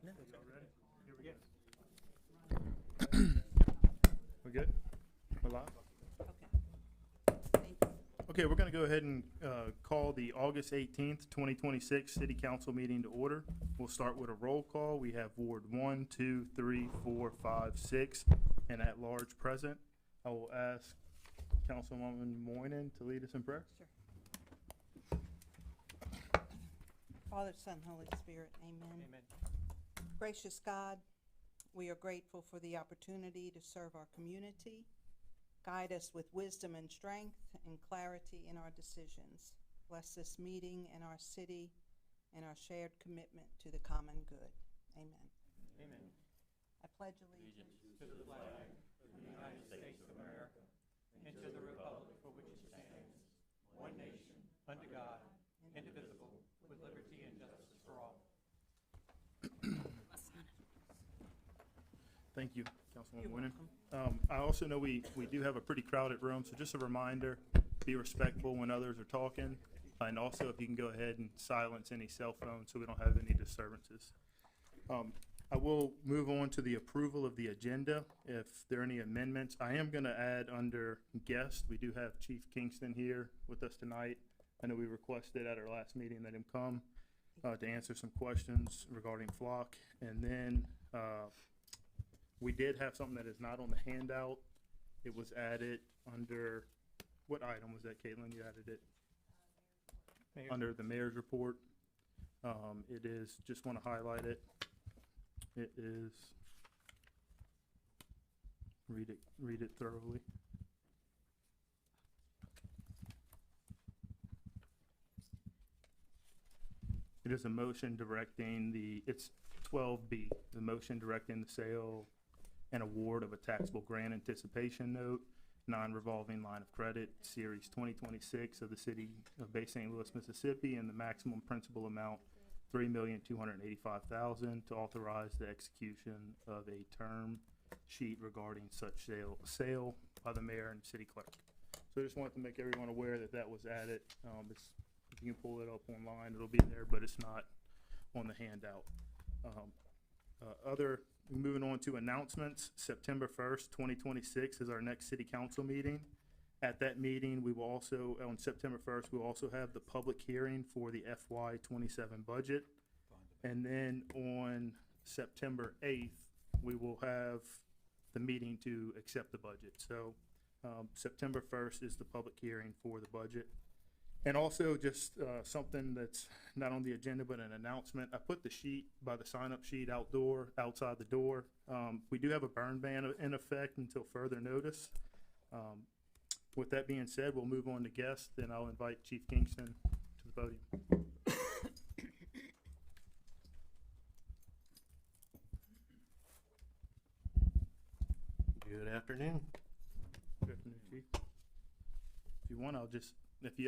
We good? We're live? Okay. Thank you. Okay, we're gonna go ahead and call the August 18th, 2026 City Council meeting to order. We'll start with a roll call. We have Ward 1, 2, 3, 4, 5, 6, and at large present. I will ask Councilwoman Moynihan to lead us in prayer. Sure. Father, Son, Holy Spirit, amen. Amen. Gracious God, we are grateful for the opportunity to serve our community. Guide us with wisdom and strength and clarity in our decisions. Bless this meeting and our city and our shared commitment to the common good. Amen. Amen. I pledge allegiance To the flag of the United States of America and to the republic for which it stands, one nation, under God, indivisible, with liberty and justice for all. Thank you, Councilwoman You're Moynihan. welcome. I also know we do have a pretty crowded room, so just a reminder, be respectful when others are talking. And also, if you can go ahead and silence any cell phones so we don't have any disturbances. I will move on to the approval of the agenda. If there are any amendments, I am gonna add under guest, we do have Chief Kingston here with us tonight. I know we requested at our last meeting that him come to answer some questions regarding Flock. And then, we did have something that is not on the handout. It was added under, what item was that, Caitlin? You added it? Mayor. Under the mayor's report. It is, just want to highlight it. It is, read it thoroughly. It is a motion directing it's 12B, the motion directing the sale and award of a taxable grant anticipation note, non-revolving line of credit, Series 2026 of the City of Bay St. Louis, Mississippi, and the maximum principal amount, $3,285,000, to authorize the execution of a term sheet regarding such sale by the mayor and city clerk. So I just wanted to make everyone aware that that was added. If you can pull it up online, it'll be there, but it's not on the handout. Moving on to announcements, September 1st, 2026 is our next city council meeting. At that meeting, we will also, on September 1st, we will also have the public hearing for the FY '27 budget. And then on September 8th, we will have the meeting to accept the budget. So September 1st is the public hearing for the budget. And also just something that's not on the agenda, but an announcement. I put the sheet by the sign-up sheet outside the door. We do have a burn ban in effect until further notice. With that being said, we'll move on to guests, and I'll invite Chief Kingston to the podium. Good afternoon. Good afternoon, Chief. If you want, I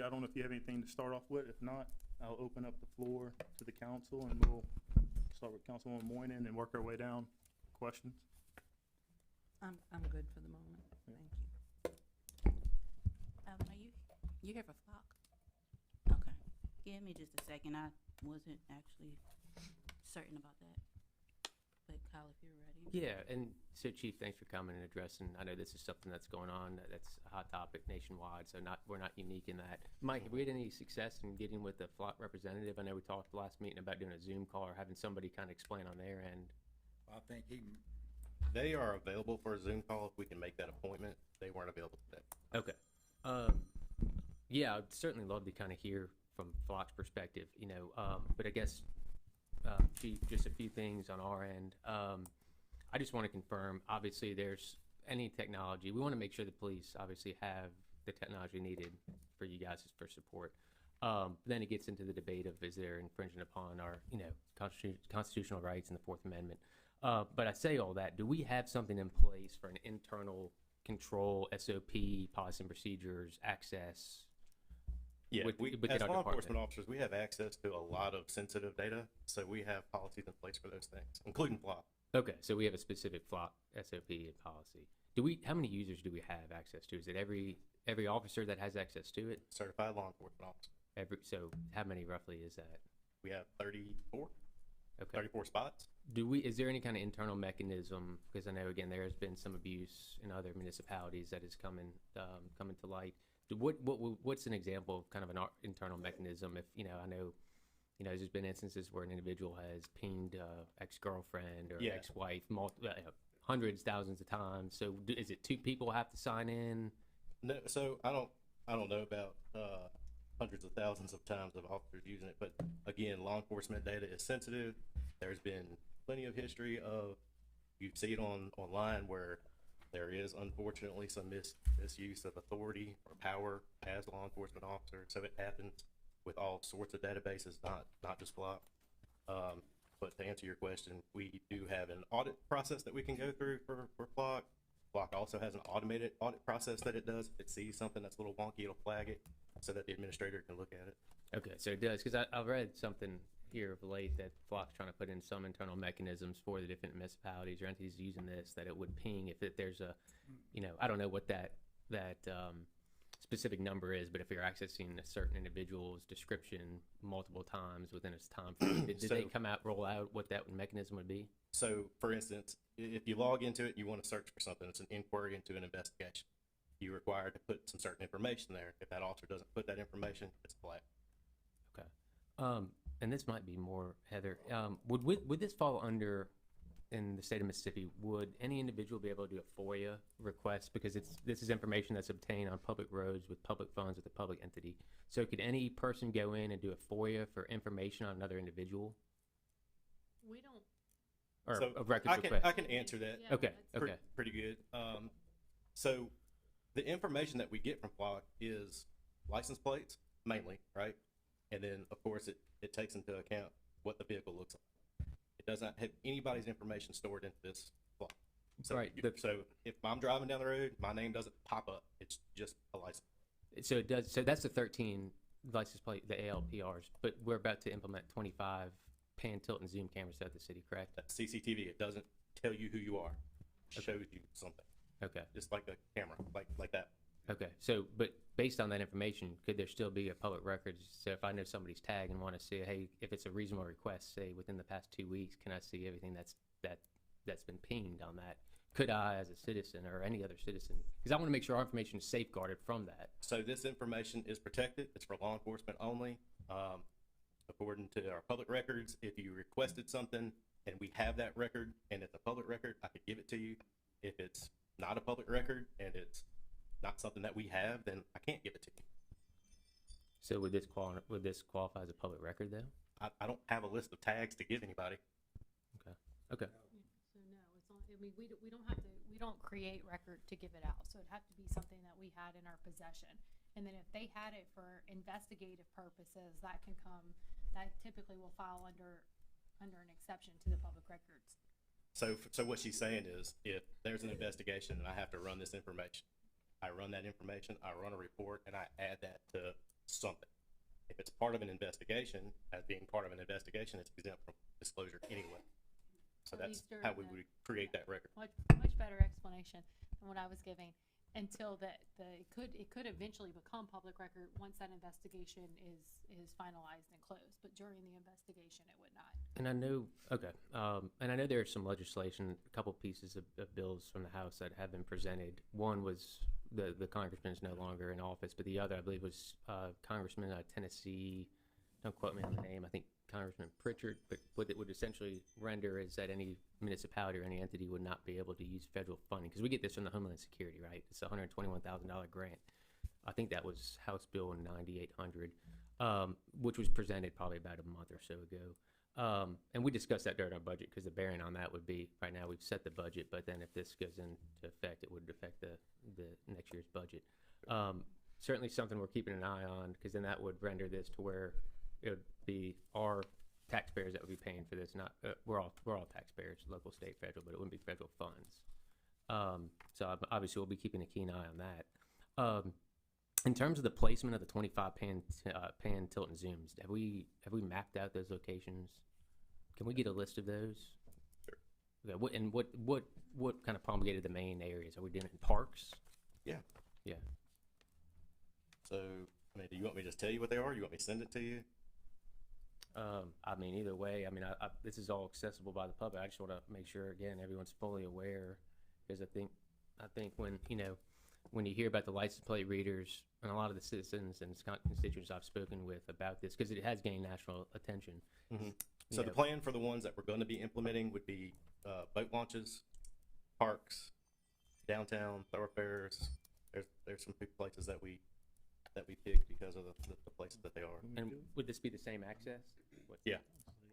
don't know if you have anything to start off with. If not, I'll open up the floor to the council, and we'll start with Councilwoman Moynihan and work our way down. Questions? I'm good for the moment. Yeah. Thank you. Alan, are you here for Flock? Okay. Give me just a second. I wasn't actually certain about that. But Kyle, if you're ready. Yeah, and so Chief, thanks for coming and addressing. I know this is something that's going on. That's a hot topic nationwide, so we're not unique in that. Mike, have we had any success in getting with the Flock representative? I know we talked last meeting about doing a Zoom call or having somebody kind of explain on their end. I think they are available for a Zoom call if we can make that appointment. They weren't available today. Okay. Yeah, I'd certainly love to kind of hear from Flock's perspective, but I guess, Chief, just a few things on our end. I just want to confirm, obviously, there's any technology. We want to make sure the police obviously have the technology needed for you guys for support. Then it gets into the debate of is there infringement upon our, constitutional rights in the Fourth Amendment. But I say all that, do we have something in place for an internal control, SOP, policy and procedures, access? Yeah, within as our law department? enforcement officers, we have access to a lot of sensitive data, so we have policies in place for those things, including Flock. Okay, so we have a specific Flock SOP and policy. How many users do we have access to? Is it every officer that has access to it? Certified law enforcement officer. So how many roughly is that? We have 34. Okay. Okay. 34 spots. Is there any kind of internal mechanism, because I know, again, there has been some abuse in other municipalities that has come into light. What's an example of kind of an internal mechanism? If, I know, there's been instances where an individual has pinged ex-girlfriend or Yeah. ex-wife hundreds, thousands of times. So is it 2 people have to sign in? No, so I don't know about hundreds of thousands of times of officers using it, but again, law enforcement data is sensitive. There's been plenty of history of, you see it online where there is unfortunately some misuse of authority or power as a law enforcement officer. So it happens with all sorts of databases, not just Flock. But to answer your question, we do have an audit process that we can go through for Flock. Flock also has an automated audit process that it does. If it sees something that's a little wonky, it'll flag it so that the administrator can look at it. Okay, so it does, because I've read something here of late that Flock's trying to put in some internal mechanisms for the different municipalities or entities using this, that it would ping if there's a, I don't know what that specific number is, but if you're accessing a certain individual's description multiple times within its time frame, did they roll out what that mechanism would be? So, for instance, if you log into it, you want to search for something. It's an inquiry into an investigation. You're required to put some certain information there. If that officer doesn't put that information, it's flagged. Okay. And this might be more, Heather, would this fall under, in the state of Mississippi, would any individual be able to do a FOIA request? Because this is information that's obtained on public roads with public funds with a public entity. So could any person go in and do a FOIA for information on another individual? We don't. Or So a records request? I can answer that. Yeah, Okay, that's- okay. Pretty good. So the information that we get from Flock is license plates mainly, right? And then of course it takes into account what the vehicle looks like. It does not have anybody's information stored into this Flock. So, Right, so if I'm driving down the road, my name doesn't pop up. It's just a license. So it does. So that's the 13 license plate, the ALPRs. But we're about to implement 25 pan, tilt, and zoom cameras throughout the city, correct? That's CCTV. It doesn't tell you who you are. It shows you something. Okay. Just like a camera, like that. Okay. So, but based on that information, could there still be a public record? So if I know somebody's tag and want to see, hey, if it's a reasonable request, say within the past 2 weeks, can I see everything that's been pinged on that? Could I, as a citizen or any other citizen, because I want to make sure our information is safeguarded from that. So this information is protected. It's for law enforcement only. According to our public records, if you requested something and we have that record and it's a public record, I could give it to you. If it's not a public record and it's not something that we have, then I can't give it to you. So would this qualify as a public record, though? I don't have a list of tags to give anybody. Okay. So no, it's not, I mean, we don't create record to give it out. So it'd have to be something that we had in our possession. And then if they had it for investigative purposes, that typically will fall under an exception to the public records. So what she's saying is, if there's an investigation and I have to run this information, I run that information, I run a report, and I add that to something. If it's part of an investigation, as being part of an investigation, it's exempt from disclosure anyway. So At that's least during how we the- would create that record. Much better explanation than what I was giving. Until it could eventually become public record once that investigation is finalized and closed. But during the investigation, it would not. And I know, and I know there's some legislation, a couple pieces of bills from the House that have been presented. One was the congressman is no longer in office, but the other, I believe, was Congressman Tennessee, don't quote me on the name, I think Congressman Pritchard, but what it would essentially render is that any municipality or any entity would not be able to use federal funding, because we get this from the Homeland Security, right? It's a $121,000 grant. I think that was House Bill 9800, which was presented probably about a month or so ago. And we discussed that during our budget, because the bearing on that would be, right now we've set the budget, but then if this goes into effect, it would affect the next year's budget. Certainly something we're keeping an eye on, because then that would render this to where it would be our taxpayers that would be paying for this. Not we're all taxpayers, local, state, federal, but it wouldn't be federal funds. So obviously we'll be keeping a keen eye on that. In terms of the placement of the 25 pan, tilt, and zooms, have we mapped out those locations? Can we get a list of those? Sure. Okay, what kind of promulgated the main areas? Are we doing it in parks? Yeah. Yeah. So, I mean, do you want me to just tell you what they are? Or you want me to send it to you? I mean, either way, I mean, this is all accessible by the public. I just want to make sure, again, everyone's fully aware, because I think when, you know, when you hear about the license plate readers and a lot of the citizens and constituents I've spoken with about this, because it has gained national attention. Mhm. you So know, the plan for the ones that we're going to be implementing would be boat launches, parks, downtown thoroughfares. There's some big places that we picked because of the places that they are. And would this be the same access? What- Yeah.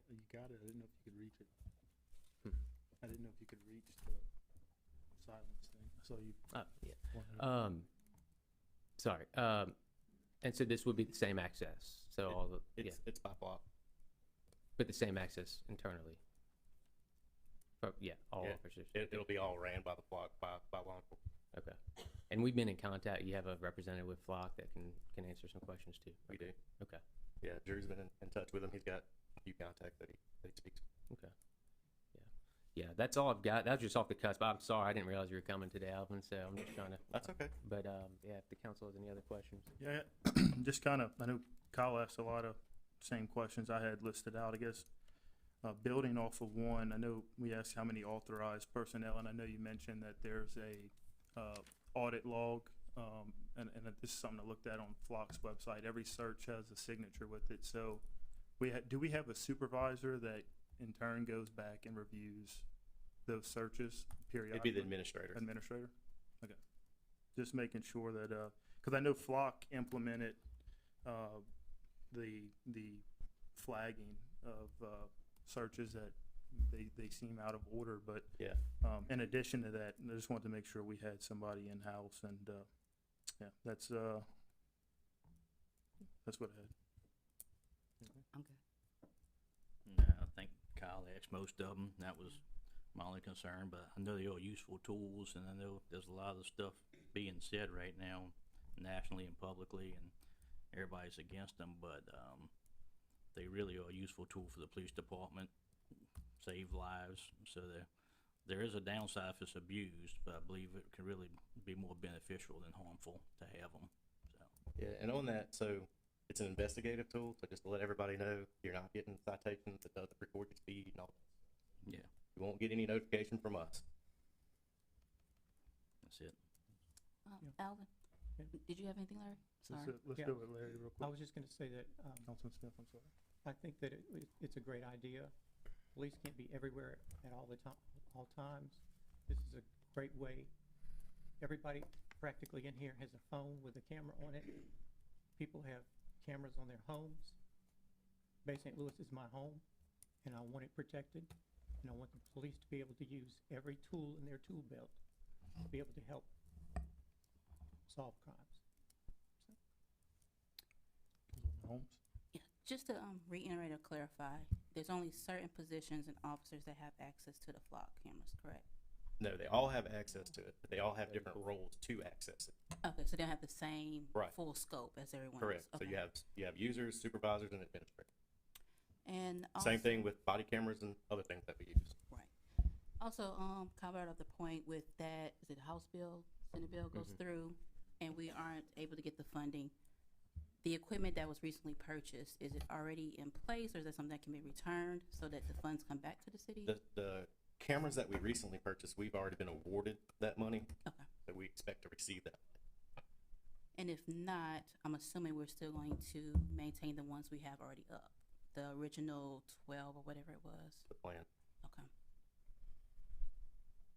You got it. I didn't know if you could reach it. Hmm. I didn't know if you could reach the silence thing. I saw you. Yeah. wanted to- Sorry. And so this would be the same access. So all the It's by block. but the same access internally. All Yeah. officers. It'll be all ran by the block by law enforcement. Okay. And we've been in contact. You have a representative with Flock that can answer some questions too. We do. Okay. Yeah, Drew's been in touch with him. He's got a few contacts that he speaks. Okay. Yeah, that's all I've got. That was just off the cusp. I'm sorry, I didn't realize you were coming today, Alvin. So I'm just trying to. That's okay. But yeah, if the council has any other questions. Yeah, just kind of, I know Kyle asked a lot of same questions I had listed out, I guess. Building off of one, I know we asked how many authorized personnel, and I know you mentioned that there's a audit log, and that this is something I looked at on Flock's website. Every search has a signature with it, so do we have a supervisor that in turn goes back and reviews those searches It'd periodically? be the administrator. Administrator? Okay. Just making sure that, cause I know Flock implemented, the flagging of, searches that they seem out of order, but, Yeah. in addition to that, I just wanted to make sure we had somebody in-house and, yeah, that's what I had. I'm good. No, I think Kyle asked most of them. That was my only concern, but I know they're all useful tools, and I know there's a lot of stuff being said right now nationally and publicly, and everybody's against them, but they really are a useful tool for the police department, save lives. So there is a downside if it's abused, but I believe it can really be more beneficial than harmful to have them. So. Yeah, and on that, so it's an investigative tool. So just to let everybody know, you're not getting citations. It doesn't record your speed and all that. Yeah, You won't get any notification from us. that's it. Alvin, Yeah. did you have anything, Larry? Sorry. Let's Yeah. do it, Larry, real I quick. was just gonna say that, Councilman Smith, I'm sorry. I think that it's a great idea. Police can't be everywhere at all all times. This is a great way. Everybody practically in here has a phone with a camera on it. People have cameras on their homes. Bay St. Louis is my home, and I want it protected. And I want the police to be able to use every tool in their tool belt to be able to help solve crimes. Holmes? Yeah, just to reiterate or clarify, there's only certain positions and officers that have access to the Flock cameras, correct? No, they all have access to it, but they all have different roles to access it. Okay, so they don't have the same Right. full scope as everyone Correct. else. So Okay. you have users, supervisors, and administrators. And Same thing also- with body cameras and other things that we use. Right. Also, covered up the point with that, is it House bill, Senate bill goes through, and we aren't able to get the funding. The equipment that was recently purchased, is it already in place, or is that something that can be returned so that the funds come back to the city? The cameras that we recently purchased, we've already been awarded that money, Okay. so we expect to receive that. And if not, I'm assuming we're still going to maintain the ones we have already up, the original 12 or whatever it was. The plan. Okay.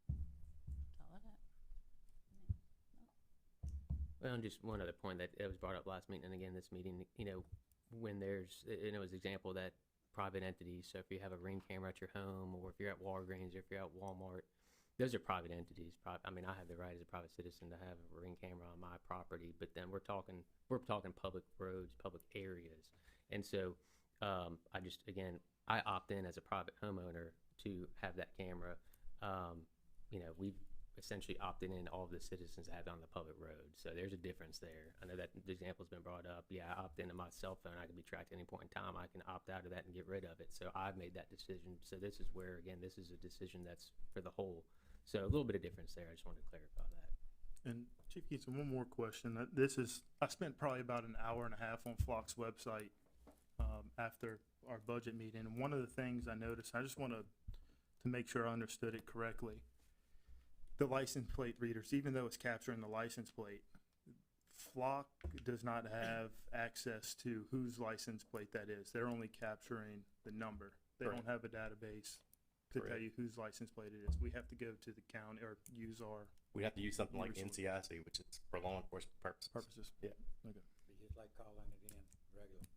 That's all I got. Well, and just one other point that it was brought up last meeting and again this meeting, you know, when there's, and it was example that private entities, so if you have a Ring camera at your home, or if you're at Walgreens, or if you're at Walmart, those are private entities. I mean, I have the right as a private citizen to have a Ring camera on my property, but then we're talking public roads, public areas. And so, I just, again, I opt in as a private homeowner to have that camera. You know, we've essentially opted in all of the citizens have it on the public road. So there's a difference there. I know that the example's been brought up. Yeah, I opt into my cell phone. I can be tracked at any point in time. I can opt out of that and get rid of it. So I've made that decision. So this is where, again, this is a decision that's for the whole. So a little bit of difference there. I just wanted to clarify that. And Chief Keats, one more question. I spent probably about an hour and a half on Flock's website, after our budget meeting, and one of the things I noticed, I just want to make sure I understood it correctly. The license plate readers, even though it's capturing the license plate, Flock does not have access to whose license plate that is. They're only capturing the number. They don't have a database to tell Correct. you whose license plate it is. We have to go to the county or use our We have to use something like Resource. NCIC, which is for law enforcement purposes. purposes. Yeah. Okay. Be just like calling it in regular.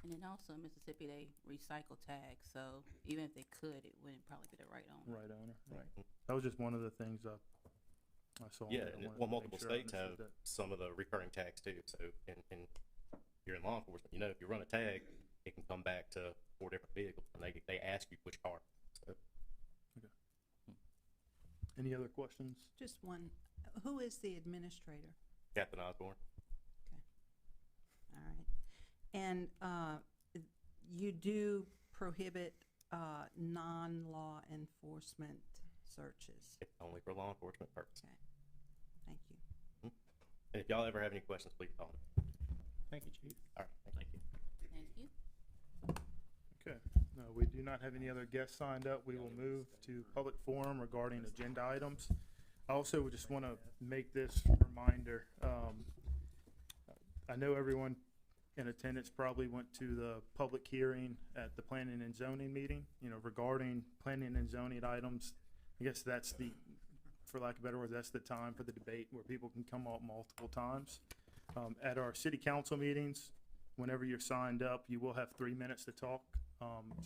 And then also in Mississippi, they recycle tags, so even if they could, it wouldn't probably be the right owner. Right owner. Right. That was just one of the things I saw. Yeah, I and wanted to well, make multiple sure I states have understood that. some of the recurring tags too. So, and you're in law enforcement, you know, if you run a tag, it can come back to 4 different vehicles, and they ask you which car. So, Any other questions? Just one, who is the administrator? Captain Osborne. All right. And you do prohibit non-law enforcement searches? It's only for law enforcement purposes. Okay, thank you. And if y'all ever have any questions, please call me. Thank you, Chief. All right, thank you. Thank you. Okay, no, we do not have any other guests signed up. We will move to public forum regarding agenda items. I also would just want to make this reminder. I know everyone in attendance probably went to the public hearing at the planning and zoning meeting, you know, regarding planning and zoning items. I guess that's the, for lack of better words, that's the time for the debate where people can come up multiple times. At our city council meetings, whenever you're signed up, you will have 3 minutes to talk.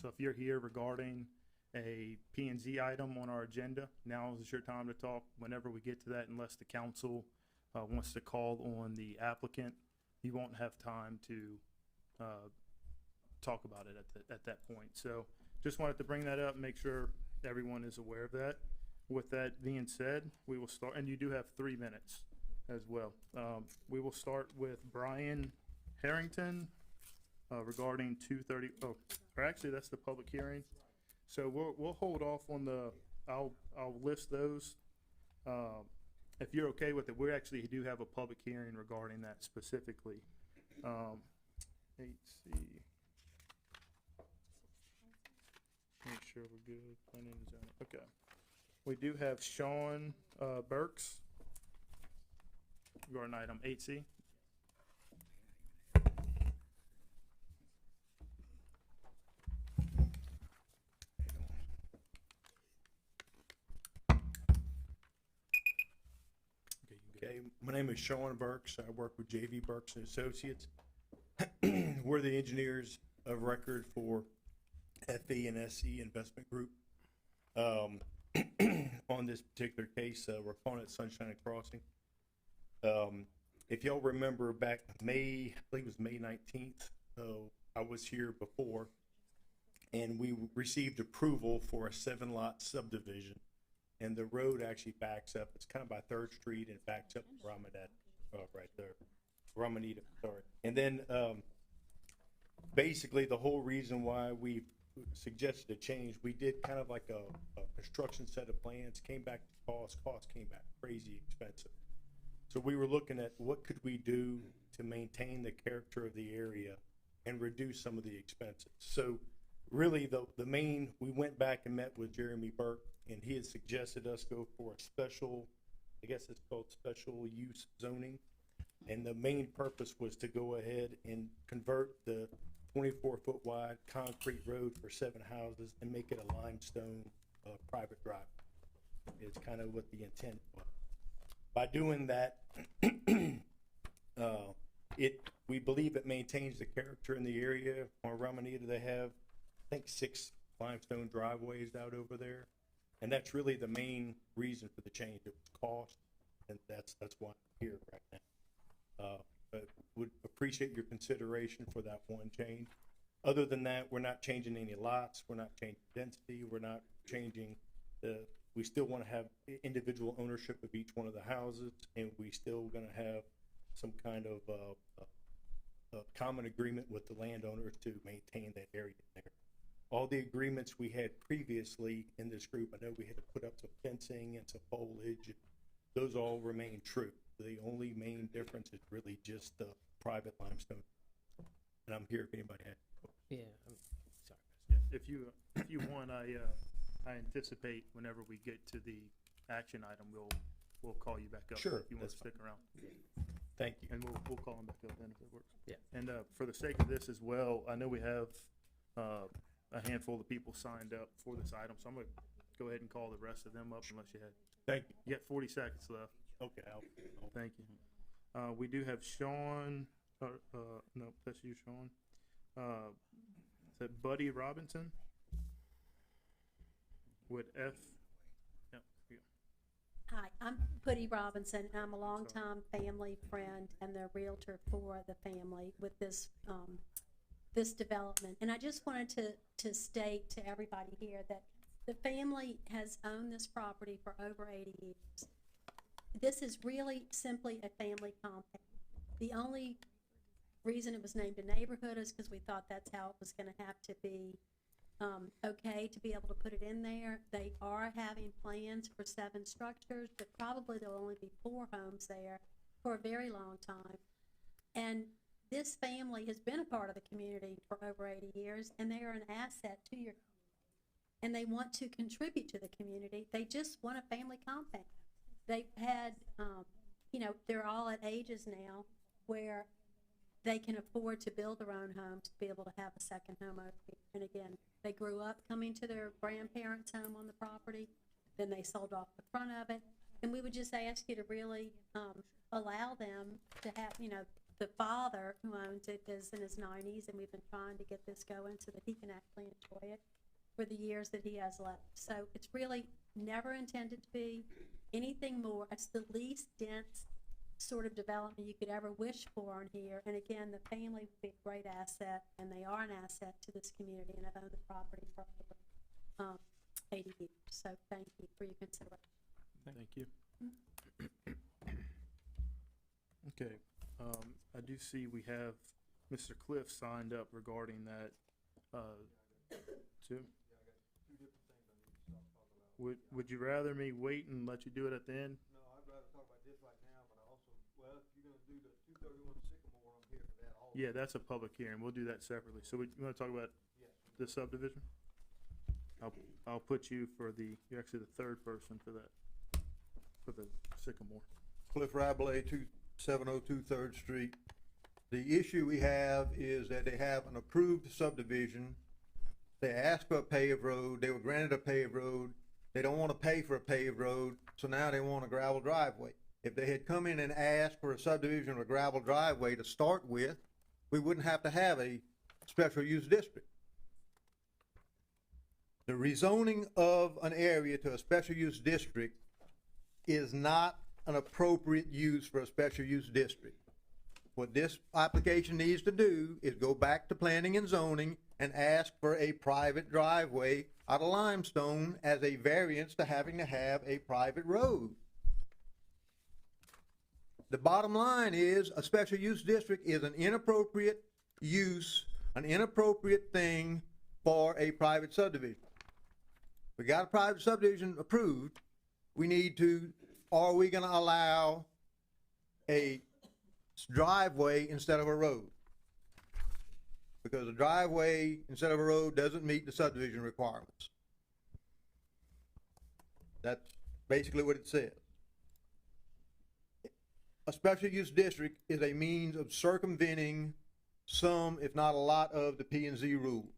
So if you're here regarding a P and Z item on our agenda, now is your time to talk. Whenever we get to that, unless the council wants to call on the applicant, you won't have time to talk about it at that point. So just wanted to bring that up, make sure everyone is aware of that. With that being said, we will start, and you do have 3 minutes as well. We will start with Brian Harrington regarding 230, or actually that's the public hearing. So we'll hold off on the, I'll list those. If you're okay with it, we actually do have a public hearing regarding that specifically. 8C. Make sure we're good. Planning and zoning. Okay. We do have Sean Burks regarding item 8C. Okay, my name is Sean Burks. I work with JV Burks and Associates. We're the engineers of record for FE and SE Investment Group. On this particular case, we're calling it Sunshine Crossing. If y'all remember back May, I believe it was May 19th, I was here before, and we received approval for a 7-lot subdivision. And the road actually backs up. It's kind of by 3rd Street and backs up to Ramonette, right there. Ramonita, sorry. And then basically the whole reason why we suggested a change, we did kind of like a construction set of plans, came back to cost came back crazy expensive. So we were looking at what could we do to maintain the character of the area and reduce some of the expenses. So really the main, we went back and met with Jeremy Burke, and he had suggested us go for a special, I guess it's called special use zoning. And the main purpose was to go ahead and convert the 24-foot wide concrete road for 7 houses and make it a limestone private drive. It's kind of what the intent was. By doing that, we believe it maintains the character in the area. On Ramonita, they have, I think, 6 limestone driveways out over there. And that's really the main reason for the change. It was cost, and that's why I'm here right now. But would appreciate your consideration for that one change. Other than that, we're not changing any lots, we're not changing density, we're not changing we still want to have individual ownership of each one of the houses, and we still gonna have some kind of a common agreement with the landowners to maintain that area there. All the agreements we had previously in this group, I know we had to put up some fencing and some foliage. Those all remain true. The only main difference is really just the private limestone. And I'm here if anybody has. Yeah, I'm sorry. If you want, I anticipate whenever we get to the action item, we'll call you back up. Sure, If you want to that's stick around. Thank you. And we'll call him back up then if it works. Yeah. And, for the sake of this as well, I know we have, a handful of people signed up for this item, so I'm gonna go ahead and call the rest of them up unless you had, Thank you. you got 40 seconds left. Okay, Thank you. We do have Sean, no, that's you, Sean. Is that Buddy Robinson? With F, yep, here you Hi, I'm Buddy Robinson, and I'm a longtime family friend and the realtor for the family with this, this development. And I just wanted to state to everybody here that the family has owned this property for over 80 years. This is really simply a family compound. The only reason it was named a neighborhood is because we thought that's how it was gonna have to be okay to be able to put it in there. They are having plans for 7 structures, but probably there'll only be 4 homes there for a very long time. And this family has been a part of the community for over 80 years, and they are an asset to your, and they want to contribute to the community. They just want a family compound. They've had, they're all at ages now where they can afford to build their own homes to be able to have a second home over here. And again, they grew up coming to their grandparents' home on the property, then they sold off the front of it. And we would just ask you to really allow them to have, the father who owns it is in his 90s, and we've been trying to get this going so that he can actually enjoy it for the years that he has left. So it's really never intended to be anything more. It's the least dense sort of development you could ever wish for on here. And again, the family would be a great asset, and they are an asset to this community, and have owned the property for over 80 years. So thank you for your consideration. Thank you. Okay, I do see we have Mr. Cliff signed up regarding that, too. Would you rather me wait and let you do it at the end? No, I'd rather talk about this right now, but I also, well, if you're gonna do the 231 Sycamore, I'm here for that also. Yeah, that's a public hearing. We'll do that separately. So you wanna talk about Yes. the subdivision? I'll put you for you're actually the third person for that, for the Sycamore. Cliff Rabelais, 702 3rd Street. The issue we have is that they have an approved subdivision. They asked for a paved road, they were granted a paved road. They don't wanna pay for a paved road, so now they want a gravel driveway. If they had come in and asked for a subdivision or a gravel driveway to start with, we wouldn't have to have a special use district. The rezoning of an area to a special use district is not an appropriate use for a special use district. What this application needs to do is go back to planning and zoning and ask for a private driveway out of limestone as a variance to having to have a private road. The bottom line is a special use district is an inappropriate use, an inappropriate thing for a private subdivision. We got a private subdivision approved, we need to, are we gonna allow a driveway instead of a road? Because a driveway instead of a road doesn't meet the subdivision requirements. That's basically what it says. A special use district is a means of circumventing some, if not a lot, of the P&Z rules.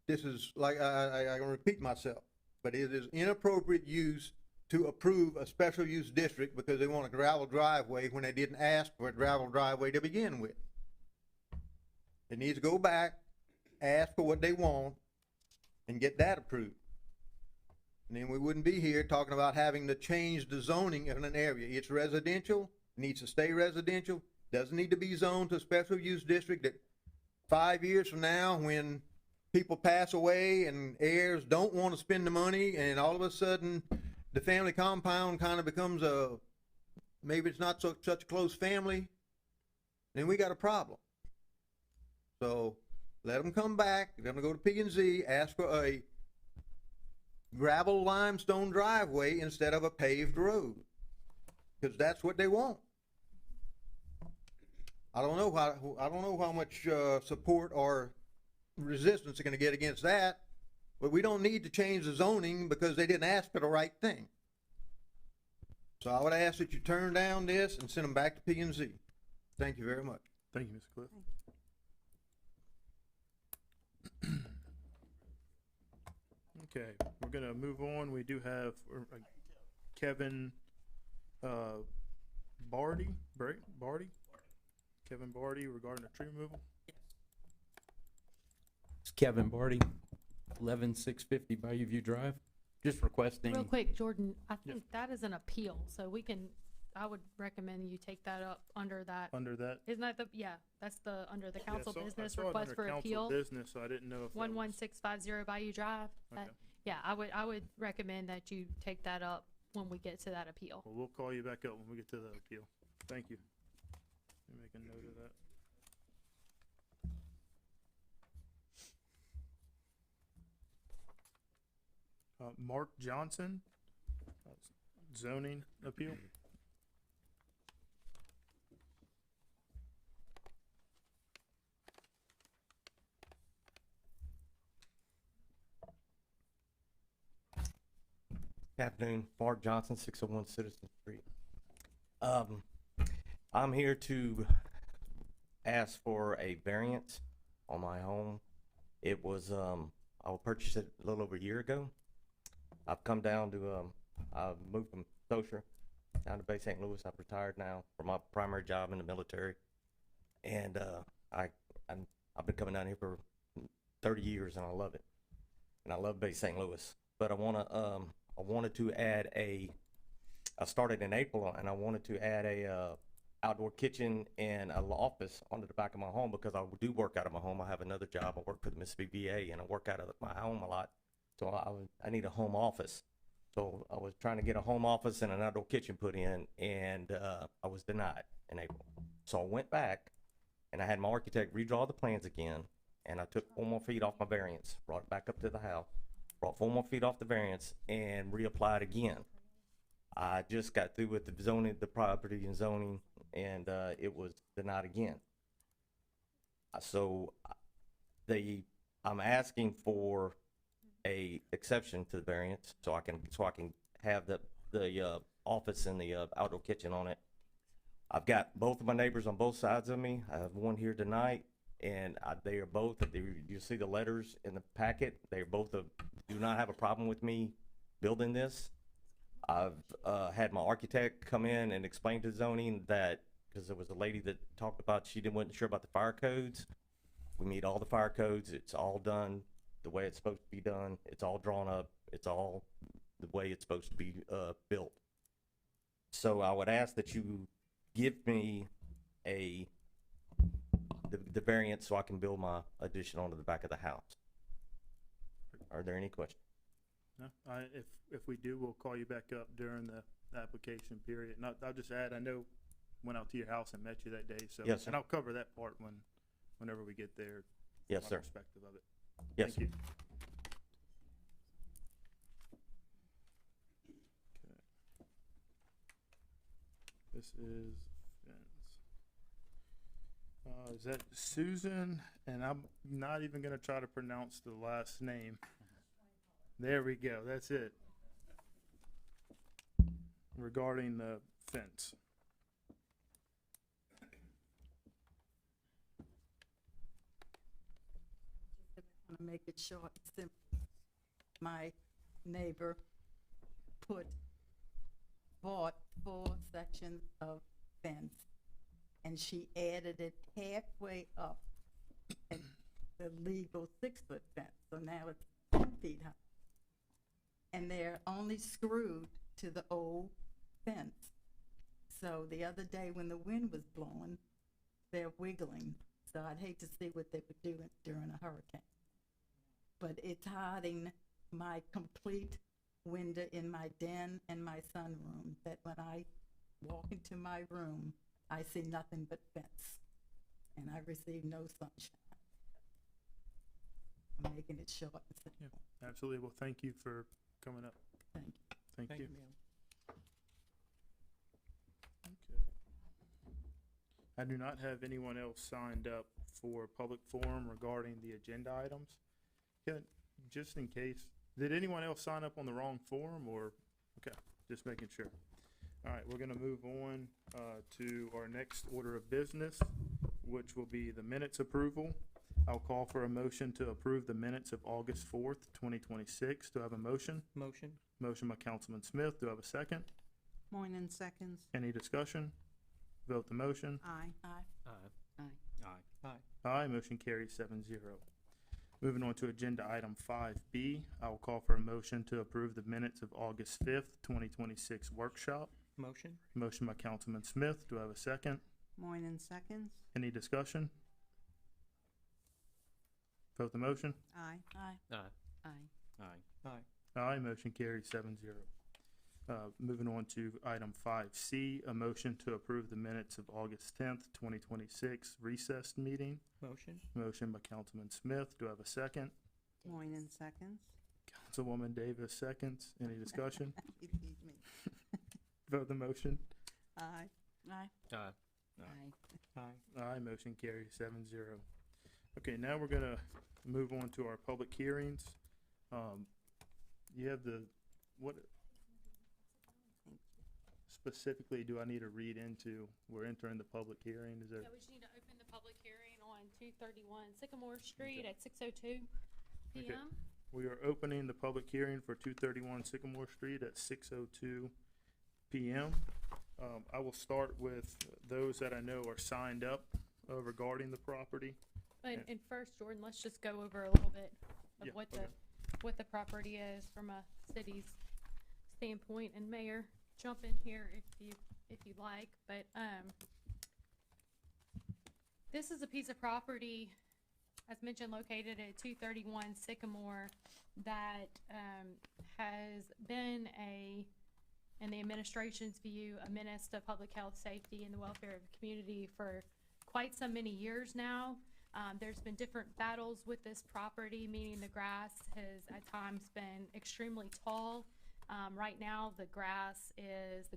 This is like, I'm gonna repeat myself, but it is inappropriate use to approve a special use district because they want a gravel driveway when they didn't ask for a gravel driveway to begin with. They need to go back, ask for what they want, and get that approved. And then we wouldn't be here talking about having to change the zoning in an area. It's residential, needs to stay residential, doesn't need to be zoned to a special use district that 5 years from now, when people pass away and heirs don't want to spend the money, and all of a sudden the family compound kind of becomes maybe it's not such a close family, then we got a problem. So let them come back, let them go to P&Z, ask for a gravel limestone driveway instead of a paved road, because that's what they want. I don't know how much, support or resistance they're gonna get against that, but we don't need to change the zoning because they didn't ask for the right thing. So I would ask that you turn down this and send them back to P and Z. Thank you very much. Thank you, Mr. Cliff. Okay, we're gonna move on. We do have Kevin, Barty, Kevin Barty regarding the tree removal. It's Kevin Barty, 11650 Bayou View Drive. Just requesting. Real quick, Jordan, I Yeah. think that is an appeal, so we can, I would recommend you take that up under that. Under that. Isn't that the, yeah, that's the, under the council Yeah, I business saw it request under for council appeal, Business, so I didn't know if that was- 11650 Bayou Drive. Okay. Yeah, I would recommend that you take that up when we get to that appeal. Well, we'll call you back up when we get to the appeal. Thank you. Let me make a note of that. Mark Johnson, zoning appeal. Good afternoon, Mark Johnson, 601 Citizen Street. I'm here to ask for a variance on my home. It was, I purchased it a little over a year ago. I've come down to, I moved from Socher down to Bay St. Louis. I've retired now from my primary job in the military. And, I've been coming down here for 30 years and I love it. And I love Bay St. Louis. But I wanted to add I started in April and I wanted to add a outdoor kitchen and an office onto the back of my home because I do work out of my home. I have another job. I work for the Mississippi VA and I work out of my home a lot. So I need a home office. So I was trying to get a home office and an outdoor kitchen put in and I was denied in April. So I went back and I had my architect redraw the plans again and I took 4 more feet off my variance, brought it back up to the house. Brought 4 more feet off the variance and reapplied again. I just got through with the zoning, the property and zoning, and it was denied again. So I'm asking for a exception to the variance so I can have the office and the outdoor kitchen on it. I've got both of my neighbors on both sides of me. I have one here tonight. And they are both, you see the letters in the packet, they both do not have a problem with me building this. I've had my architect come in and explain to zoning that, because there was a lady that talked about wasn't sure about the fire codes. We meet all the fire codes, it's all done the way it's supposed to be done, it's all drawn up, it's all the way it's supposed to be built. So I would ask that you give me the variance so I can build my addition onto the back of the house. Are there any questions? No, if we do, we'll call you back up during the application period. And I'll just add, I know, went out to your house and met you that day, so. Yes, sir. And I'll cover that part whenever we get there. Yes, my sir. Perspective of it. Yes, Thank you. Okay. This is fence. Is that Susan? And I'm not even gonna try to pronounce the last name. There we go, that's it. Regarding the fence. I'm gonna make it short and simple. My neighbor bought 4 sections of fence, and she added it halfway up at the legal 6-foot fence, so now it's 10 feet high. And they're only screwed to the old fence. So the other day when the wind was blowing, they're wiggling. So I'd hate to see what they would do during a hurricane. But it's hiding my complete window in my den and my sunroom, that when I walk into my room, I see nothing but fence. And I receive no sunshine. I'm making it short and simple. Yeah, absolutely. Well, thank you for coming up. Thank you. Thank you. ma'am. Okay. I do not have anyone else signed up for public forum regarding the agenda items. Just in case, did anyone else sign up on the wrong forum or, okay, just making sure. All right, we're gonna move on, to our next order of business, which will be the minutes approval. I'll call for a motion to approve the minutes of August 4th, 2026. Do I have a motion? Motion? Motion by Councilman Smith. Do I have a second? Moynihan seconds. Any discussion? Vote the motion. Aye. Aye. Aye. Aye. Aye. Aye, motion carries 7-0. Moving on to agenda item 5B, I will call for a motion to approve the minutes of August 5th, 2026 workshop. Motion? Motion by Councilman Smith. Do I have a second? Moynihan seconds. Any discussion? Vote the motion. Aye. Aye. Aye. Aye. Aye. Aye. Aye, motion carries 7-0. Moving on to item 5C, a motion to approve the minutes of August 10th, 2026 recessed meeting. Motion? Motion by Councilman Smith. Do I have a second? Moynihan seconds. Councilwoman Davis seconds. Any discussion? You beat me. Vote the motion. Aye. Aye. Aye. Aye. Aye, motion carries 7-0. Okay, now we're gonna move on to our public hearings. You have what specifically do I need to read into? We're entering the public hearing, is there? Yeah, we just need to open the public hearing on 231 Sycamore Street at 6:02 Okay. PM. We are opening the public hearing for 231 Sycamore Street at 6:02 PM. I will start with those that I know are signed up regarding the property. And first, Jordan, let's just go over a little bit of Yeah, what the property is from a city's standpoint. And Mayor, jump in here if you'd like. But this is a piece of property, as mentioned, located at 231 Sycamore that has been in the administration's view, a menace to public health, safety, and the welfare of the community for quite so many years now. There's been different battles with this property, meaning the grass has at times been extremely tall. Right now, the grass is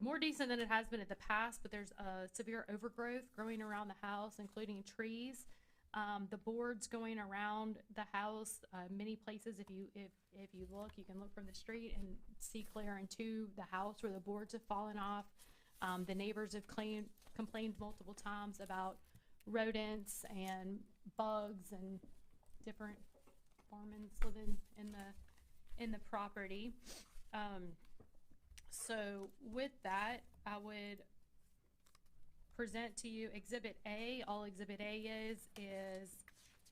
more decent than it has been in the past, but there's a severe overgrowth growing around the house, including trees. The boards going around the house, many places, if you look, you can look from the street and see clear into the house where the boards have fallen off. The neighbors have complained multiple times about rodents and bugs and different varmints living in the property. So with that, I would present to you Exhibit A. All Exhibit A is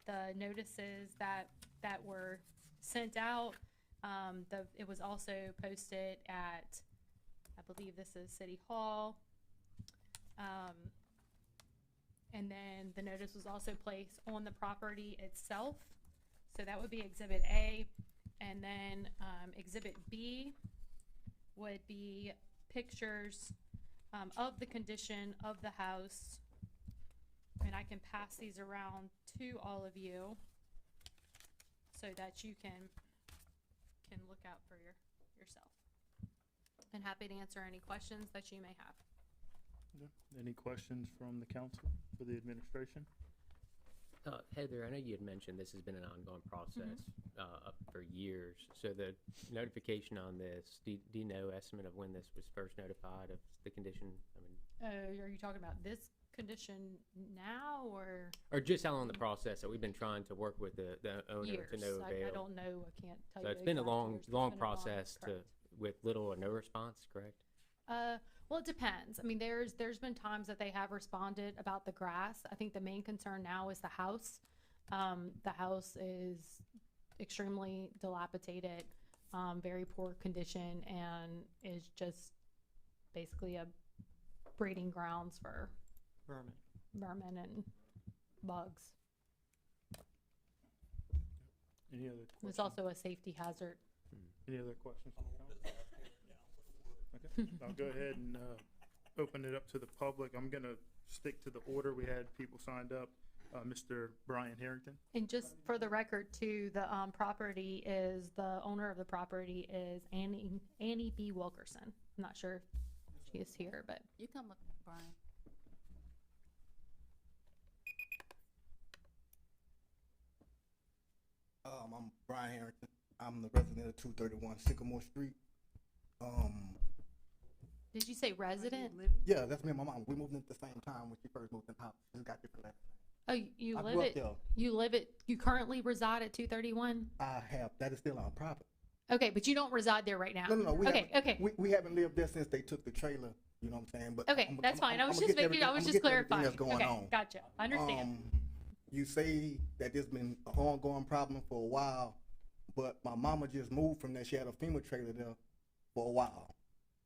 the notices that were sent out. It was also posted at, I believe this is City Hall. And then the notice was also placed on the property itself. So that would be Exhibit A. And then Exhibit B would be pictures of the condition of the house. And I can pass these around to all of you so that you can look out for yourself. And happy to answer any questions that you may have. Yeah. Any questions from the council for the administration? Heather, I know you had mentioned this has been an ongoing process up for years. So the notification on this, do you know estimate of when this was first notified of the condition? I mean, are you talking about this condition now or just how long the process that we've been trying to work with the owner years? to no avail? I don't know. I can't tell So you. it's been a exact long, years. It's long been a process correct. with little or no response, correct? Well, it depends. I mean, there's been times that they have responded about the grass. I think the main concern now is the house. The house is extremely dilapidated, very poor condition, and is just basically a breeding grounds for vermin and bugs. Any other questions? It's also a safety hazard. Any other questions from the council? Okay, I'll go ahead and open it up to the public. I'm gonna stick to the order. We had people signed up. Mr. Brian Harrington. And just for the record too, the property is, the owner of the property is Annie B. Wilkerson. I'm not sure if she is here, but You come up, Brian. I'm Brian Harrington. I'm the resident of 231 Sycamore Street. Did you say resident? Yeah, that's me and my mom. We moved in at the same time when she first moved in the house. She's got different last names. Oh, you I live grew up at, there. you currently reside at 231? I have, that is still our property. Okay, but you don't reside there right now? No. Okay, okay. We haven't lived there since they took the trailer, you know what I'm saying? But Okay, that's fine. I was just making, I was just clarifying. That's going Okay, on. gotcha. I understand. You say that there's been an ongoing problem for a while, but my mama just moved from there. She had a FEMA trailer there for a while.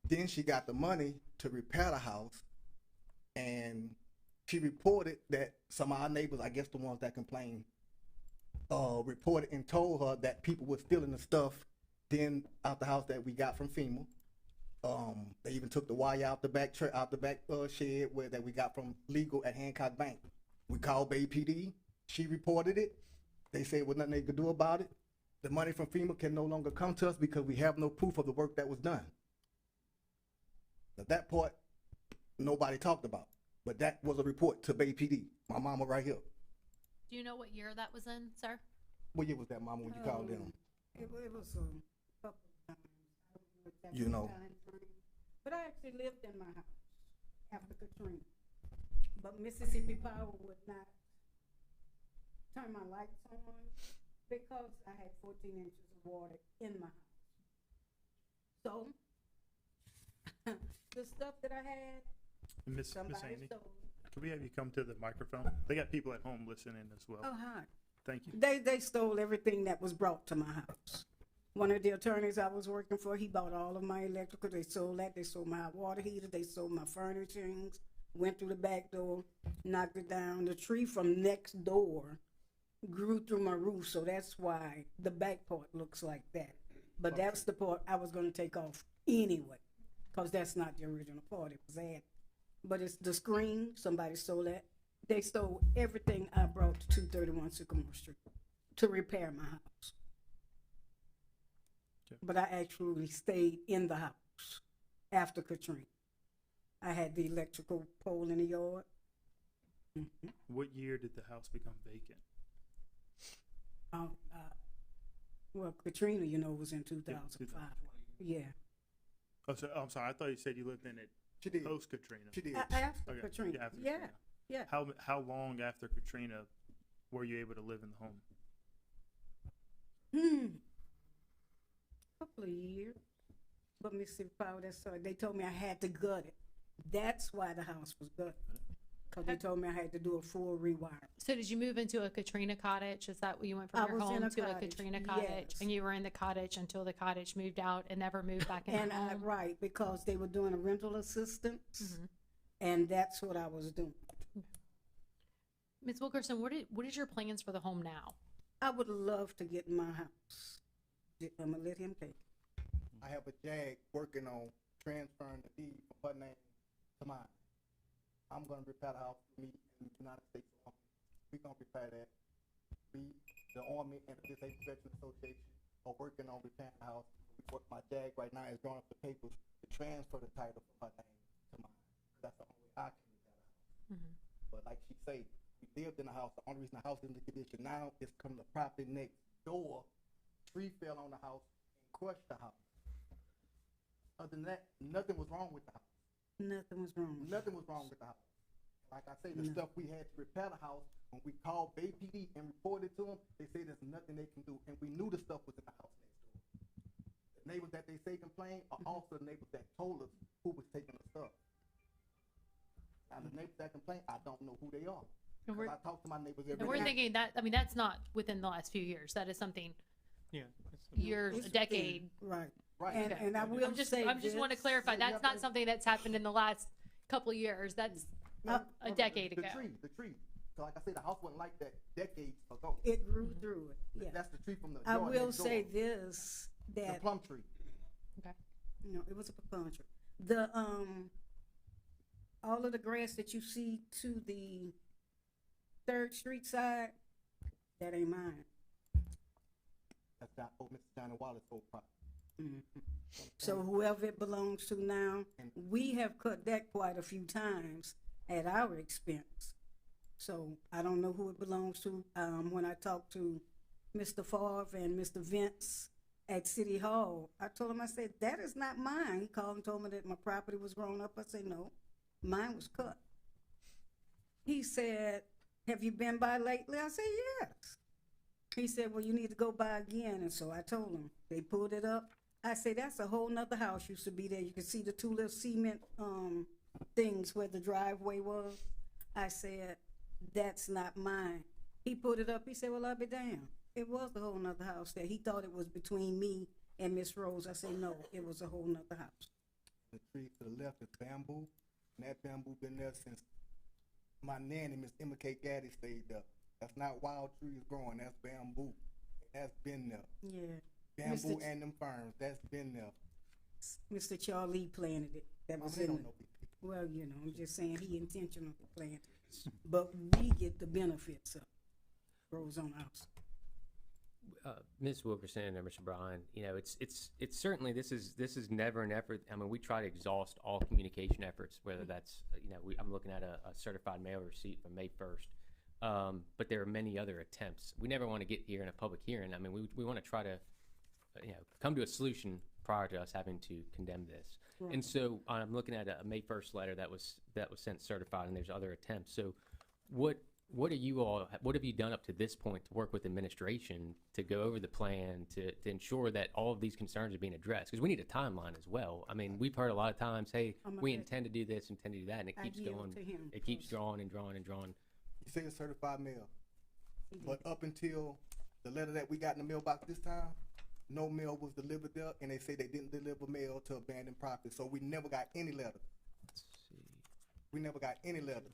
Then she got the money to repair the house, and she reported that some of our neighbors, I guess the ones that complained, reported and told her that people were stealing the stuff then out the house that we got from FEMA. They even took the wire out the back shed where that we got from legal at Hancock Bank. We called Bay PD. She reported it. They said well nothing they could do about it. The money from FEMA can no longer come to us because we have no proof of the work that was done. Now that part nobody talked about, but that was a report to Bay PD. My mama right here. Do you know what year that was in, sir? What year was that, mama, when you called them? It was a couple of times. I don't know exactly You know. the time frame. But I actually lived in my house after Katrina. But Mississippi Power would not turn my lights on because I had 14 inches of water in my house. So, the stuff that I had, Miss somebody Amy, stole. can we have you come to the microphone? They got people at home listening as well. Oh, hi. Thank you. They stole everything that was brought to my house. One of the attorneys I was working for, he bought all of my electrical. They sold that. They sold my water heater. They sold my furnishings. Went through the back door, knocked it down. The tree from next door grew through my roof, so that's why the back part looks like that. But that's the part I was going to take off anyway, because that's not the original part. It was added. But it's the screen. Somebody stole that. They stole everything I brought to 231 Sycamore Street to repair my house. Okay. But I actually stayed in the house after Katrina. I had the electrical pole in the yard. Mhm. What year did the house become vacant? Well, Katrina, you know, was in 2005. Yeah. Oh, so, I'm sorry. I thought you said you lived in it She did. post Katrina. She did. After Okay, Katrina. yeah, after Yeah. Katrina. Yeah. How long after Katrina were you able to live in the home? Couple of years. But Mississippi Power, they told me I had to gut it. That's why the house was gutted. Because they told me I had to do a full rewire. So did you move into a Katrina cottage? Is that what you went I from your was in home a to a cottage, Katrina cottage? yes. And you were in the cottage until the cottage moved out and never moved back in And the home? right, because they were doing a rental assistance, Mhm. and that's what I was doing. Ms. Wilkerson, what is your plans for the home now? I would love to get in my house. I'm gonna let him take it. I have a JAG working on transferring the deed from her name to mine. I'm gonna repair the house for me in the United States Army. We gonna repair that. We, the Army and the Disabled Veterans Association are working on repairing the house. My JAG right now is drawing up the papers to transfer the title from her name to mine. That's the only way I can repair the house. But like she say, we lived in the house. The only reason the house is in the condition now is because the property next door, tree fell on the house and crushed the house. Other than that, nothing was wrong with the house. Nothing was wrong. Nothing was wrong with the house. Like I say, the No. stuff we had to repair the house, when we called Bay PD and reported to them, they say there's nothing they can do, and we knew the stuff was in the house next door. The neighbors that they say complained are also the neighbors that told us who was taking the stuff. And the neighbors that complain, I don't know who they are. And 'Cause we're, I talk to my neighbors every and we're day. thinking that, I mean, that's not within the last few years. That is something Yeah. years, It's a decade. Right. Right. And, Okay. and I will I'm just say want to this. clarify, that's not something that's happened in the last couple of years. That's a decade the ago. The tree. So like I said, the house wasn't like that decades ago. It grew through it, yeah. That's the tree from the I yard will next say door. this, The that, plum tree. no, it was a pecan tree. The, all of the grass that you see to the 3rd Street side, that ain't mine. That's Mr. Johnny Wallace's old property. So whoever it belongs to now, we have cut that quite a few times at our expense. So I don't know who it belongs to. When I talked to Mr. Favre and Mr. Vince at City Hall, I told him, I said, that is not mine. He called and told me that my property was grown up. I said, no, mine was cut. He said, have you been by lately? I said, yes. He said, well, you need to go by again. And so I told him. They pulled it up. I said, that's a whole nother house used to be there. You can see the two little cement things where the driveway was. I said, that's not mine. He put it up. He said, well, I'll be damned. It was a whole nother house there. He thought it was between me and Miss Rose. I said, no, it was a whole nother house. The tree to the left is bamboo, and that bamboo been there since my nanny, Miss Emma K. Gaddy, stayed there. That's not wild trees growing, that's bamboo. That's been there. Yeah. Bamboo and them ferns, that's been there. Mr. Charlie planted it. That was He in don't the, know people. well, you know, I'm just saying he intentionally planted it. But we get the benefits of it. Grows on us. Ms. Wilkerson and Mr. Bryan, you know, it's certainly, this is never an effort. I mean, we try to exhaust all communication efforts, whether that's, you know, I'm looking at a certified mail receipt from May 1st. But there are many other attempts. We never want to get here in a public hearing. I mean, we want to try to, you know, come to a solution prior to us having to condemn this. Right. And so I'm looking at a May 1st letter that was sent certified, and there's other attempts. So what have you done up to this point to work with administration to go over the plan to ensure that all of these concerns are being addressed? Because we need a timeline as well. I mean, we've heard a lot of times, hey, we intend to do this, intend to do that, and it keeps going. It keeps drawing and drawing and drawing. You say it's certified mail, but up until the letter that we got in the mailbox this time, no mail was delivered there, and they say they didn't deliver mail to abandoned property, so we never got any letter. Let's see. We never got any letter.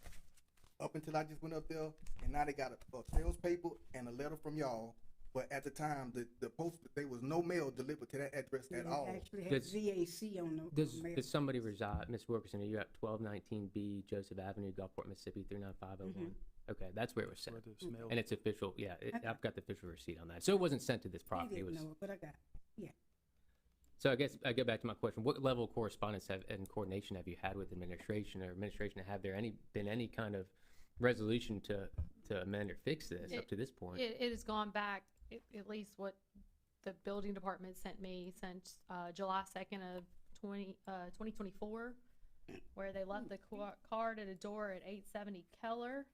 Up until I just went up there, and now they got a sales paper and a letter from y'all, but at the time, the post, there was no mail delivered to that address at all. Actually had VAC on the mail. Does somebody reside, Ms. Wilkerson, are you at 1219B Joseph Avenue, Gulfport, Mississippi, 39501? Okay, that's where it was sent. And it's official, yeah, I've got the official receipt on that. So it wasn't sent to this property. He It didn't was. know it, but I got it. Yeah. So I guess I go back to my question. What level of correspondence and coordination have you had with administration or administration? Have there been any kind of resolution to amend or fix this up to this point? It has gone back, at least what the building department sent me since July 2nd of 2024, where they left the card at a door at 870 Keller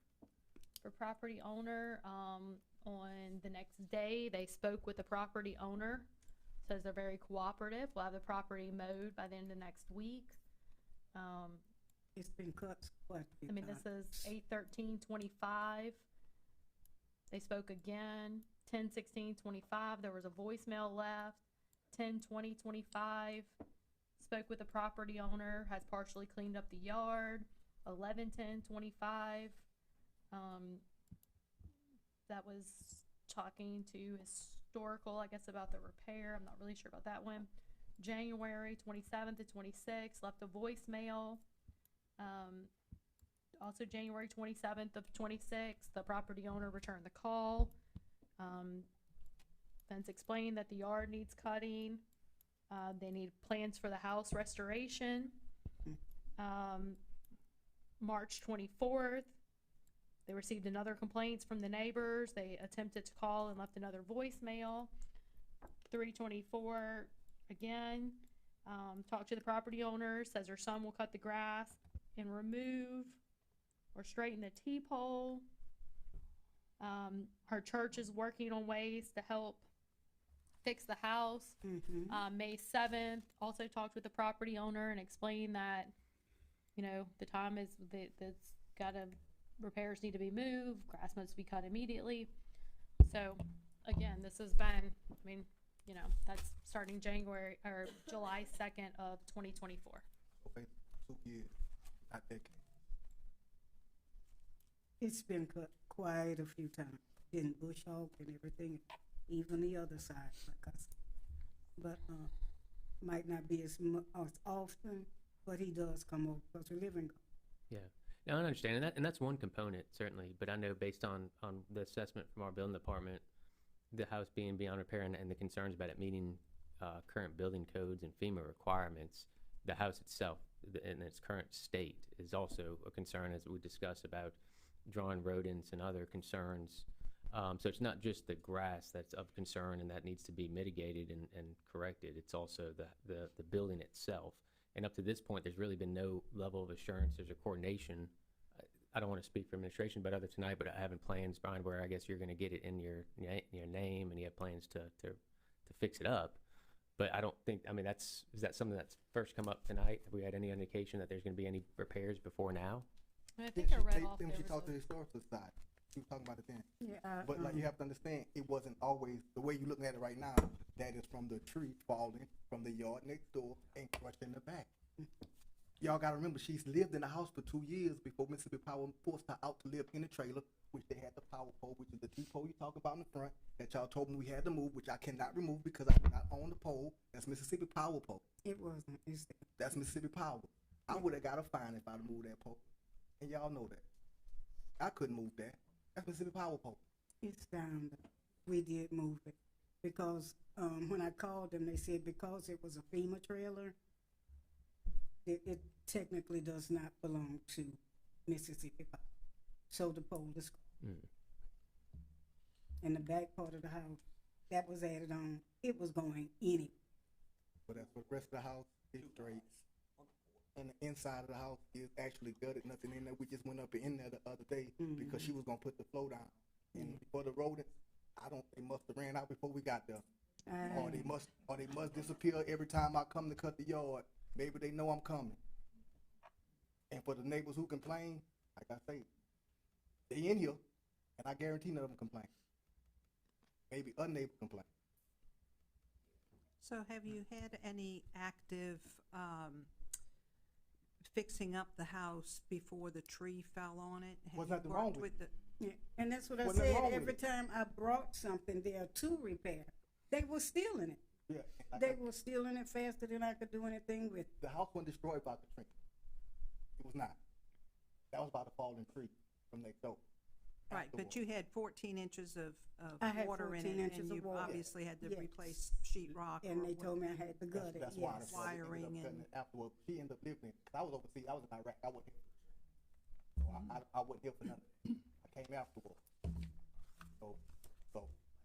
for property owner. On the next day, they spoke with the property owner. Says they're very cooperative. We'll have the property mowed by the end of next week. It's been cut quite a few I mean, this is 8/13/25. They spoke again. 10/16/25. There was a voicemail left. 10/20/25. Spoke with the property owner. Has partially cleaned up the yard. 11/10/25. That was talking to historical, I guess, about the repair. I'm not really sure about that one. January 27th to 26th, left a voicemail. Also January 27th of 26th, the property owner returned the call. Fence explained that the yard needs cutting. They need plans for the house restoration. March 24th, they received another complaints from the neighbors. They attempted to call and left another voicemail. 3/24, again, talked to the property owner, says her son will cut the grass and remove or straighten the T-pole. Her church is working on ways to help fix the house. May 7th, also talked with the property owner and explained that, you know, the time is, that's gotta, repairs need to be moved, grass must be cut immediately. So, again, this has been, I mean, you know, that's starting January, or July 2nd of 2024. Okay, 2 years, not decades. It's been cut quite a few times. Been bush hog and everything, even the other side, like I said. But might not be as often, but he does come over because we live in. Yeah, no, I understand, and that's one component certainly. But I know based on the assessment from our building department, the house being beyond repair and the concerns about it meeting current building codes and FEMA requirements, the house itself in its current state is also a concern, as we discussed about drawing rodents and other concerns. So it's not just the grass that's of concern and that needs to be mitigated and corrected. It's also the building itself. And up to this point, there's really been no level of assurances or coordination. I don't want to speak for administration, but other tonight, but having plans, Brian, where I guess you're going to get it in your name and you have plans to fix it up. But I don't think, I mean, is that something that's first come up tonight? Have we had any indication that there's going to be any repairs before now? I think I read off Then there she was talked to a- the historical society. She was talking about it then. Yeah, But like you have to understand, it wasn't always the way you're looking at it right now. That is from the tree falling from the yard next door and crushing the back. Y'all gotta remember, she's lived in the house for 2 years before Mississippi Power forced her out to live in the trailer, which they had the power pole, which is the T-pole you talking about in the front, that y'all told me we had to move, which I cannot remove because I do not own the pole. That's Mississippi Power pole. it wasn't, it's, That's Mississippi Power. I would have got a fine if I'd moved that pole. And y'all know that. I couldn't move that. That's Mississippi Power pole. it's down there. We did move it, because, when I called them, they said because it was a FEMA trailer, it technically does not belong to Mississippi Power. So the pole is, and the back part of the house, that was added on, it was going anyway. But as for the rest of the house, it's straight. And the inside of the house is actually gutted, nothing in there. We just went up in there the other day because she was gonna put the floor down. And for the rodents, they must have ran out before we got there. Or they must disappear every time I come to cut the yard. Maybe they know I'm coming. And for the neighbors who complain, like I say, they in here, and I guarantee none of them complain. Maybe a neighbor complain. So have you had any active, fixing up the house before the tree fell on it? Have Wasn't you nothing wrong worked with it. Yeah, and that's what I Wasn't nothing said, wrong with every it. time I brought something there to repair, they were stealing it. Yeah. Like They were stealing it faster than I could do anything with. the house wasn't destroyed by Katrina. It was not. That was by the falling tree from next door. Right, but you had 14 inches of I had water in 14 it, inches and of you water. obviously had to Yes. replace sheet rock. And or they what- told me I had to gut it, That's why yes. the wiring Wiring ended up and- cutting it afterward. She ended up living it. 'Cause I was overseas. I was in Iraq. I wasn't here. So I wasn't here for nothing. I came afterward. So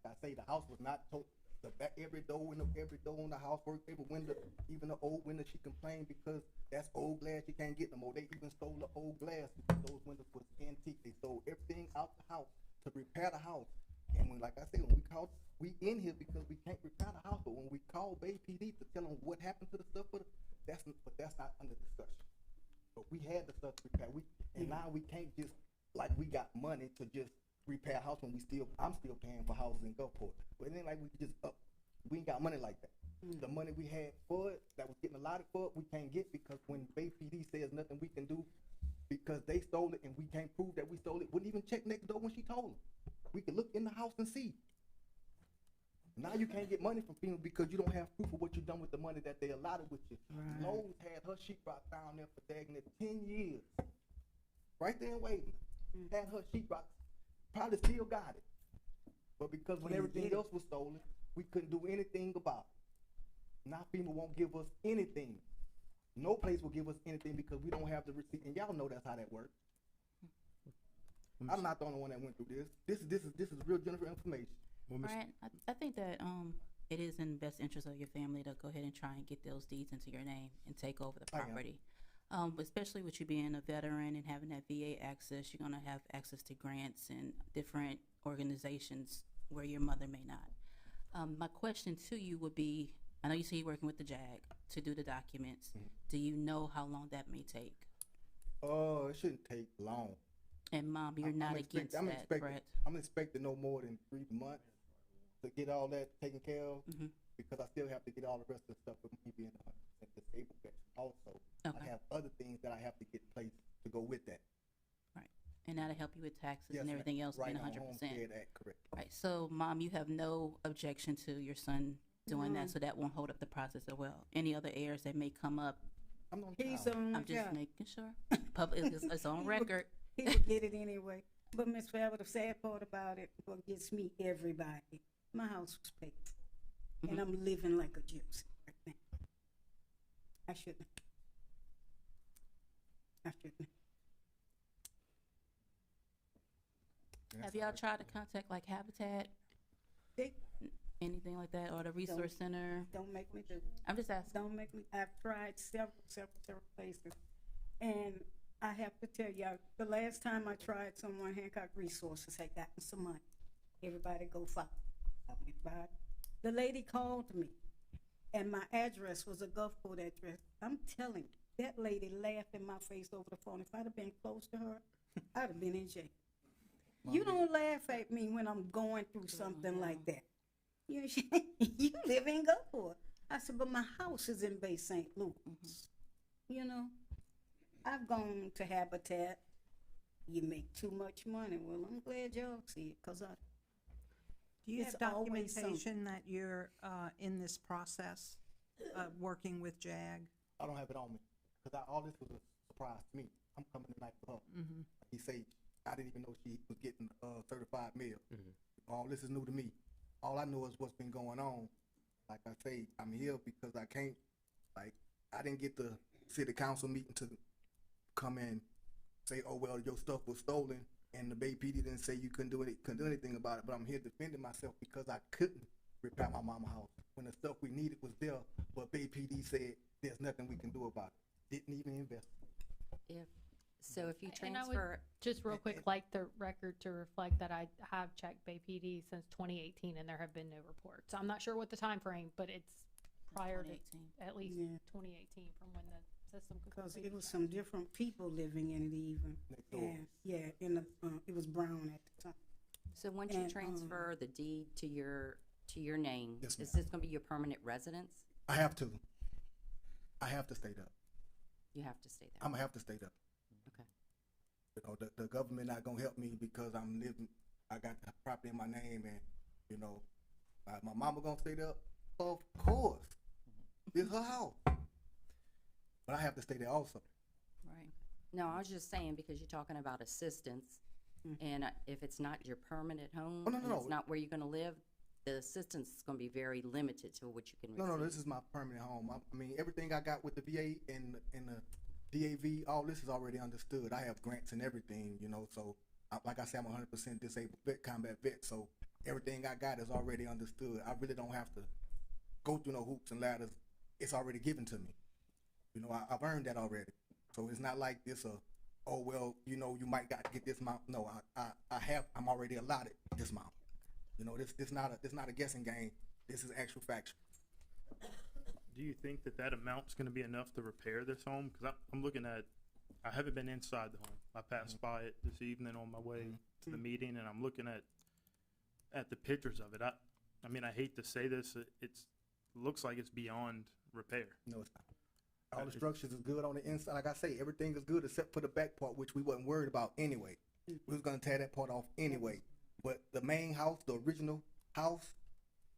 like I say, the house was not told. The back, every door in the house, every window, even the old window, she complained because that's old glass. She can't get no more. They even stole the old glass because those windows was antique. They stole everything out the house to repair the house. And when, like I said, when we called, we in here because we can't repair the house. But when we called Bay PD to tell them what happened to the stuff, but that's not under discussion. But we had the stuff to repair. And now we can't just, like, we got money to just repair a house when I'm still paying for houses in Gulfport. But it ain't like we could just we ain't got money like that. The money we had for it, that was getting allotted for it, we can't get because when Bay PD says nothing we can do because they stole it and we can't prove that we stole it, wouldn't even check next door when she told them. We could look in the house and see. Now you can't get money from FEMA because you don't have proof of what you done with the money that they allotted with you. Right. Lowe's had her sheetrock down there for dagging it 10 years. Right there in Wayne. Had her sheetrock, probably still got it. But because when Can't everything get it. else was stolen, we couldn't do anything about it. Now FEMA won't give us anything. No place will give us anything because we don't have the receipt. And y'all know that's how that works. I'm not the only one that went through this. This is real general information. Brian, I think that it is in the best interest of your family to go ahead and try and get those deeds into your name and take over the I am. property. But especially with you being a veteran and having that VA access, you're gonna have access to grants and different organizations where your mother may not. My question to you would be, I know you say you're working with the JAG to do the documents. Do you know how long that may take? It shouldn't take long. And Mom, you're not against that, correct? I'm expecting no more than 3 months to get all that taken care of because I still have to get all the rest of the stuff with me being 100% disabled veteran also. Okay. I have other things that I have to get in place to go with that. Right. And that'll help you with taxes Yes, and ma'am. everything else Right being on 100%. Homestead Act, correct. Right. So, Mom, you have no objection to your son doing No. that, so that won't hold up the process as well. Any other heirs that may come up, He's on the I'm just job. making sure. Public, it's on He would- record. He would get it anyway. But Miss Farrell, the sad part about it, what gets me, everybody, my house was paid. and I'm living like a gypsy right now. I shouldn't. I shouldn't. Have y'all tried to contact like Habitat? They- Anything like that, or the resource center? Don't make me do. I'm just asking. Don't make me. I've tried several places, and I have to tell y'all, the last time I tried someone, Hancock Resources had gotten some money. Everybody go follow. The lady called me, and my address was a Gulfport address. I'm telling you, that lady laughed in my face over the phone. If I'd have been close to her, I'd have been in jail. You don't laugh at me when I'm going through something like that. You live in Gulfport. I said, but my house is in Bay St. Louis. You know, I've gone to Habitat. You make too much money. Well, I'm glad y'all see it, because Do you it's have always documentation that you're in this process, working with JAG? I don't have it on me, because all this was a surprise to me. I'm coming tonight for her. Mhm. He said, I didn't even know she was getting certified meal. All this is new to me. All I know is what's been going on. Like I say, I'm here because I can't, like, I didn't get the city council meeting to come in, say, oh, well, your stuff was stolen, and the Bay PD didn't say you couldn't do anything about it, but I'm here defending myself because I couldn't repair my mama's house. When the stuff we needed was there, but Bay PD said there's nothing we can do about it. Didn't even invest. So if you And I would transfer, just real quick, like the record to reflect that I have checked Bay PD since 2018 and there have been no reports. I'm not sure what the time frame, but it's prior to 2018. at least Yeah. 2018 from when the system could because complete it was work. some different people living in it even. And, yeah, it was Brown at the time. so once you And, transfer the deed to your name, Yes, is ma'am. this gonna be your permanent residence? I have to. I have to stay there. You have to stay there. I'm gonna have to stay there. Okay. You know, the government not gonna help me because I'm living, I got the property in my name, and, you know, my mama gonna stay there? Of course. It's her house. But I have to stay there also. Right. No, I was just saying, because you're talking about assistance, and if it's not your permanent home, Oh, no, and no, it's no. not where you're gonna live, the assistance is gonna be very limited to what you can receive. No, this is my permanent home. I mean, everything I got with the VA and the DAV, all this is already understood. I have grants and everything, you know, so like I said, I'm 100% disabled vet, combat vet, so everything I got is already understood. I really don't have to go through no hoops and ladders. It's already given to me. You know, I've earned that already. So it's not like this, oh, well, you know, you might got to get this amount. No, I'm already allotted this amount. You know, this not a guessing game. This is actual fact. Do you think that amount's gonna be enough to repair this home? Cause I'm looking at, I haven't been inside the home. I passed by it this evening on my way to the meeting, and I'm looking at the pictures of it. I mean, I hate to say this, it looks like it's beyond repair. No, it's not. All the structures is good on the inside. Like I say, everything is good except for the back part, which we wasn't worried about anyway. We was gonna tear that part off anyway. But the main house, the original house,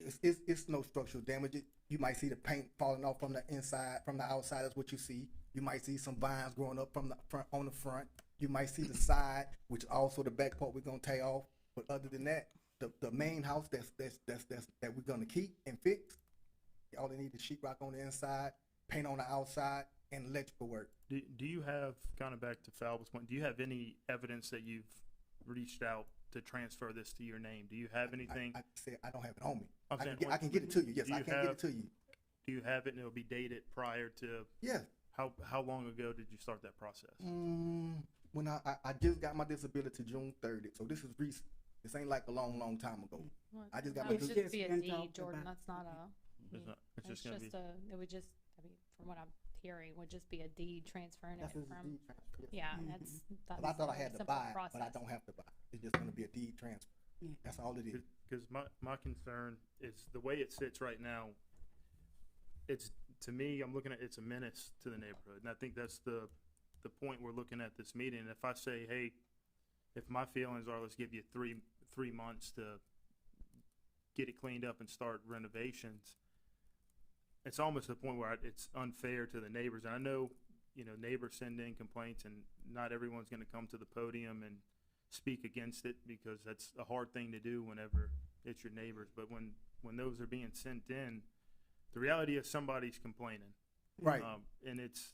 it's no structural damage. You might see the paint falling off from the inside, from the outside. That's what you see. You might see some vines growing up from the front on the front. You might see the side, which also the back part we're gonna tear off. But other than that, the main house that we're gonna keep and fix, all they need is sheetrock on the inside, paint on the outside, and electrical work. Do you have, kind of back to Falba's point, do you have any evidence that you've reached out to transfer this to your name? Do you have anything? I said I don't have it on me. I'm saying, I can get it to you. Yes, I can get it to you. Do you have it and it'll be dated prior to? Yeah. How long ago did you start that process? When I just got my disability June 30th, so this is recent. This ain't like a long time ago. Well, I just got that my would just be a been deed, talked Jordan. about. That's not a. It's just gonna be. It would just, I mean, from what I'm hearing, would just be a deed transferring it That's a from. deed transfer, yes. Yeah, Mm-hmm. that's But I thought I a had to simple buy it, but I process. don't have to buy it. It's just gonna be a deed transfer. Yeah. That's all it is. Because my concern is the way it sits right now. It's, to me, I'm looking at, it's a menace to the neighborhood, and I think that's the point we're looking at this meeting. And if I say, hey, if my feelings are, let's give you three months to get it cleaned up and start renovations, it's almost to the point where it's unfair to the neighbors. And I know, you know, neighbors send in complaints, and not everyone's going to come to the podium and speak against it, because that's a hard thing to do whenever it's your neighbors. But when when those are being sent in, the reality is somebody's complaining. Right. And it's,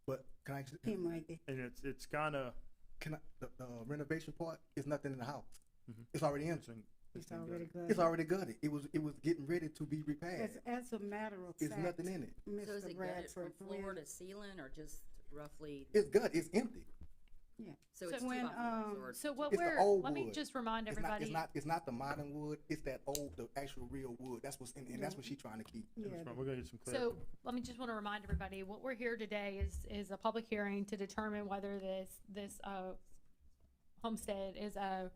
But can I, Him right there. and it's kinda, can I, the renovation part is nothing in the house. Mhm. It's already in. It's already good. It's already gutted. It was getting ready to be repaired. As a matter of It's fact. nothing in it. So is Mr. it gutted Bradford, from floor when- to ceiling or just roughly? It's gutted. It's empty. Yeah. So it's when, 2x4s or? So what It's the we're, old let me wood. just remind It's not, everybody. it's not the modern wood. It's that old, the actual real wood. That's what's in, and that's what she's trying to keep. Yeah. we're gonna get some clarity. So let me just want to remind everybody, what we're here today is a public hearing to determine whether this homestead is a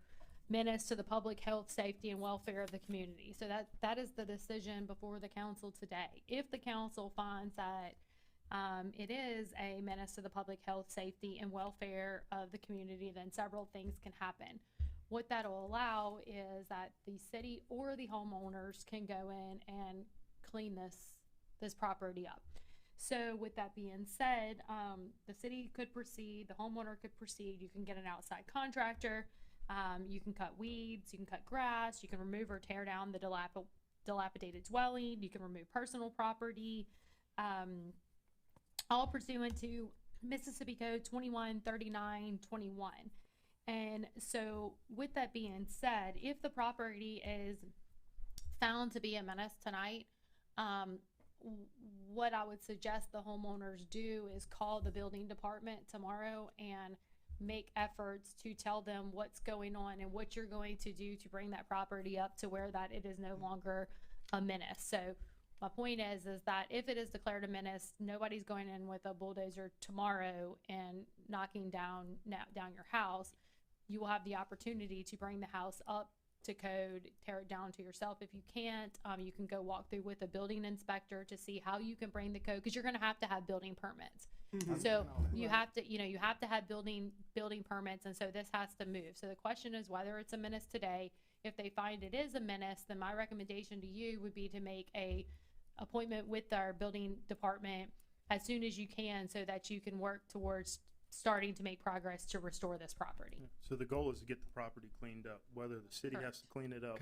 menace to the public health, safety, and welfare of the community. So that is the decision before the council today. If the council finds that it is a menace to the public health, safety, and welfare of the community, then several things can happen. What that'll allow is that the city or the homeowners can go in and clean this property up. So with that being said, the city could proceed, the homeowner could proceed, you can get an outside contractor, you can cut weeds, you can cut grass, you can remove or tear down the dilapidated dwelling, you can remove personal property, all pursuant to Mississippi Code 213921. And so with that being said, if the property is found to be a menace tonight, what I would suggest the homeowners do is call the building department tomorrow and make efforts to tell them what's going on and what you're going to do to bring that property up to where that it is no longer a menace. So my point is that if it is declared a menace, nobody's going in with a bulldozer tomorrow and knocking down your house. You will have the opportunity to bring the house up to code, tear it down to yourself. If you can't, you can go walk through with a building inspector to see how you can bring the code, because you're going to have building permits. So you have to have building permits, and so this has to move. So the question is whether it's a menace today. If they find it is a menace, then my recommendation to you would be to make a appointment with our building department as soon as you can, so that you can work towards starting to make progress to restore this property. So the goal is to get the property cleaned up, whether the city has Correct. to clean it up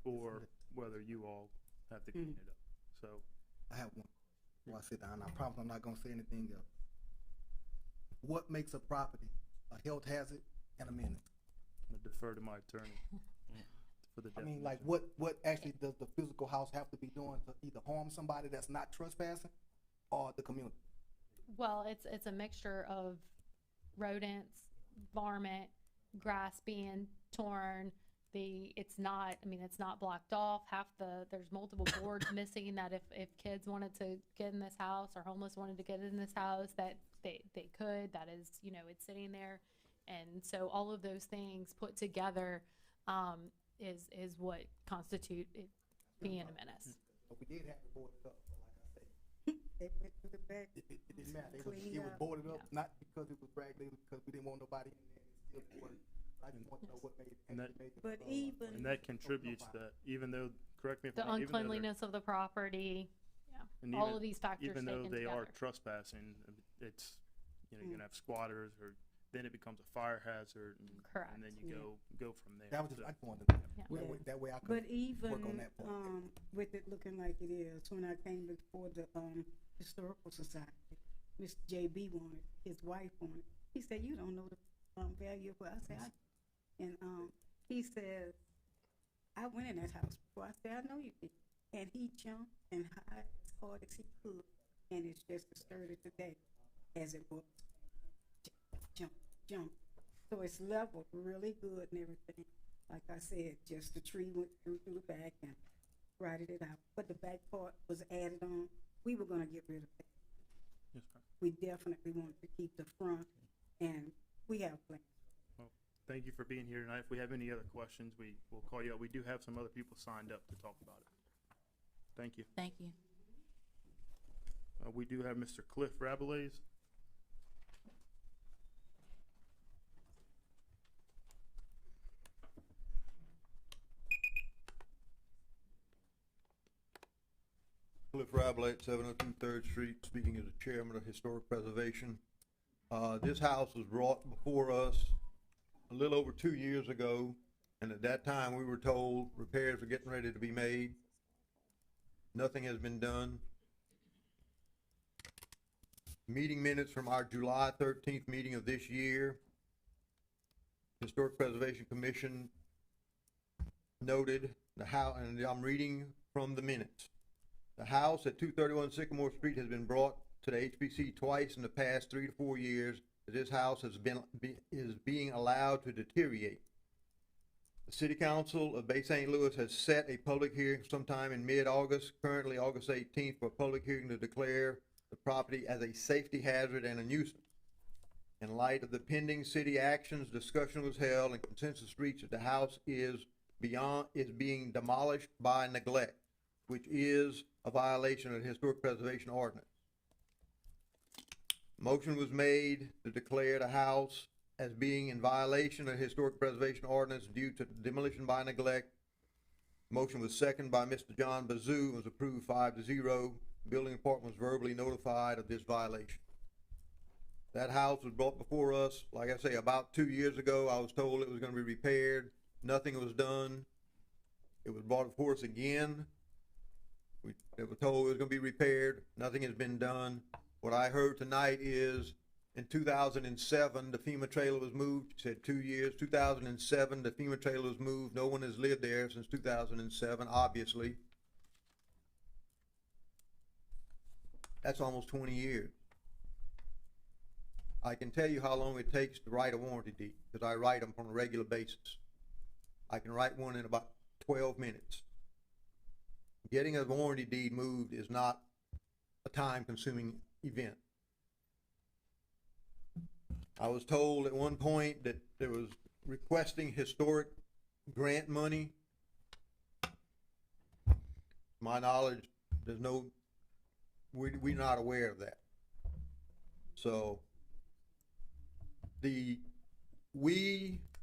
or whether you all have to clean it up. So I have one. Before I sit down, I promise I'm not gonna say anything else. What makes a property a health hazard and a menace? I'm gonna defer to my attorney for the I mean, definition. like, what actually does the physical house have to be doing to either harm somebody that's not trespassing or the community? Well, it's a mixture of rodents, varmint, grass being torn. It's not blocked off. There's multiple boards missing that if kids wanted to get in this house or homeless wanted to get in this house, that they could. That is, it's sitting there. And so all of those things put together, is what constitute it being a menace. But we did have to board it up, but like I say, They went through the back. it didn't matter. It Cleaned was up. boarded up, not because it was Bragg, because we didn't want nobody in there, and it still worked. I just want to know what made, And that- actually made it. But even, And that contributes that, even though, correct me if The I'm wrong, even though they're- uncleanliness of the property, and all even- of these factors even though taken they are together. trespassing, it's, you're gonna have squatters, or then it becomes a fire hazard, Correct. and then you go from there. That was just, So- I just wanted to know. Yeah. That way I but could even, work on that part. with it looking like it is, when I came before the, Historical Society, Mr. J.B. wanted, his wife wanted, he said, you don't know the, value of what I said, and, he says, I went in that house before, I said, I know you did, and he jumped and hid as hard as he could, and it's just as sturdy today as it was. Jump. So it's leveled really good and everything. Like I said, just the tree went through the back and rotted it out. But the back part was added on. We were gonna get rid of that. Yes, ma'am. We definitely wanted to keep the front, and we have plans. Well, thank you for being here tonight. If we have any other questions, we will call you up. We do have some other people signed up to talk about it. Thank you. Thank you. We do have Mr. Cliff Rabelais. Cliff Rabelais, 702 Third Street, speaking as the chairman of Historic Preservation. This house was brought before us a little over 2 years ago, and at that time, we were told repairs were getting ready to be made. Nothing has been done. Meeting minutes from our July 13th meeting of this year. Historic Preservation Commission noted the house, and I'm reading from the minutes. The house at 231 Sycamore Street has been brought to the HPC twice in the past 3 to 4 years. This house is being allowed to deteriorate. The City Council of Bay St. Louis has set a public hearing sometime in mid-August, currently August 18th, for a public hearing to declare the property as a safety hazard and a nuisance. In light of the pending city actions, discussion was held and consensus reached that the house is being demolished by neglect, which is a violation of the Historic Preservation Ordinance. Motion was made to declare the house as being in violation of the Historic Preservation Ordinance due to demolition by neglect. Motion was seconded by Mr. John Bazoo and was approved 5-0. Building department was verbally notified of this violation. That house was brought before us, like I say, about 2 years ago. I was told it was gonna be repaired. Nothing was done. It was brought before us again. We were told it was gonna be repaired. Nothing has been done. What I heard tonight is in 2007, the FEMA trailer was moved. She said 2 years. 2007, the FEMA trailer was moved. No one has lived there since 2007, obviously. That's almost 20 years. I can tell you how long it takes to write a warranty deed, because I write them on a regular basis. I can write one in about 12 minutes. Getting a warranty deed moved is not a time-consuming event. I was told at one point that there was requesting historic grant money. To my knowledge, there's no, we're not aware of that. So,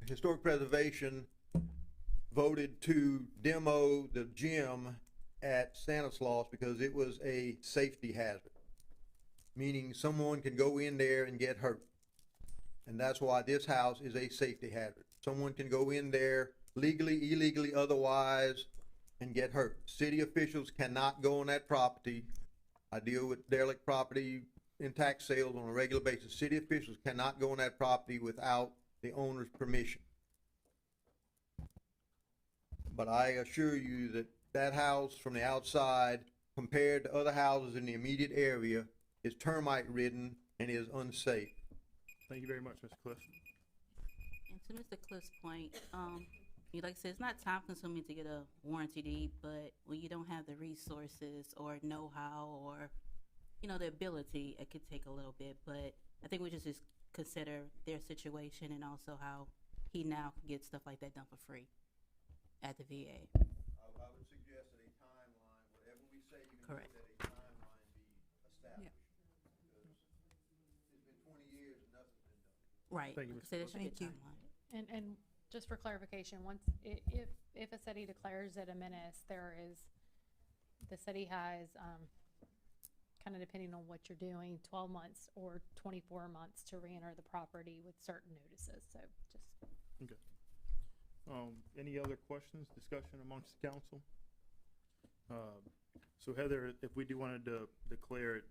Historic Preservation voted to demo the gym at Stanislaus because it was a safety hazard, meaning someone can go in there and get hurt. And that's why this house is a safety hazard. Someone can go in there legally, illegally, otherwise, and get hurt. City officials cannot go on that property. I deal with derelict property in tax sales on a regular basis. City officials cannot go on that property without the owner's permission. But I assure you that that house from the outside, compared to other houses in the immediate area, is termite ridden and is unsafe. Thank you very much, Mr. Cliff. And to Mr. Cliff's point, like I said, it's not time consuming to get a warranty deed, but when you don't have the resources or know-how or, the ability, it could take a little bit. But I think we just consider their situation and also how he now can get stuff like that done for free at the VA. I would suggest that a timeline, whatever we say, you can Correct. that a timeline be established. Because it's been 20 years and nothing's been done. Right. Thank you, Like I said, Mr. it should be a Thank you. timeline. And just for clarification, once, if a city declares it a menace, the city has, kind of depending on what you're doing, 12 months or 24 months to re-enter the property with certain notices, so just. Okay. Any other questions, discussion amongst the council? So Heather, if we do wanted to declare it,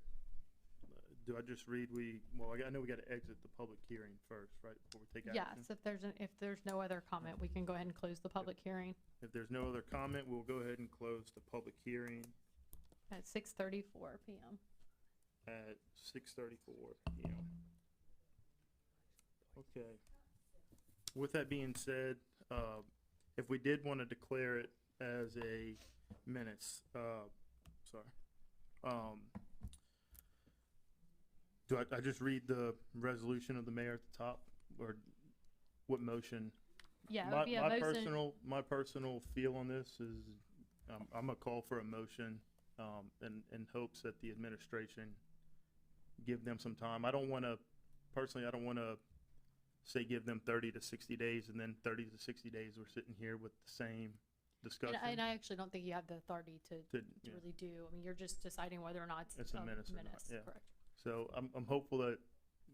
do I just read, I know we gotta exit the public hearing first, right, before we take action? Yes, if there's no other comment, we can go ahead and close the public hearing If there's no other comment, we'll go ahead and close the public hearing at 6:34 PM. at 6:34 PM. Okay. With that being said, if we did want to declare it as a menace, do I just read the resolution of the mayor at the top, or what motion? Yeah, it would be a motion. My personal feel on this is, I'm gonna call for a motion, in hopes that the administration give them some time. I don't wanna say give them 30 to 60 days, and then 30 to 60 days we're sitting here with the same discussion. And I actually don't think you have the authority to yeah. really do. I mean, you're just deciding whether or not It's a menace or not, yeah. Correct. So I'm hopeful that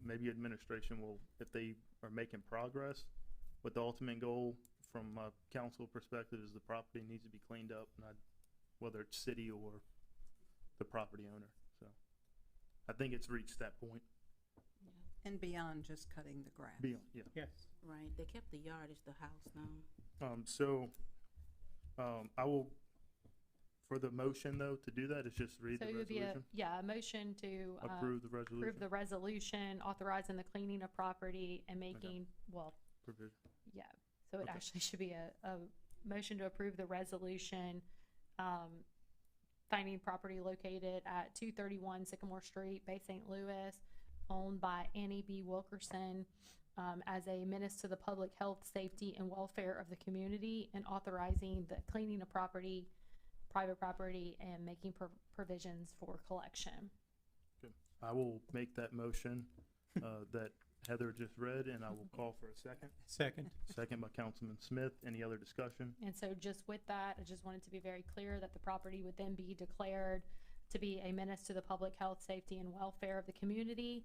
maybe administration will, if they are making progress, with the ultimate goal from a council perspective is the property needs to be cleaned up, whether it's city or the property owner, so. I think it's reached that point. And beyond just cutting the grass. Beyond, yeah. Yes. Right, they kept the yardage, the house now. I will, for the motion though, to do that, is just read So the it would be resolution. a motion to, Approve the resolution. approve the resolution authorizing the cleaning of property and making, well, Provision. yeah. So it Okay. actually should be a motion to approve the resolution, finding property located at 231 Sycamore Street, Bay St. Louis, owned by Annie B. Wilkerson, as a menace to the public health, safety, and welfare of the community, and authorizing the cleaning of property, private property, and making provisions for collection. Good. I will make that motion, that Heather just read, and I will call for a second. Second. Second by Councilman Smith. Any other discussion? And so just with that, I just wanted to be very clear that the property would then be declared to be a menace to the public health, safety, and welfare of the community.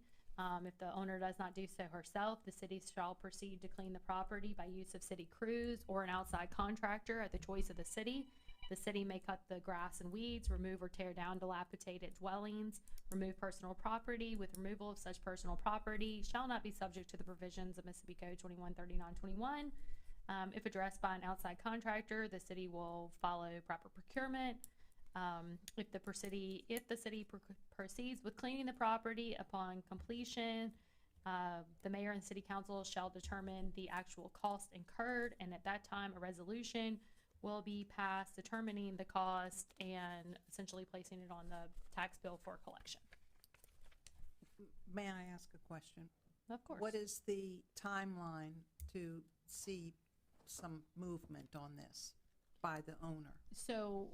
If the owner does not do so herself, the city shall proceed to clean the property by use of city crews or an outside contractor at the choice of the city. The city may cut the grass and weeds, remove or tear down dilapidated dwellings, remove personal property. With removal of such personal property shall not be subject to the provisions of Mississippi Code 2139-21. If addressed by an outside contractor, the city will follow proper procurement. If the city proceeds with cleaning the property upon completion, the mayor and city council shall determine the actual cost incurred, and at that time, a resolution will be passed determining the cost and essentially placing it on the tax bill for collection. May I ask a question? Of course. What is the timeline to see some movement on this by the owner? So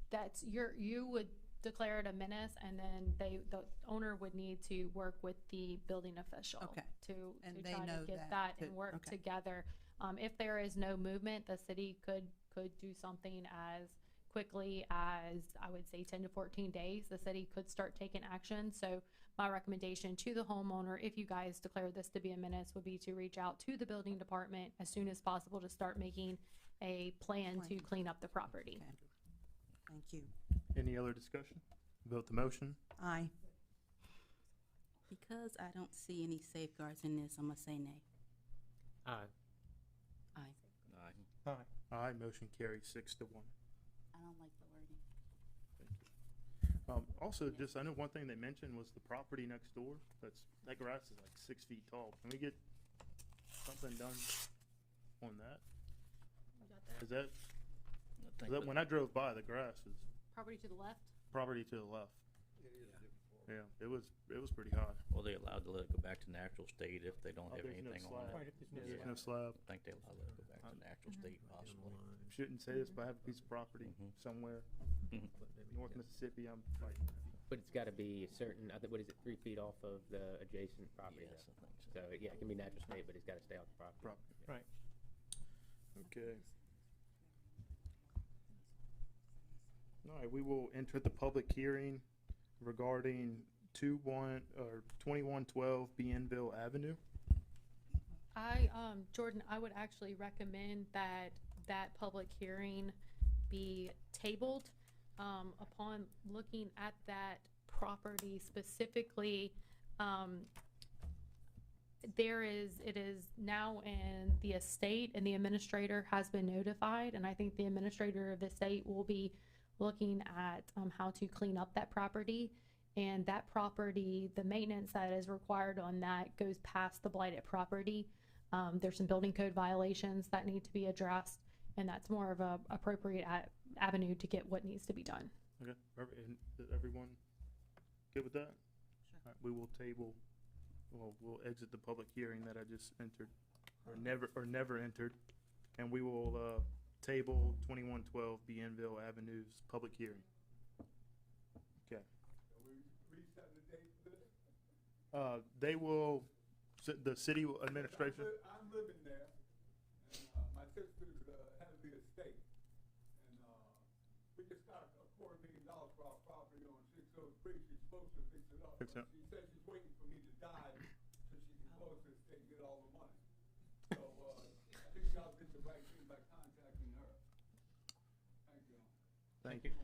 that's you would declare it a menace, and then the owner would need to work with the building official. Okay. To And to they try know to get that, that to- and work okay. together. If there is no movement, the city could do something as quickly as, I would say, 10 to 14 days. The city could start taking action. So my recommendation to the homeowner, if you guys declare this to be a menace, would be to reach out to the building department as soon as possible to start making a plan to clean up the property. Okay. Thank you. Any other discussion? Vote the motion. Aye. Because I don't see any safeguards in this, I'm gonna say nay. Aye. Aye. Aye. Aye. Aye, motion carries 6-1. I don't like the wording. Also, just, I know one thing they mentioned was the property next door. That grass is like 6 feet tall. Can we get something done on that? Is that, when I drove by, the grass was Property to the left? property to the left. Yeah, it was pretty high. Well, they allowed to let it go back to natural state if they don't Oh, have there's no anything slab. on Right, it. if there's no There's slab. no slab. I think they allowed to let it go back to natural state possibly. Shouldn't say this, but I have a piece of property somewhere, North Mississippi, I'm fighting. But it's gotta be a certain, I think, what is it, 3 feet off of the adjacent property? Yes, though. I think so. So, yeah, it can be natural state, but it's gotta stay off the property. Property. Right. Okay. All right, we will enter the public hearing regarding 2112 Bienville Avenue. Jordan, I would actually recommend that public hearing be tabled. Upon looking at that property specifically, it is now in the estate, and the administrator has been notified, and I think the administrator of the estate will be looking at how to clean up that property. And that property, the maintenance that is required on that goes past the blighted property. There's some building code violations that need to be addressed, and that's more of a appropriate avenue to get what needs to be done. Okay, and is everyone good with that? Sure. All right, we will table, we'll exit the public hearing that I just entered, or never entered, and we will, table 2112 Bienville Avenue's public hearing. Okay. They will, the city administration. I'm living there, and my sister's head of the estate, and we just got a $250,000 for our property on 603. She's supposed to fix it up. Fix it up. She said she's waiting for me to die so she can close this thing and get all the money. So I think y'all did the right thing by contacting her. Thank you. Thank you.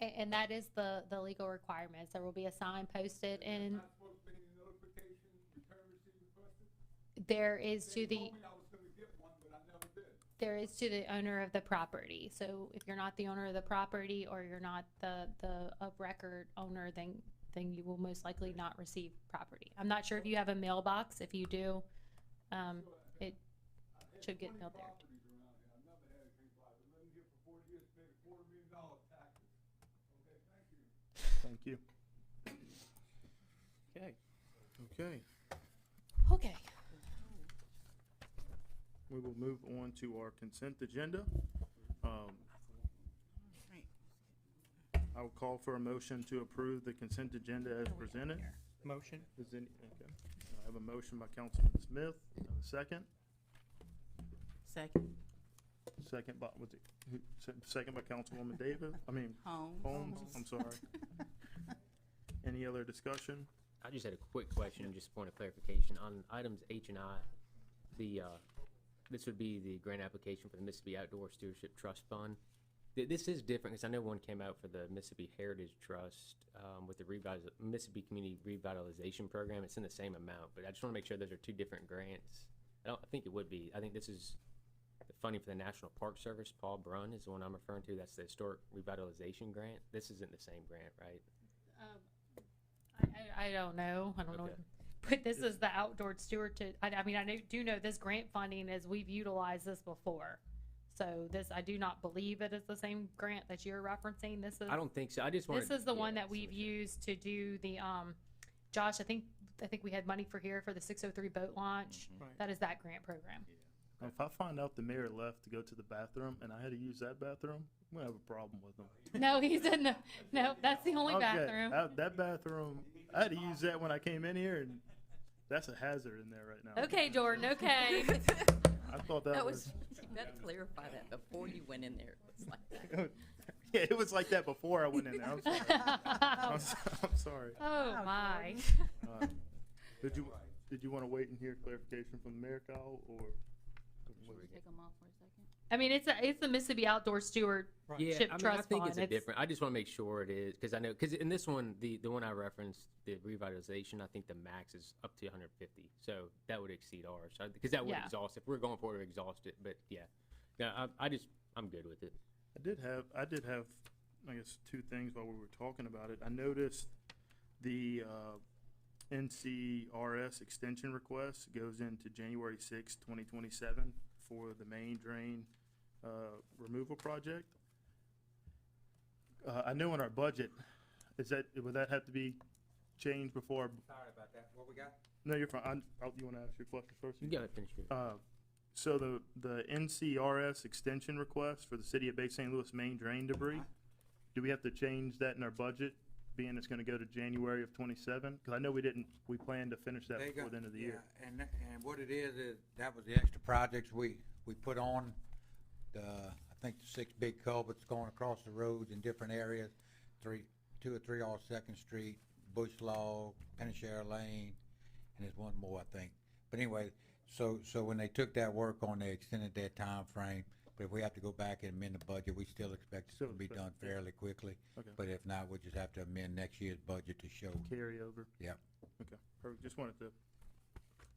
And that is the legal requirements. There will be a sign posted in, Not supposed to be any notification, return receipt requested? there is to They the, told me I was gonna get one, but I never did. there is to the owner of the property. So if you're not the owner of the property or you're not the of record owner, then you will most likely not receive property. I'm not sure if you have a mailbox. If you do, it should get mailed there. Properties around here, I've never had anything like it. I've lived here for 40 years, paid $250,000 taxes. Okay, thank you. Thank you. Okay. Okay. Okay. We will move on to our consent agenda. I will call for a motion to approve the consent agenda as presented. Motion? Is any, okay. I have a motion by Councilman Smith, second. Second. Second by, was it, second by Councilwoman Davis, Holmes, I'm sorry. Any other discussion? I just had a quick question, just a point of clarification. On items H and I, this would be the grant application for the Mississippi Outdoor Stewardship Trust Fund. This is different, because I know one came out for the Mississippi Heritage Trust with the Mississippi Community Revitalization Program. It's in the same amount, but I just want to make sure those are two different grants. I think it would be. I think this is the funding for the National Park Service. Paul Brunn is the one I'm referring to. That's the Historic Revitalization Grant. This isn't the same grant, right? I don't know. I don't know. Okay. But this is the outdoor stewardship. I mean, I do know this grant funding is, we've utilized this before. So this, I do not believe it is the same grant that you're referencing. This is. I don't think so. I just wanted. This is the one yeah, that we've used to do the, Josh, I think we had money for here for the 603 boat launch. Right. That is that grant program. If I find out the mayor left to go to the bathroom and I had to use that bathroom, I'm gonna have a problem with him. No, he's in the, no, that's the only Okay, bathroom. that bathroom, I had to use that when I came in here, and that's a hazard in there right now. Okay, Jordan, okay. I thought that was. You better clarify that before you went in there. It was like that. Yeah, it was like that before I went in there. I'm sorry. I'm sorry. Oh, my. Did you want to wait and hear clarification from the mayor, Kyle, or? Should we take them off for a second? I mean, it's the Mississippi Outdoor Stewardship Yeah, I Trust think Fund. it's a different. I just want to make sure it is, because I know, because in this one, the one I referenced, the revitalization, I think the max is up to 150, so that would exceed ours. Because that would Yeah. exhaust. If we're going forward to exhaust it, but yeah, I'm good with it. I did have, I guess, two things while we were talking about it. I noticed the NCRS extension request goes into January 6, 2027 for the main drain removal project. I know in our budget, would that have to be changed before? Sorry about that. What we got? No, you're fine. You want to ask your question first? You gotta finish it. So the NCRS extension request for the city of Bay St. Louis main drain debris, do we have to change that in our budget, being it's gonna go to January of 27? Because I know we planned to finish that They before got- the end of the year. And what it is that was the extra projects we put on, I think the 6 big culverts going across the roads in different areas, 2 or 3 off Second Street, Bush Log, Penishare Lane, and there's one more, I think. But anyway, so when they took that work on, they extended their time frame. But if we have to go back and amend the budget, we still expect it to be done fairly quickly. Okay. But if not, we'll just have to amend next year's budget to show. Carry over. Yep. Okay, perfect. Just wanted to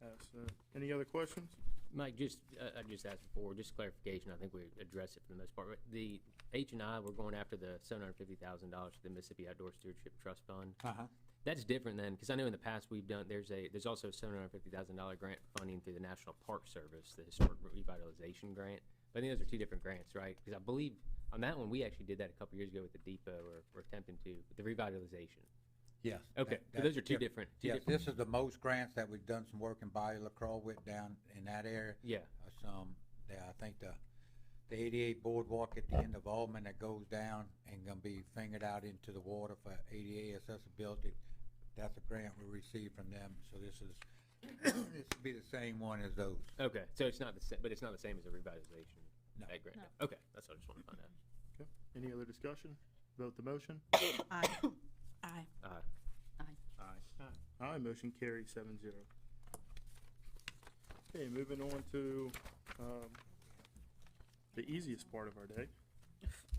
ask, any other questions? Mike, I just asked before, just clarification, I think we addressed it for the most part, but the H&I, we're going after the $750,000 for the Mississippi Outdoor Stewardship Trust Fund. Uh-huh. That's different then, because I know in the past we've done, there's also a $750,000 grant funding through the National Park Service, the Historic Revitalization Grant. But I think those are two different grants, right? Because I believe on that one, we actually did that a couple years ago with the depot, or we're attempting to, with the revitalization. Yes. Okay, so those are two different. Yes, this is the most grants that we've done some work in Bayou LaCroix with down in that area. Yeah. I think the 88 boardwalk at the end of Alman that goes down and gonna be fingered out into the water for ADA accessibility. That's a grant we received from them, so this will be the same one as those. Okay, so it's not the same, but it's not the same as a revitalization. No. That grant. No. Okay, that's what I just want to find out. Okay. Any other discussion? Vote the motion. Aye. Aye. Aye, motion carries 7-0. Okay, moving on to the easiest part of our day,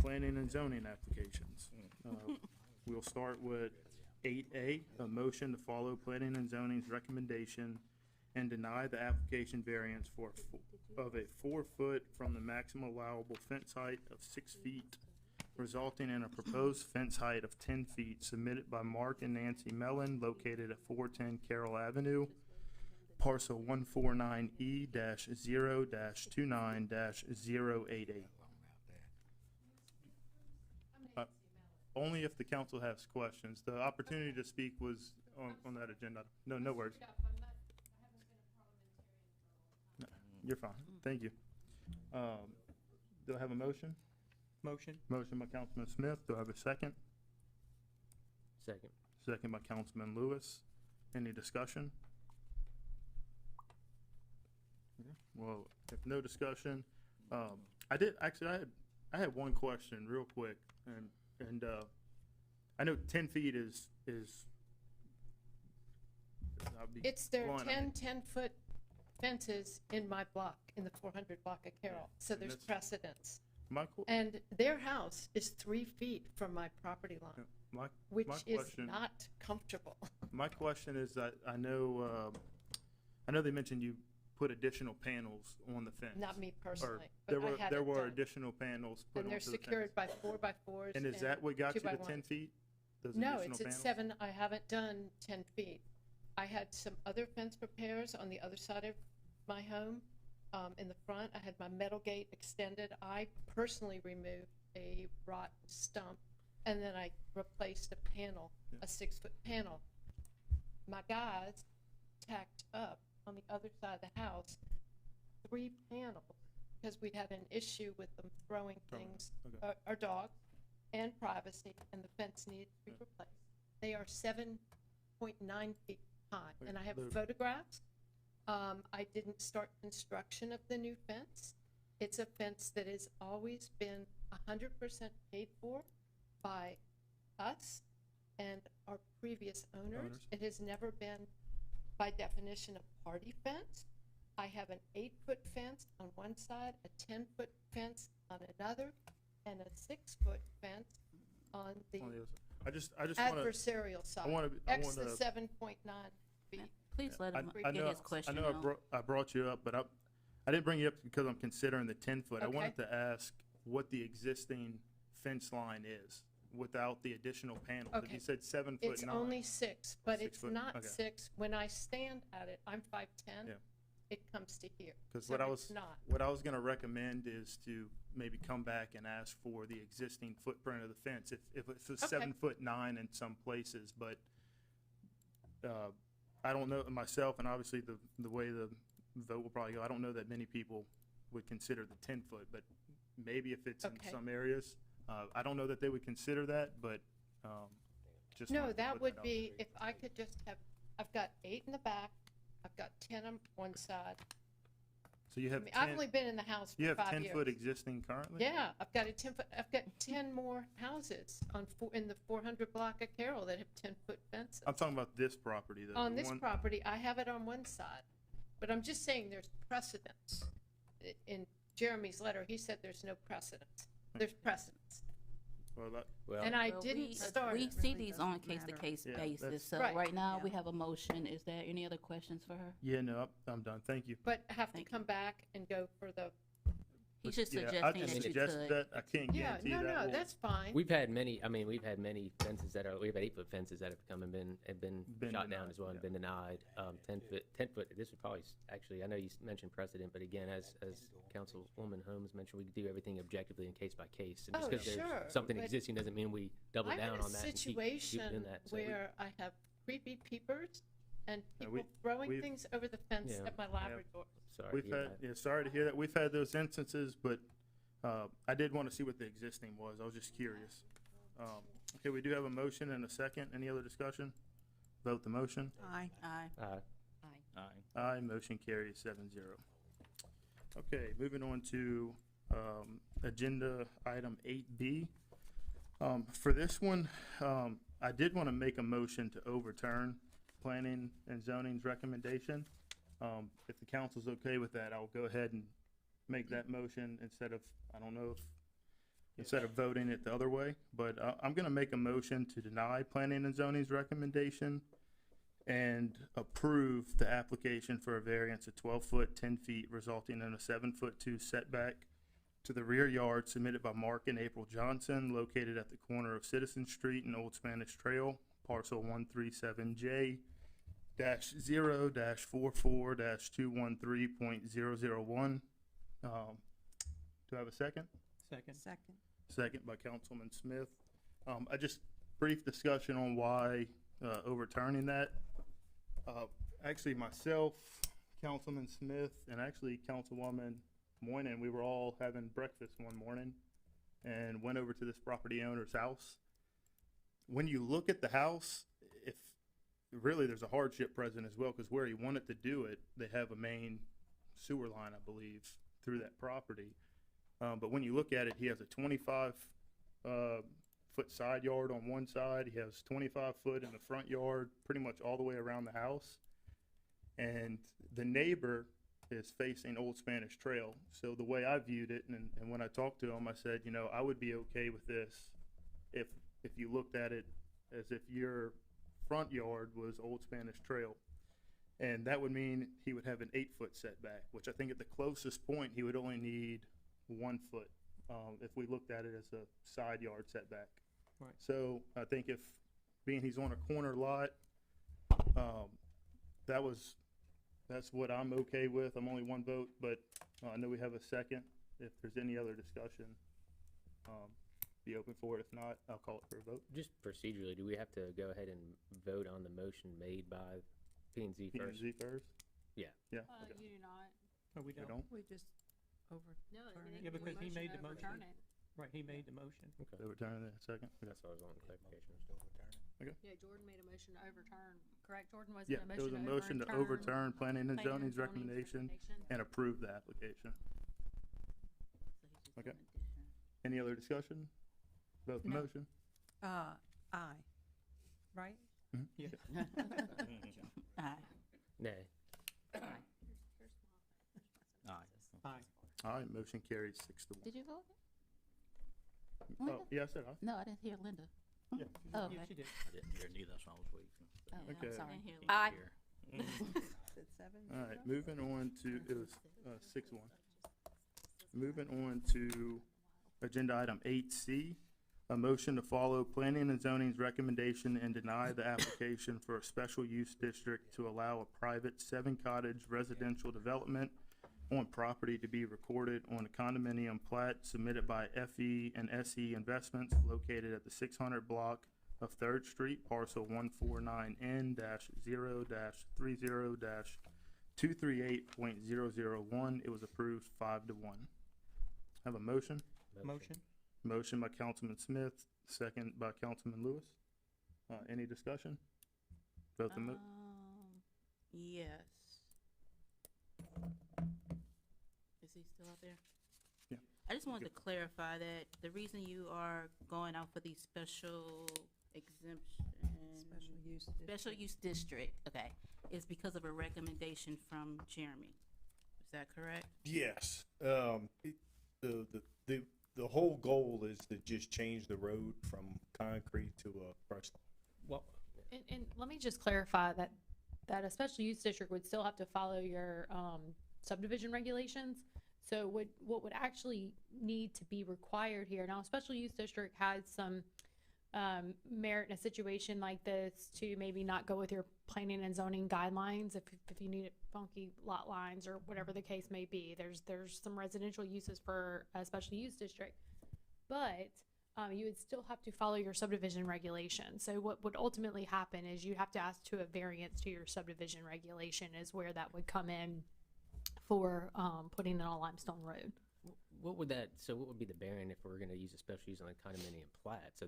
Planning and zoning applications. We'll start with 8A, a motion to follow planning and zoning's recommendation and deny the application variance of a 4 foot from the maximum allowable fence height of 6 feet, resulting in a proposed fence height of 10 feet submitted by Mark and Nancy Mellon, located at 410 Carroll Avenue, parcel 149E-0-29-088. Only if the council has questions. The opportunity to speak was on that agenda. No worries. No, you're fine. Thank you. Do I have a motion? Motion? Motion by Councilman Smith. Do I have a second? Second. Second by Councilman Lewis. Any discussion? Okay. Well, if no discussion, I had one question real quick, and I know 10 feet is. It's there are 10-foot fences in my block, in the 400 block of Carroll, so there's precedence. And their house is 3 feet from my property line, which is not comfortable. My question is that I know they mentioned you put additional panels on the fence. Not me personally, Or but I had there it were done. additional panels put And they're onto the fence. secured by 4x4s. And is that what got you to 10 2x1s. feet? Those No, additional it's at panels? 7. I haven't done 10 feet. I had some other fence repairs on the other side of my home. In the front, I had my metal gate extended. I personally removed a rotten stump, and then I replaced a panel, a 6-foot panel. My guys tacked up on the other side of the house 3 panels because we had an issue with them throwing things, our dogs, and privacy, and the fence needed to be replaced. They are 7.9 feet high, and I have photographs. I didn't start construction of the new fence. It's a fence that has always been 100% paid for by us and our previous owners. It has never been, by definition, a party fence. I have an 8-foot fence on one side, a 10-foot fence on another, and a 6-foot fence on the I just wanna, adversarial side. X the 7.9 feet. Please let him I get know, his question I know out. I brought you up, but I didn't bring you up because I'm considering the 10-foot. I Okay. wanted to ask what the existing fence line is without the additional panels. If Okay. you said 7 foot It's 9. only 6, but 6 it's foot, not okay. 6. When I stand at it, I'm 5'10". Yeah. It comes to here. Because So what I it's was not. what I was going to recommend is to maybe come back and ask for the existing footprint of the fence. If it's a Okay. 7'9" in some places, but I don't know myself, and obviously the way the vote will probably go, I don't know that many people would consider the 10-foot, but maybe if it's Okay. in some areas, I don't know that they would consider that, but just No, wanted to that put would out be, there. if I could just have, I've got 8 in the back, I've got 10 on one side. So you I have mean, 10, I've only been in the house for you have 5 years. 10-foot existing currently. Yeah, I've got a 10-foot, I've got 10 more houses in the 400 block of Carroll that have 10-foot fences. I'm talking about this property though. On the this one- property, I have it on one side, but I'm just saying there's precedence. In Jeremy's letter, he said there's no precedence. There's precedence. Well, And I Well, didn't start. We it. see these on case-to-case Yeah, basis, that's- so Right. right now, we have a motion. Is there any other questions for her? Yeah, no, I'm done. Thank you. But have to come back and go for the, He's just Yeah, I suggesting just that you suggested could. that. I can't yeah, guarantee no, that. no, will- that's fine. We've had many fences that are, we've had 8-foot fences that have come and been Been shot down denied, as well and yeah. been denied. 10-foot, this would probably, actually, I know you mentioned precedent, but again, as Councilwoman Holmes mentioned, we do everything objectively and case by case. And just Oh, because sure, there's something but existing doesn't mean we double down on that I'm in and a keep situation doing that. So we- where I have creepy peepers and Yeah, people throwing we've- things over the fence Yeah. at my Labrador. Sorry. We've had, sorry to hear that. We've had those instances, but I did want to see what the existing was. I was just curious. Okay, we do have a motion and a second. Any other discussion? Vote the motion. Aye. Aye. Aye, motion carries 7-0. Okay, moving on to agenda item 8B. For this one, I did want to make a motion to overturn planning and zoning's recommendation. If the council's okay with that, I'll go ahead and make that motion instead of, I don't know instead of voting it the other way. But I'm gonna make a motion to deny planning and zoning's recommendation and approve the application for a variance of 12 foot, 10 feet, resulting in a 7'2" setback to the rear yard submitted by Mark and April Johnson, located at the corner of Citizen Street and Old Spanish Trail, parcel 137J-0-44-213.001. Do I have a second? Second. Second. Second by Councilman Smith. I just brief discussion on why overturning that. Actually, myself, Councilman Smith, and actually Councilwoman Moynihan, we were all having breakfast one morning and went over to this property owner's house. When you look at the house, if really there's a hardship present as well, because where he wanted to do it, they have a main sewer line, I believe, through that property. But when you look at it, he has a 25 foot side yard on one side. He has 25 foot in the front yard, pretty much all the way around the house. And the neighbor is facing Old Spanish Trail. So the way I viewed it, and when I talked to him, I said, you know, I would be okay with this if you looked at it as if your front yard was Old Spanish Trail. And that would mean he would have an 8 foot setback, which I think at the closest point, he would only need 1 foot, if we looked at it as a side yard setback. Right. So I think if, being he's on a corner lot, that's what I'm okay with. I'm only 1 vote, but I know we have a second. If there's any other discussion, be open for it. If not, I'll call it for a vote. Just procedurally, do we have to go ahead and vote on the motion made by P and Z first? P&Z first? Yeah. Yeah. You do not. Oh, we We don't? don't? We just overturn No, it. Yeah, because he made the motion. overturn it. Right, he made the motion. Okay. Overturn it in a second? Okay. That's what I was wanting clarification. Yeah, Jordan made a motion to overturn, correct, Jordan? Was Yeah, it a it was a motion to overturn planning and zoning's recommendation and approve the application. Okay. Any other discussion? Vote the No. motion? Aye, right? Yeah. Aye. Nay. Aye. Aye. All right, motion carries 6-1. Did you vote? Oh, Linda? yeah, I said aye. No, I didn't hear Linda. Yeah. Oh, okay. Yeah, she did. I didn't hear neither, that's why I was waiting. Oh, Okay. I'm sorry. I didn't hear Aye. Linda. Is it 7? All right, moving on to, it was 6-1. Moving on to agenda item 8C, a motion to follow planning and zoning's recommendation and deny the application for a special use district to allow a private 7-cottage residential development on property to be recorded on a condominium plat submitted by FE and SE Investments located at the 600 block of 3rd Street, parcel 149N-0-30-238.001. It was approved 5-1. Have a motion? Motion? Motion by Councilman Smith, second by Councilman Lewis. Any discussion? Vote the Yes. Is he still out there? Yeah. I just wanted to clarify that the reason you are going out for these special exemption. Special use district, okay, is because of a recommendation from Jeremy. Is that correct? Yes. The whole goal is to just change the road from concrete to a crushed. Well, And let me just clarify that a special use district would still have to follow your subdivision regulations. So what would actually need to be required here, now a special use district has some merit in a situation like this to maybe not go with your planning and zoning guidelines if you need funky lot lines or whatever the case may be. There's some residential uses for a special use district, but you would still have to follow your subdivision regulations. So what would ultimately happen is you have to ask to a variance to your subdivision regulation is where that would come in for putting in a limestone road. What would be the bearing if we're gonna use a special use on a condominium plat? So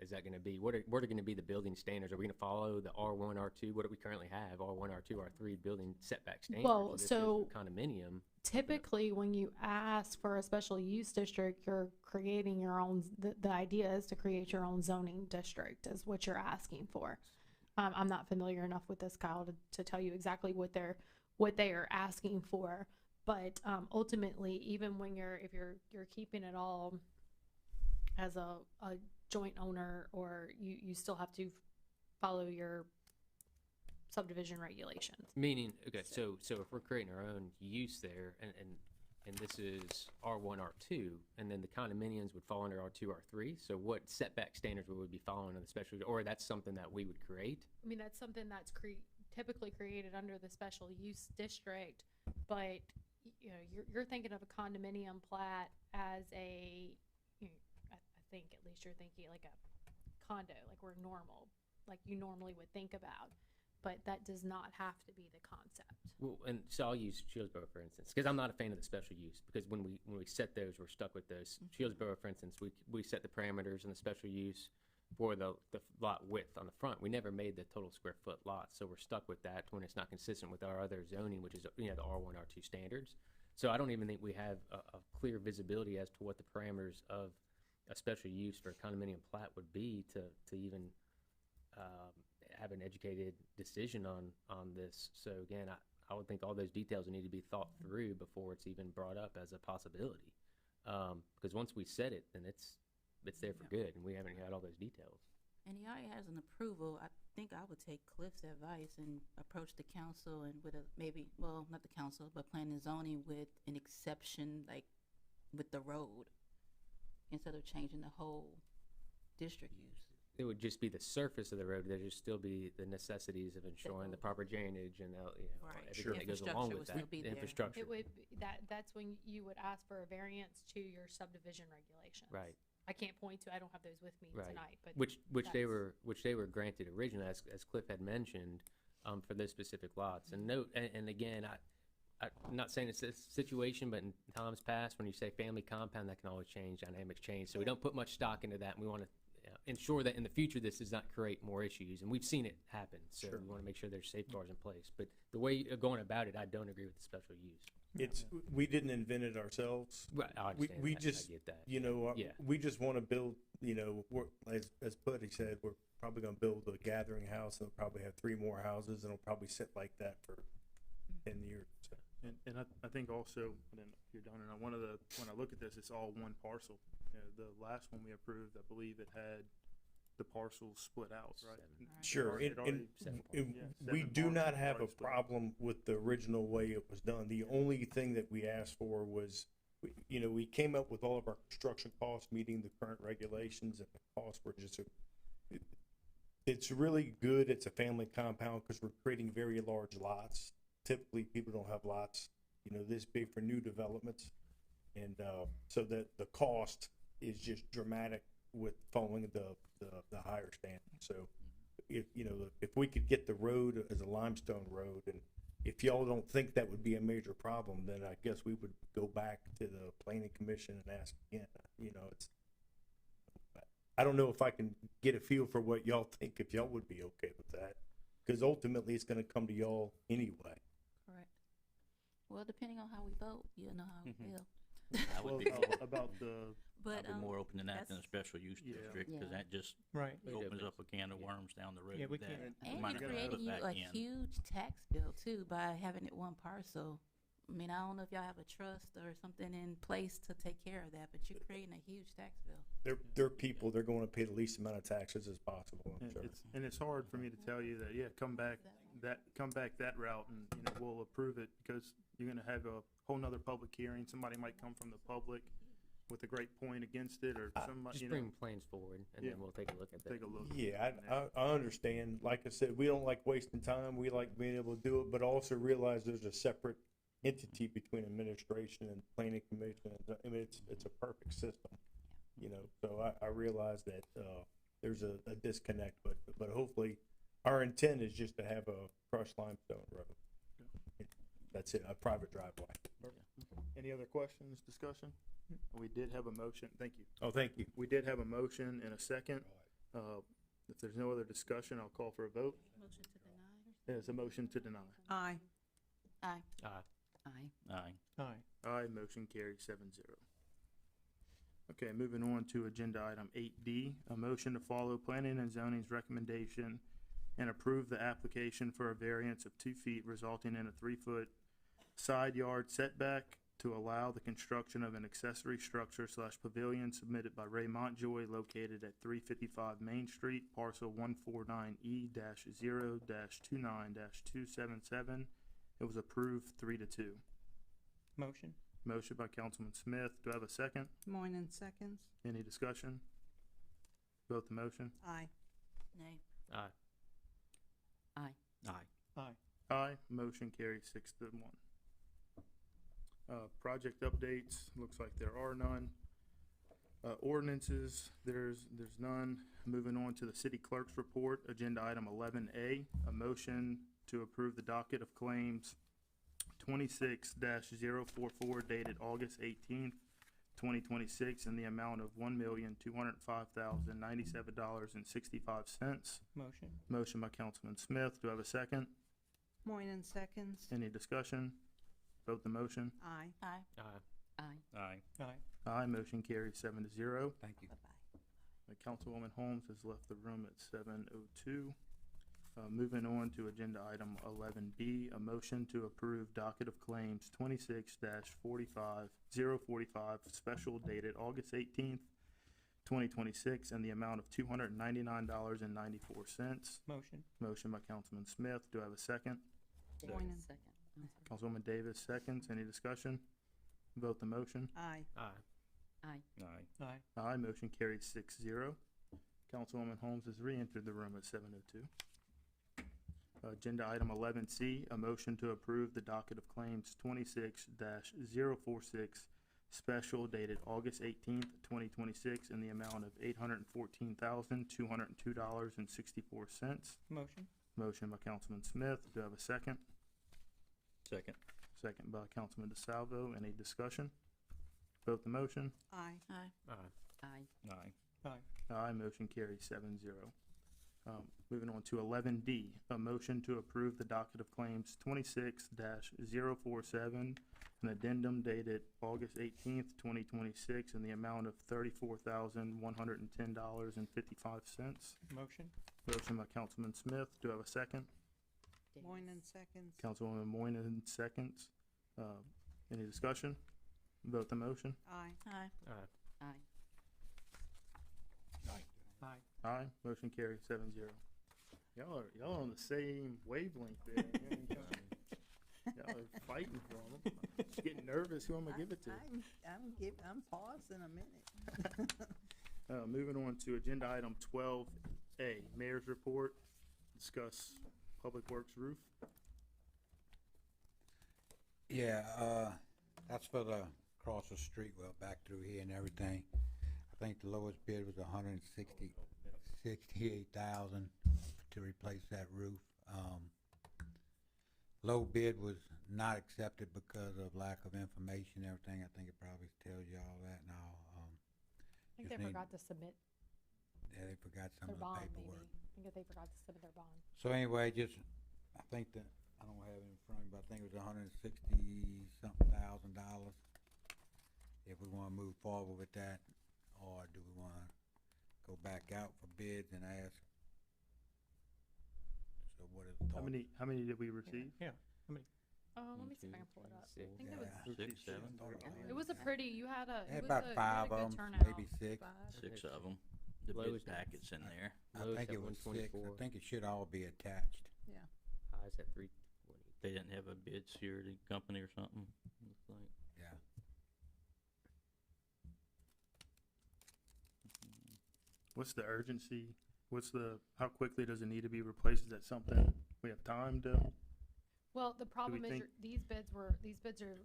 is that gonna be, what are gonna be the building standards? Are we gonna follow the R1, R2, what do we currently have, R1, R2, R3 building setback standards? Well, This is so a condominium. typically when you ask for a special use district, you're creating your own, the idea is to create your own zoning district is what you're asking for. I'm not familiar enough with this, Kyle, to tell you exactly what they are asking for. But ultimately, even when if you're keeping it all as a joint owner, or you still have to follow your subdivision regulations. Meaning, okay, so if we're creating our own use there, and this is R1, R2, and then the condominiums would fall under R2, R3, so what setback standards would we be following in the special, or that's something that we would create? I mean, that's something that's typically created under the special use district, but you know, you're thinking of a condominium plat as a, you know, I think at least you're thinking like a condo, like we're normal, like you normally would think about, but that does not have to be the concept. Well, and so I'll use Shieldsboro for instance, because I'm not a fan of the special use, because when we set those, we're stuck with those. Shieldsboro, for instance, we set the parameters and the special use for the lot width on the front. We never made the total square foot lot, so we're stuck with that when it's not consistent with our other zoning, which is, you know, the R1, R2 standards. So I don't even think we have a clear visibility as to what the parameters of a special use for a condominium plat would be to even have an educated decision on this. So again, I would think all those details need to be thought through before it's even brought up as a possibility. Because once we set it, then it's there for good, and we haven't had all those details. And he already has an approval. I think I would take Cliff's advice and approach the council and with well, not the council, but planning and zoning with an exception, like with the road, instead of changing the whole district use. It would just be the surface of the road. There'd just still be the necessities of ensuring the proper drainage and everything that goes along with that. Infrastructure. It would that's when you would ask for a variance to your subdivision regulations. Right. I can't point to. I don't have those with me tonight, but which they were granted originally, as Cliff had mentioned, for those specific lots. And note, and again, I'm not saying it's this situation, but in times past, when you say family compound, that can always change, dynamics change. So we don't put much stock into that, and we want to ensure that in the future this does not create more issues. And we've seen it happen, so we want to make sure there's safeguards in place. But the way you're going about it, I don't agree with the special use. We didn't invent it ourselves. Right, I understand we that. just, I get that. you know, we just want to build, you know, as Buddy said, we're probably going to build a gathering house, and we'll probably have 3 more houses, and it'll probably sit like that for 10 years. So. And I think also, then you're done, and when I look at this, it's all one parcel. You know, the last one we approved, I believe it had the parcels split out, right? Sure, and we do not have a problem with the original way it was done. The only thing that we asked for was, you know, we came up with all of our construction costs meeting the current regulations, and the costs were just, it's really good. It's a family compound because we're creating very large lots. Typically, people don't have lots, you know, this big for new developments. And so that the cost is just dramatic with following the higher standard. So if, you know, if we could get the road as a limestone road, and if y'all don't think that would be a major problem, then I guess we would go back to the planning commission and ask again. You know, I don't know if I can get a feel for what y'all think, if y'all would be okay with that, because ultimately it's going to come to y'all anyway. Correct. Well, depending on how we vote, you'll know how we feel. I would be about the. But, I'd be more open to that than a special use district, because that just opens up a can of worms down the road. Yeah, we that can't. And might you're not put creating you back a in. huge tax bill too by having it one parcel. I mean, I don't know if y'all have a trust or something in place to take care of that, but you're creating a huge tax bill. They're people. They're going to pay the least amount of taxes as possible. I'm sure. It's hard for me to tell you that. Yeah, come back that route, and you know we'll approve it, because you're going to have a whole nother public hearing. Somebody might come from the public with a great point against it, or somebody. Just bring plans forward, and then we'll take a look at that. Take a look. Yeah, I understand. Like I said, we don't like wasting time. We like being able to do it, but also realize there's a separate entity between administration and planning commission. I mean, it's a perfect system, you know. So I realize that there's a disconnect, but hopefully our intent is just to have a crushed limestone road. That's it, a private driveway. Any other questions, discussion? We did have a motion. Thank you. Oh, thank you. We did have a motion and a second. If there's no other discussion, I'll call for a vote. Motion to deny? There's a motion to deny. Aye. Aye. Aye. Aye. Aye. Aye. Aye, motion carried 7-0. Okay, moving on to agenda item 8D, a motion to follow planning and zoning's recommendation and approve the application for a variance of 2 feet resulting in a 3-foot side yard setback to allow the construction of an accessory structure / pavilion submitted by Ray Montjoy located at 355 Main Street, parcel 149E-0-29-277. It was approved 3-2. Motion. Motion by Councilman Smith. Do I have a second? Moynihan seconds. Any discussion? Vote the motion. Aye. Nay. Aye. Aye. Aye. Aye. Aye. Motion carries 6-1. Project updates, looks like there are none. Ordinances, there's none. Moving on to the city clerk's report, agenda item 11A, a motion to approve the docket of claims 26-044 dated August 18th, 2026 in the amount of $1,205,097.65. Motion. Motion by Councilman Smith. Do I have a second? Moynihan seconds. Any discussion? Vote the motion. Aye. Aye. Aye. Aye. Aye. Aye. Aye. Motion carries 7-0. Thank you. Councilwoman Holmes has left the room at 7:02. Moving on to agenda item 11B, a motion to approve docket of claims 26-045 special dated August 18th, 2026 in the amount of $299.94. Motion. Motion by Councilman Smith. Do I have a second? Moynihan. Second. Councilwoman Davis seconds. Any discussion? Vote the motion. Aye. Aye. Aye. Aye. Aye. Aye. Motion carries 6-0. Councilwoman Holmes has re-entered the room at 7:02. Agenda item 11C, a motion to approve the docket of claims 26-046 special dated August 18th, 2026 in the amount of $814,202.64. Motion. Motion by Councilman Smith. Do I have a second? Second. Second by Councilman DeSalvo. Any discussion? Vote the motion. Aye. Aye. Aye. Aye. Aye. Aye. Aye. Motion carries 7-0. Moving on to 11D, a motion to approve the docket of claims 26-047, an addendum dated August 18th, 2026 in the amount of $34,110.55. Motion. Motion by Councilman Smith. Do I have a second? Moynihan seconds. Councilwoman Moynihan seconds. Any discussion? Vote the motion. Aye. Aye. Aye. Aye. Aye. Aye. Motion carries 7-0. Y'all are on the same wavelength there. Y'all are fighting for them. Getting nervous. Who I'm gonna give it to? I'm pausing a minute. Moving on to agenda item 12A, Mayor's Report. Discuss Public Works roof. Yeah, that's for the across the street, well, back through here and everything. I think the lowest bid was $168,000 to replace that roof. Low bid was not accepted because of lack of information and everything. I think it probably tells you all that now. I think Just they need- forgot to submit Yeah, they forgot some their of the bond, paperwork. maybe. I think they forgot to submit their bond. So anyway, just, I think that, I don't have it in front of me, but I think it was $160-something thousand if we wanna move forward with that, or do we wanna go back out for bids and ask? So what is the How many did we receive? Yeah. How many? Let me see if I can pull it up. I think it was, Yeah. 6, 7. it was a pretty, you had a, Had it was about a, you had a five good of 'em, turnout. maybe six. 6 of them. The Low bid is- packet's in there. I Lowest think at it was 6. I 124. think it should all be attached. Yeah. Highs at 320. They didn't have a bid security company or something, looks like. Yeah. What's the urgency? How quickly does it need to be replaced? Is that something we have time to? Well, the problem is think- these bids are,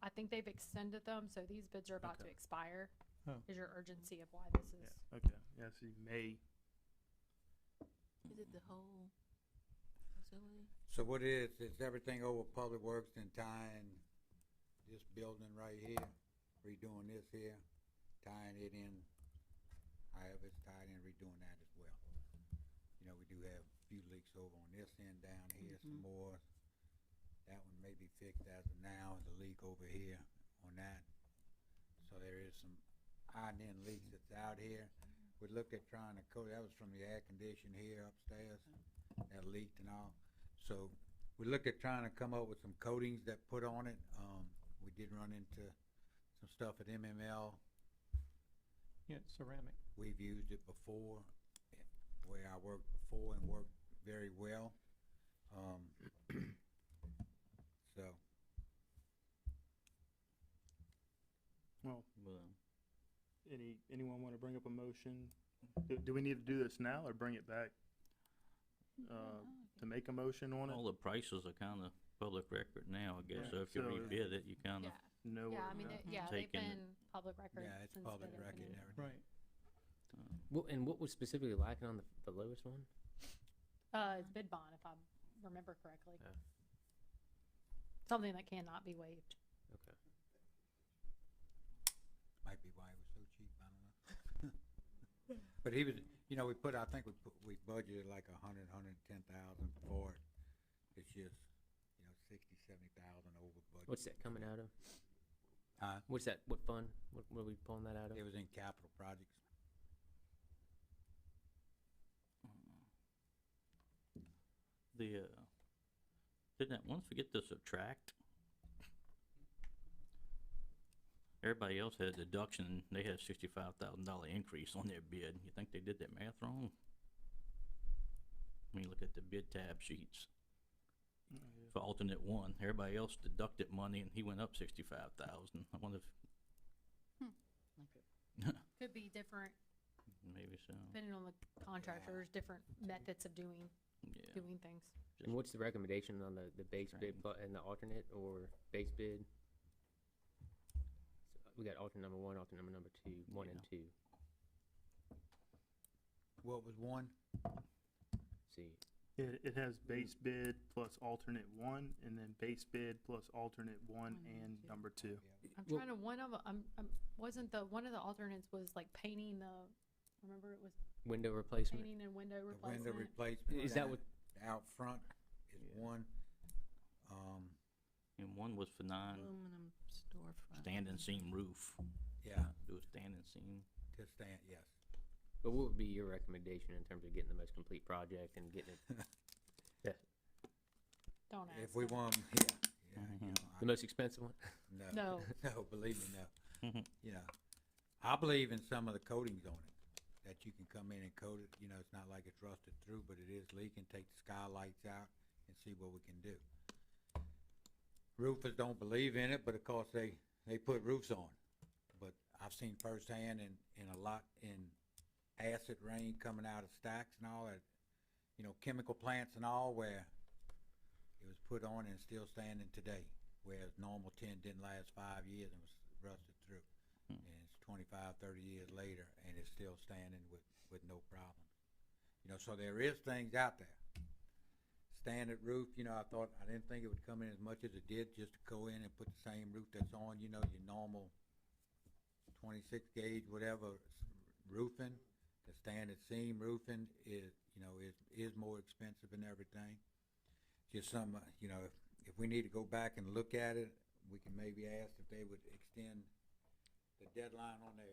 I think they've extended them, so these bids are about to Okay. expire. Oh. Is your urgency of why this is. Yeah, okay. Yeah, so May. Is it the whole facility? So what it is everything over Public Works and tying this building right here, redoing this here, tying it in, however it's tied in, redoing that as well. You know, we do have a few leaks over on this end down here, some more. That one may be fixed as of now, the leak over here on that. So there is some high-end leaks that's out here. We looked at trying to coat, that was from the air conditioner here upstairs, that leaked and all. So we looked at trying to come up with some coatings that put on it. We did run into some stuff at MML. Yeah, ceramic. We've used it before, where I worked before and worked very well. So, Well, Well, anyone want to bring up a motion? Do we need to do this now or bring it back, to make a motion on it? all the prices are kinda public record now, I guess, so if you So- rebid it, you kinda, Yeah. No. Yeah, I mean, they've Taking it. been public record yeah, it's since public the record and beginning. everything. Right. And what was specifically lacking on the lowest one? It's bid bond, if I remember correctly. Yeah. Something that cannot be waived. Okay. Might be why it was so cheap, I don't know. But he was, you know, we budgeted like 110,000 for it. It's just, 60,000-70,000 over budget. What's that coming out of? Huh? What's that, what fund? What are we pulling that out of? It was in capital projects. didn't that one forget to subtract? Everybody else had a deduction, and they had a $65,000 increase on their bid. You think they did that math wrong? I mean, look at the bid tab sheets. For alternate one, everybody else deducted money, and he went up 65,000. I wonder if Could be different, maybe so. depending on the contractors, different methods of doing things. And what's the recommendation on the base bid and the alternate or base bid? So we got alternate number one, alternate number two, one and two. What was one? See, It has base bid plus alternate one, and then base bid plus alternate one and number two. I'm trying to, one of, wasn't one of the alternates was like painting remember it was window replacement. painting and window The replacement? window replacement. Is that what? Out front is one. And one was for Aluminum storefront. standing seam roof. Yeah, Do a standing seam. to stand, yes. But what would be your recommendation in terms of getting the most complete project and getting it? Don't ask. If we them. want, The most expensive one? No, no, believe me, no. You know, I believe in some of the coatings on it, that you can come in and coat it, it's not like it's rusted through, but it is leaking, take the skylights out and see what we can do. Roofers don't believe in it, but of course they put roofs on. But I've seen firsthand in a lot in acid rain coming out of stacks and all that, chemical plants and all, where it was put on and still standing today, whereas normal tin didn't last 5 years and was rusted through. And it's 25, 30 years later, and it's still standing with no problem. So there is things out there. Standard roof, I didn't think it would come in as much as it did, just to go in and put the same roof that's on, your normal 26 gauge, whatever roofing. The standard seam roofing is more expensive and everything. Just some, if we need to go back and look at it, we can maybe ask if they would extend the deadline on their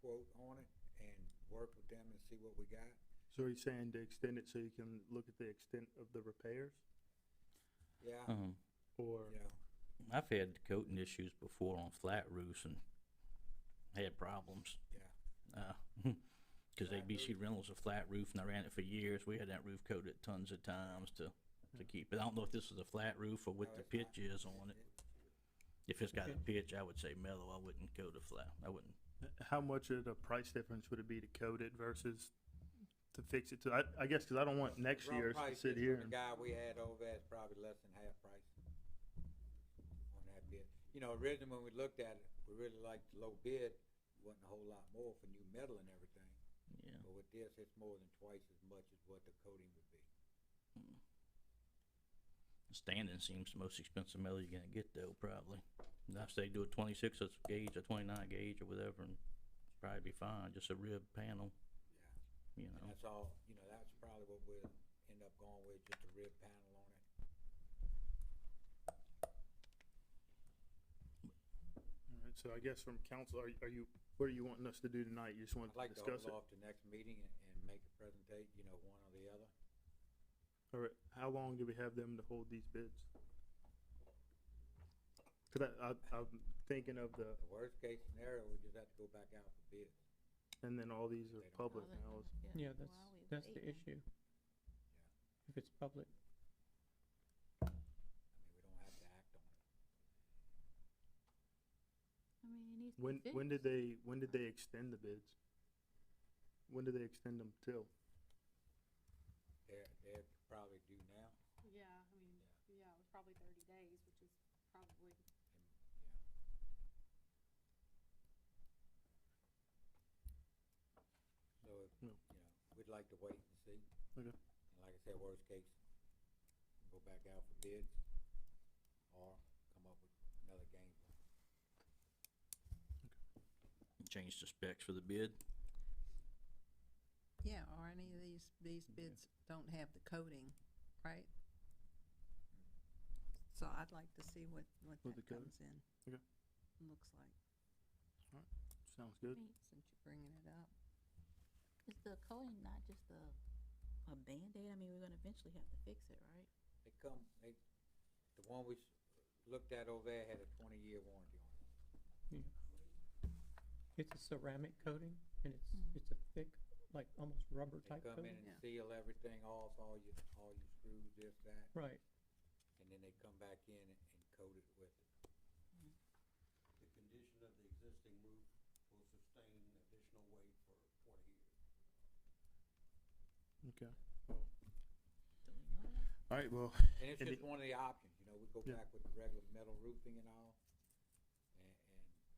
quote on it and work with them and see what we got. So are you saying to extend it so you can look at the extent of the repairs? Yeah. Or, I've had coating issues before on flat roofs and had problems. Yeah. Because ABC Reynolds a flat roof, and I ran it for years. We had that roof coated tons of times to keep it. I don't know if this is a flat roof or what the pitch is on it. If it's got a pitch, I would say metal. I wouldn't coat a flat. I wouldn't. how much of a price difference would it be to coat it versus to fix it? I guess because I don't want next year to sit here. The guy we had over there is probably less than half price on that bid. Originally when we looked at it, we really liked the low bid. Wasn't a whole lot more for new metal and everything. Yeah. But with this, it's more than twice as much as what the coating would be. Standing seems the most expensive metal you're gonna get though, probably. And I say do a 26 gauge or 29 gauge or whatever, and probably be fine. Just a rib panel. Yeah. And that's all. That's probably what we'll end up going with, just a rib panel on it. All right, so I guess from council, are you, what are you wanting us to do tonight? You just want I'd like to to discuss hold it? off to next meeting and make a presentation, one or the other. All right, how long do we have them to hold these bids? Cause I'm thinking of The worst case scenario, we just have to go back out for bids. and then all these are public Well, now. Yeah, Why are we that's the waiting? issue. If it's public, I mean, we don't have to act on it. I mean, it needs to be When fixed. did they extend the bids? When did they extend them till? They're probably due now. Yeah, I mean, yeah, it was probably 30 days, which is probably, So, No. you know, we'd like to wait and see. Okay. And like I said, worst case, go back out for bids or come up with another game plan. Change the specs for the bid. Yeah, or any of these bids don't have the coding, right? So I'd like to see what With that the code? comes in. Okay. Looks like, Sounds good. since you're bringing it up. Is the coding not just a Band-Aid? I mean, we're gonna eventually have to fix it, right? The one we looked at over there had a 20-year warranty on it. it's a ceramic coating, and it's a thick, like almost rubber They type come in coating. and seal everything off, all your screws, this, that. Right. And then they come back in and coat it with it. The condition of the existing roof will sustain additional weight for 20 years. Okay. All right, well. And it's just one of the options, you know, we go Yeah. back with the regular metal roofing and all, and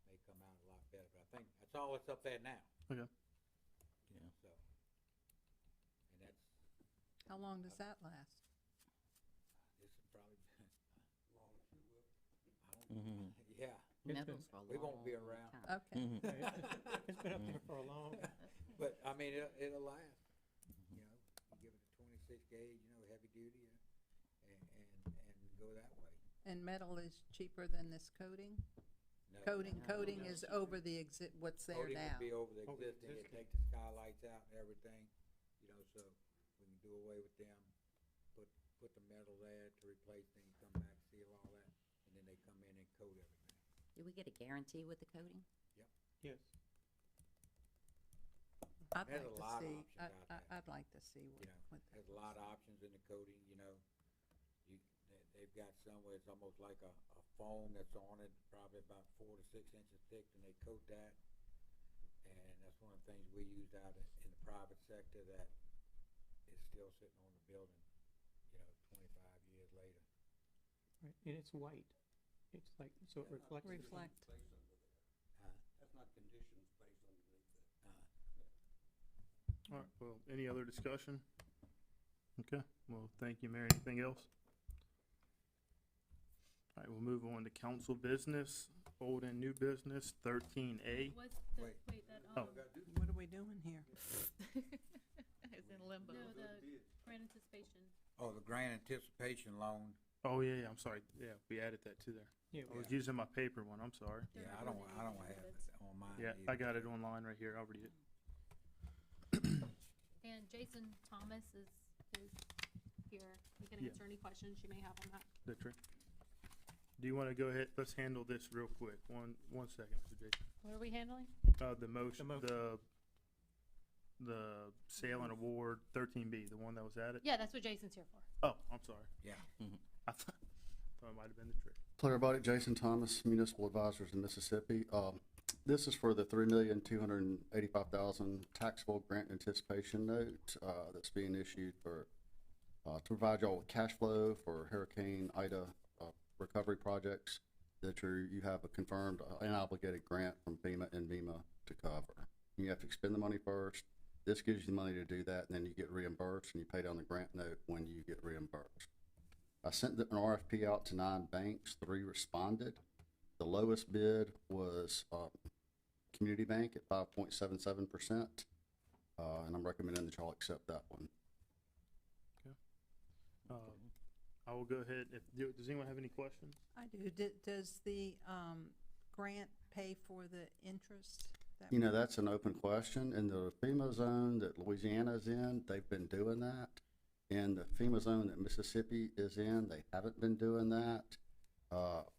they come out a lot better, but I think that's all that's up there now, Okay. Yeah. so. And that's, How long does that last? this is probably, Long as you will. Mm-hmm. yeah, Metal's for a we won't be long around. time. Okay. It's been up there for a long. But, I mean, it'll last, you know, you give it a 26 gauge, you know, heavy duty, and go that way. And metal is cheaper than this coating? No, Coating no, is over the what's there Coating now. would be over the Over the existing, it existing. take the skylights out and everything, you know, so we can do away with them, put the metal there to replace, then you come back, seal all that, and then they come in and coat everything. Do we get a guarantee with the coating? Yes. I'd There's like a to lot of see, options out there. I'd like to see You know, what there's a lot of options in the coating, you know. They've got some where it's almost like a foam that's on it, probably about 4 to 6 inches thick, and they coat that. And that's one of the things we used out in the private sector that is still sitting on the building, you know, 25 years later. Right. And it's white. It's like, so it reflects. Reflect. Space under there. That's not conditioned space underneath there. All right, well, any other discussion? Okay, well, thank you, Mary. Anything else? All right, we'll move on to council business, old and new business, 13A. what's the, Wait. that, Oh. What are we doing here? It's in limbo. no, the grant anticipation. Oh, the grant anticipation loan, Oh, yeah, I'm sorry. Yeah, we added that to there. Yeah, I was using my paper one, I'm sorry. yeah, I don't have it on mine Yeah, either. I got it online right here. I'll read it. And Jason Thomas is here. He can Yeah. answer any questions you may have on that. That's right. Do you want to go ahead? Let's handle this real quick. One second, Mr. Jason. What are we handling? The motion, the sale and award 13B, the one that was added? Yeah, that's what Jason's here for. Oh, I'm sorry. Yeah. I thought it might have been the trick. Hello, everybody. Jason Thomas, Municipal Advisors in Mississippi. This is for the $3,285,000 taxable grant anticipation note that's being issued for to provide y'all with cash flow for Hurricane Ida recovery projects that you have a confirmed and obligated grant from FEMA and MEMA to cover. You have to expend the money first. This gives you the money to do that, and then you get reimbursed, and you pay down the grant note when you get reimbursed. I sent an RFP out to 9 banks. 3 responded. The lowest bid was Community Bank at 5.77%, and I'm recommending that y'all accept that one. I will go ahead. Does anyone have any questions? I do. Does the grant pay for the interest? You know, that's an open question. In the FEMA zone that Louisiana is in, they've been doing that. In the FEMA zone that Mississippi is in, they haven't been doing that.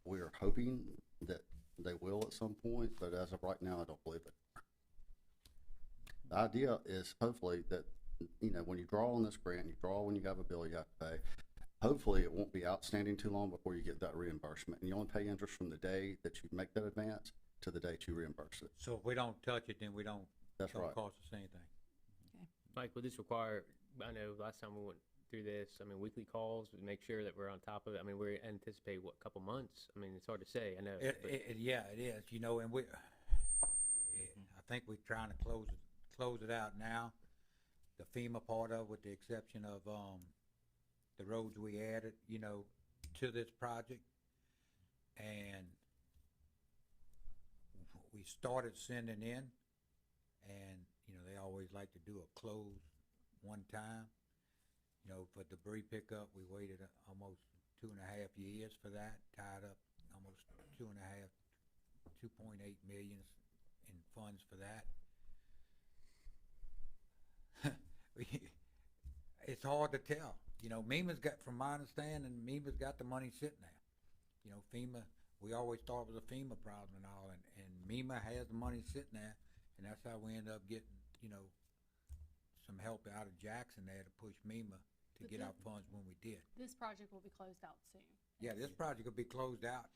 We're hoping that they will at some point, but as of right now, I don't believe it. The idea is hopefully that, you know, when you draw on this grant, you draw when you have a bill you have to pay, hopefully it won't be outstanding too long before you get that reimbursement. And you only pay interest from the day that you make that advance to the date you reimburse it. So if we don't touch it, then we don't, That's don't right. cost us anything. Mike, would this require, I know last time we went through this, I mean, weekly calls, we make sure that we're on top of it. I mean, we anticipate, what, couple months? I mean, it's hard to say, I know. but- Yeah, it is, you know, and I think we're trying to close it out now. The FEMA part of, with the exception of, the roads we added, you know, to this project. And we started sending in, and, you know, they always like to do a close one time. You know, for debris pickup, we waited almost 2.5 years for that, tied up almost 2.8 million in funds for that. It's hard to tell. You know, MEMA's got, from my understanding, MEMA's got the money sitting there. You know, FEMA, we always thought it was a FEMA problem and all, and MEMA has the money sitting there, and that's how we end up getting, you know, some help out of Jackson there to push MEMA to get our funds when we did. This project will be closed out soon. Yeah, this project will be closed out.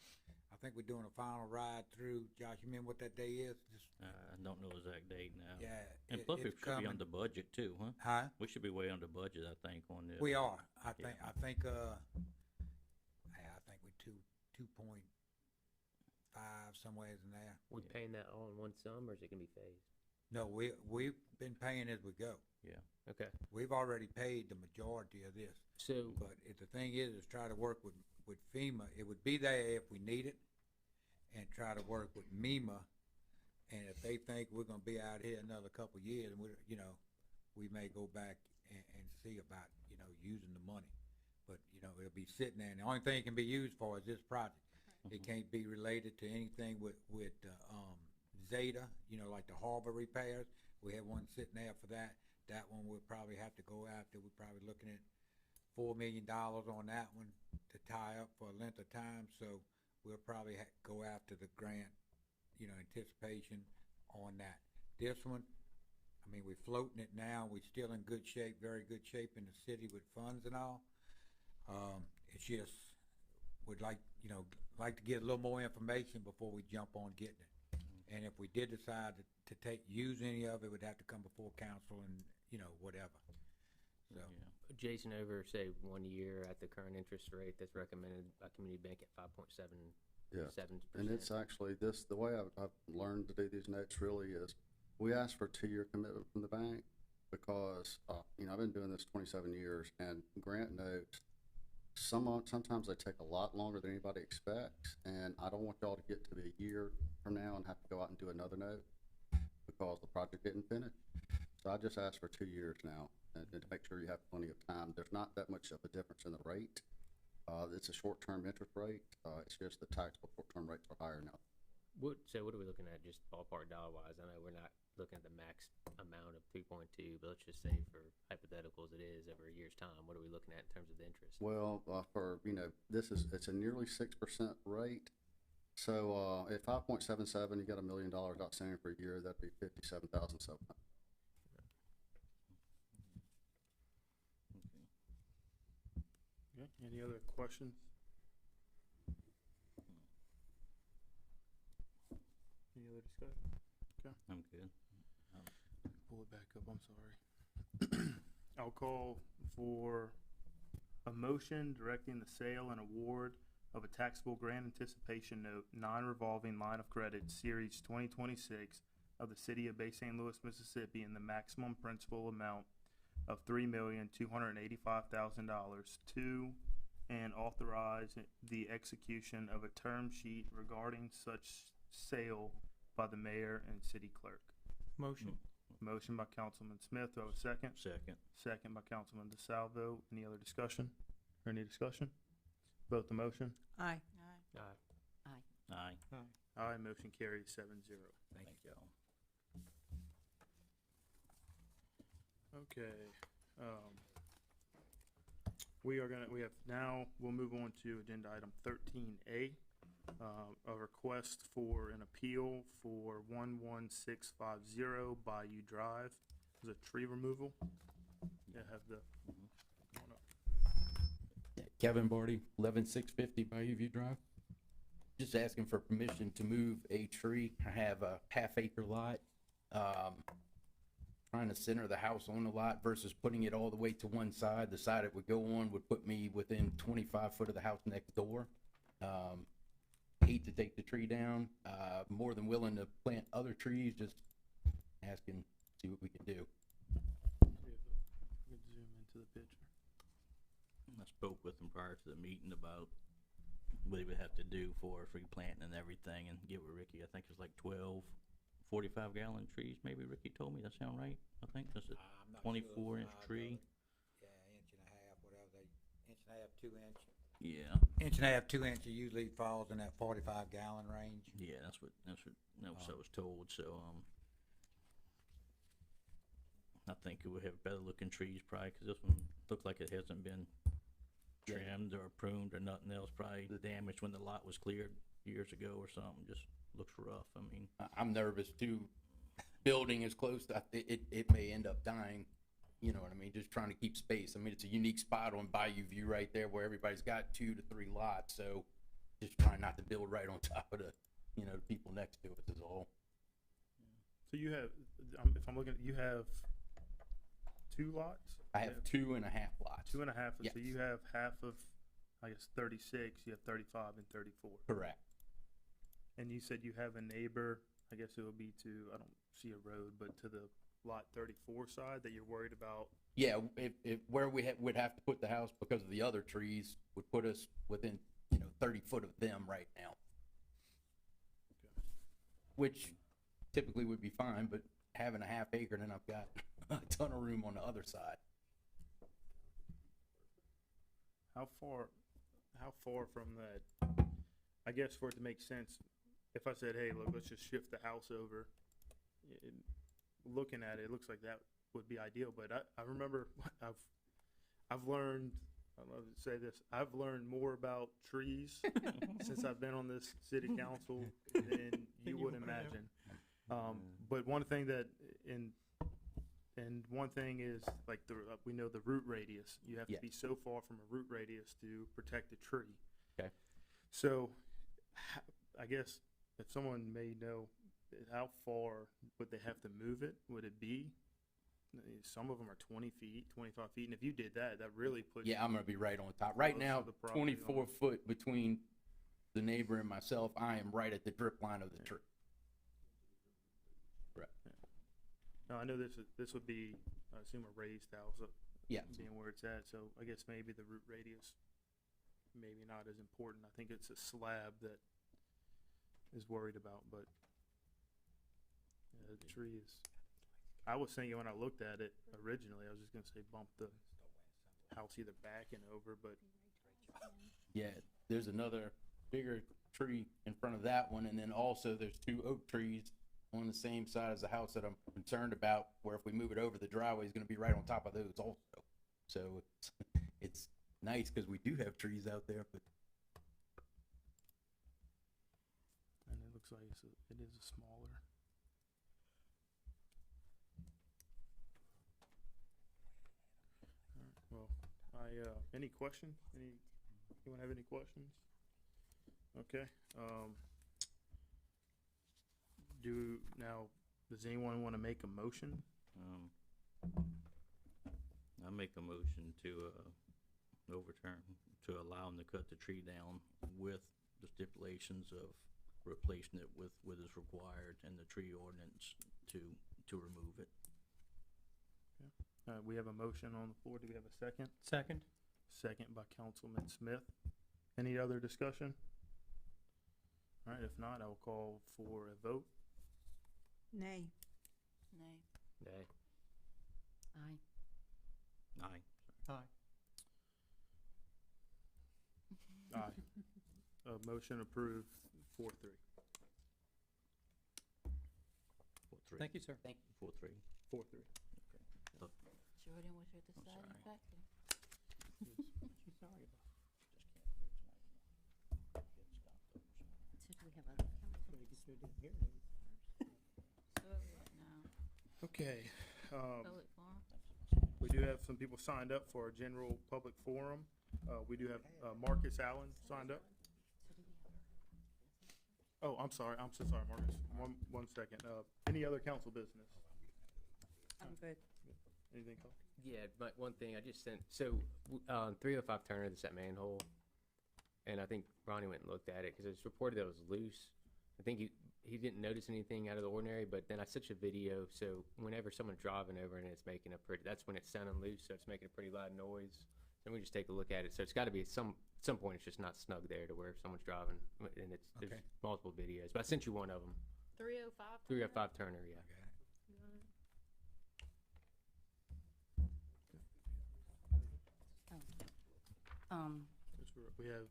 I think we're doing a final ride through. Josh, you remember what that day is? I don't know the exact date now. Yeah, And plus, we it's should be coming. under budget too, huh? Huh? We should be way under budget, I think, on this. We are. I Yeah. think we're 2.5 somewhere in there. We paying that all in one sum, or is it gonna be phased? No, we've been paying as we go. Yeah. Okay. We've already paid the majority of this. So, But if the thing is try to work with FEMA. It would be there if we need it, and try to work with MEMA. And if they think we're gonna be out here another couple of years, and we may go back and see about, you know, using the money. But, you know, it'll be sitting there, and the only thing it can be used for is this project. It can't be related to anything with Zeta, you know, like the harbor repairs. We have one sitting there for that. That one we'll probably have to go after. We're probably looking at $4 million on that one to tie up for a length of time. So we'll probably go after the grant, you know, anticipation on that. This one, I mean, we're floating it now. We're still in good shape, very good shape in the city with funds and all. It's just, would like to get a little more information before we jump on getting it. And if we did decide to use any of it, it would have to come before council and, you know, whatever. So, Jason, over, say, 1 year at the current interest rate that's recommended by Community Bank at 5.77%. Yeah, and it's actually this, the way I've learned to do these notes really is, we ask for a 2-year commitment from the bank because, you know, I've been doing this 27 years, and grant notes, sometimes they take a lot longer than anybody expects, and I don't want y'all to get to be a year from now and have to go out and do another note because the project didn't finish. So I just asked for 2 years now, and to make sure you have plenty of time. There's not that much of a difference in the rate. It's a short-term interest rate. It's just the taxable short-term rates are higher now. So what are we looking at, just ballpark dollar-wise? I know we're not looking at the max amount of 3.2, but let's just say for hypothetical as it is over a year's time, what are we looking at in terms of the interest? Well, for, you know, it's a nearly 6% rate. So, at 5.77, you got $1 million outstanding for a year, that'd be 57,700. Okay, any other questions? Any other discussion? Okay. I'm good. Pull it back up, I'm sorry. I'll call for a motion directing the sale and award of a taxable grant anticipation note, non-revolving line of credit, Series 2026 of the City of Bay St. Louis, Mississippi, in the maximum principal amount of $3,285,000 to and authorize the execution of a term sheet regarding such sale by the mayor and city clerk. Motion. Motion by Councilman Smith. Do I have a second? Second. Second by Councilman DeSalvo. Any other discussion? Or any discussion? Vote the motion. Aye. Aye. Aye. Aye, motion carries 7-0. Thank y'all. Okay, we'll move on to agenda item 13A. a request for an appeal for 11650 Bayou Drive. It was a tree removal. Yeah, have the, come on up. Kevin Barty, 11650 Bayou View Drive. Just asking for permission to move a tree. I have a half-acre lot. Trying to center the house on the lot versus putting it all the way to one side. The side it would go on would put me within 25 foot of the house next door. Hate to take the tree down. More than willing to plant other trees, just asking, see what we can do. Zoom into the picture. I spoke with him prior to the meeting about what he would have to do for free planting and everything, and get with Ricky. I think it's like 12 45-gallon trees, maybe Ricky told me. That sound right? I think that's a 24-inch tree. Yeah, inch and a half, whatever they, inch and a half, 2 inch. Yeah. Inch and a half, 2 inch usually falls in that 45-gallon range. Yeah, that's what I was told. So I think it would have better looking trees probably, because this one looks like it hasn't been trimmed or pruned or nothing else. Probably the damage when the lot was cleared years ago or something. Just looks rough. I mean, I'm nervous too. Building is close to, it may end up dying. You know what I mean? Just trying to keep space. I mean, it's a unique spot on Bayou View right there where everybody's got 2 to 3 lots. So just trying not to build right on top of the, the people next to us is all. So you have, if I'm looking, you have 2 lots? I have 2.5 lots. 2.5. Yes. So you have half of, I guess, 36. You have 35 and 34. Correct. And you said you have a neighbor, I guess it would be to, I don't see a road, but to the lot 34 side that you're worried about? Yeah, if where we would have to put the house because of the other trees would put us within, 30 foot of them right now. Okay. Which typically would be fine, but having a half acre, then I've got a ton of room on the other side. How far from that, I guess for it to make sense, if I said, hey, look, let's just shift the house over, looking at it, it looks like that would be ideal. But I remember I've learned, I love to say this, I've learned more about trees since I've been on this city council than you would imagine. But one thing that, and one thing is like we know the root radius. You have to be so far from a root radius to protect a tree. Okay. So I guess if someone may know, how far would they have to move it? Would it be? Some of them are 20 feet, 25 feet. And if you did that, that really puts Yeah, I'm going to be right on top. Right now, 24 foot between the neighbor and myself, I am right at the drip line of the tree. Right. Yeah. Now, I know this would be, I assume, a raised house, Yeah. being where it's at. So I guess maybe the root radius, maybe not as important. I think it's a slab that is worried about, but yeah, the tree is. I was thinking when I looked at it originally, I was just gonna say bump the house either back and over, but Yeah, there's another bigger tree in front of that one, and then also there's 2 oak trees on the same side as the house that I'm concerned about, where if we move it over, the driveway is gonna be right on top of those also. So it's nice because we do have trees out there, but and it looks like it is a smaller. All right, well, any questions? Anyone have any questions? Okay, does anyone want to make a motion? I make a motion to overturn, to allow them to cut the tree down with the stipulations of replacing it with what is required in the tree ordinance to remove it. We have a motion on the floor. Do we have a second? Second. Second by Councilman Smith. Any other discussion? All right, if not, I will call for a vote. Nay. Nay. Nay. Aye. Aye. Aye. Aye. Motion approved, 4-3. 4-3. Thank you, sir. Thank you. 4-3. 4-3. Okay. Jordan was your deciding factor. What you sorry about? Sure didn't hear me. Okay, Public forum? we do have some people signed up for our general public forum. We do have, Marcus Allen signed up. Oh, I'm sorry, I'm so sorry, Marcus. One second. Any other council business? I'm good. Anything else? Yeah, but one thing I just sent, so, 305 Turner, there's that manhole. And I think Ronnie went and looked at it, cause it's reported that it was loose. I think he didn't notice anything out of the ordinary, but then I sent you a video, so whenever someone's driving over and it's making a pretty, that's when it's sounding loose, so it's making a pretty loud noise. Then we just take a look at it, so it's gotta be some point it's just not snug there to where someone's driving, and it's, there's Okay. multiple videos, but I sent you one of them. 305? 305 Turner, yeah. We have,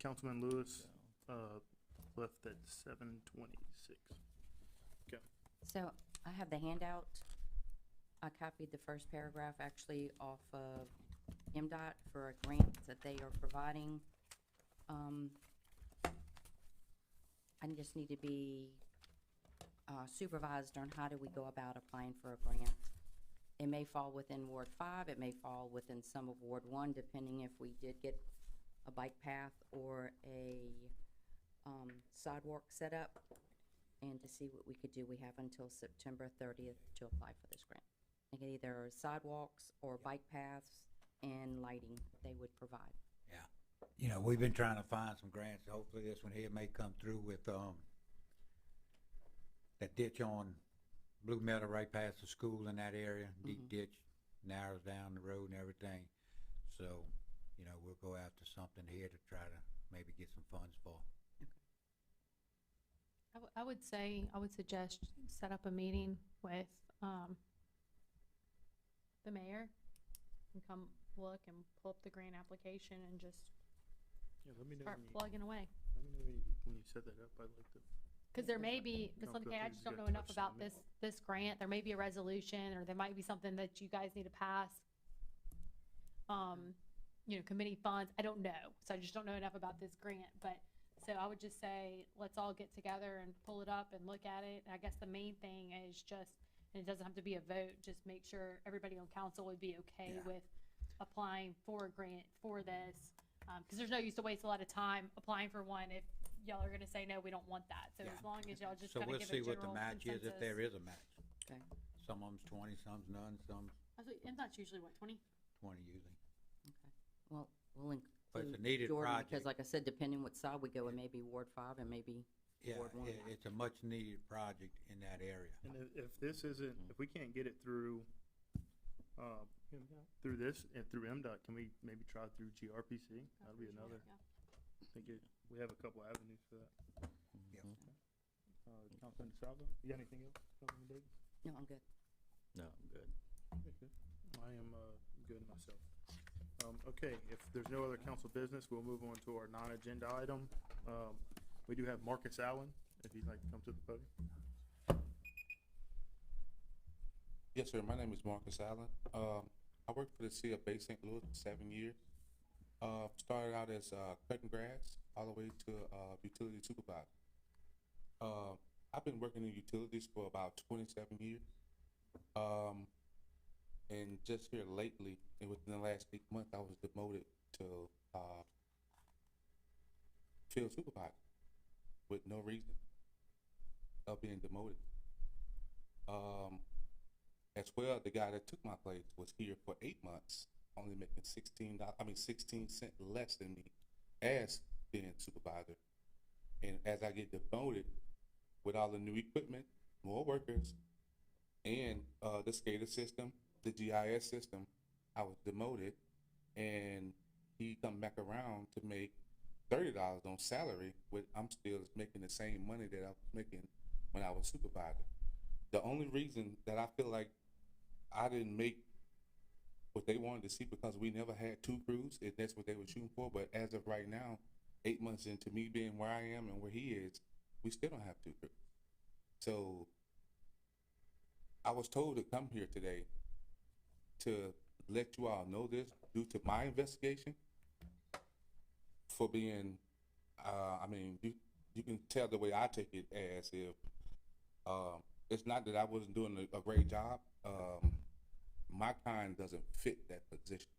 Councilman Lewis, left at 7:26. Okay. So I have the handout. I copied the first paragraph actually off of MDOT for a grant that they are providing. I just need to be supervised on how do we go about applying for a grant. It may fall within Ward 5, it may fall within some of Ward 1, depending if we did get a bike path or a sidewalk set up. And to see what we could do, we have until September 30th to apply for this grant. They get either sidewalks or bike paths and lighting they would provide. Yeah. You know, we've been trying to find some grants. Hopefully this one here may come through with, that ditch on Blue Meadow right past the school in that area. Deep ditch, narrows down the road and everything. So, you know, we'll go after something here to try to maybe get some funds for. I would say, I would suggest set up a meeting with, the mayor and come look and pull up the grant application and just Yeah, let me know start when you, plugging away. let me know when you set that up. I'd like to. Cause there may be, Ms. Don't feel Lindsay, I free just to don't go know enough touch about them. this grant. There may be a resolution, or there might be something that you guys need to pass. You know, committee funds, I don't know. So I just don't know enough about this grant, but, so I would just say, let's all get together and pull it up and look at it. I guess the main thing is just, and it doesn't have to be a vote, just make sure everybody on council would be okay Yeah. with applying for a grant for this. Cause there's no use to waste a lot of time applying for one if y'all are gonna say, no, we don't want that. So Yeah. as long as y'all just So kinda we'll give see a what the general match is, if there consensus. is a match. Okay. Some of them's 20, some's none, some's And that's usually what, 20? 20 usually. Well, we'll But it's a include needed Jordan, project. because like I said, depending what side we go, it may be Ward 5 and maybe Yeah, Ward 1. it's a much needed project in that area. And if this isn't, if we can't get it through, through this and through MDOT, can we maybe try through GRPC? That'll be another. I think we have a couple avenues for that. Councilman DeSalvo, you got anything else? Councilman Davis? No, I'm good. No, I'm good. I am, good myself. Okay, if there's no other council business, we'll move on to our non-agenda item. We do have Marcus Allen, if you'd like to come to the podium. Yes, sir. My name is Marcus Allen. I worked for the city of Bay St. Louis for 7 years. Started out as cutting grass all the way to utility supervisor. I've been working in utilities for about 27 years. And just here lately, and within the last 8 months, I was demoted to field supervisor with no reason of being demoted. As well, the guy that took my place was here for 8 months, only making $16 cents less than me as being supervisor. And as I get demoted with all the new equipment, more workers, and the SCADA system, the GIS system, I was demoted, and he come back around to make $30 on salary, with I'm still making the same money that I was making when I was supervisor. The only reason that I feel like I didn't make what they wanted to see, because we never had 2 crews, if that's what they were shooting for, but as of right now, 8 months into me being where I am and where he is, we still don't have 2 crews. So I was told to come here today to let you all know this due to my investigation for being, you can tell the way I take it as if, it's not that I wasn't doing a great job. My kind doesn't fit that position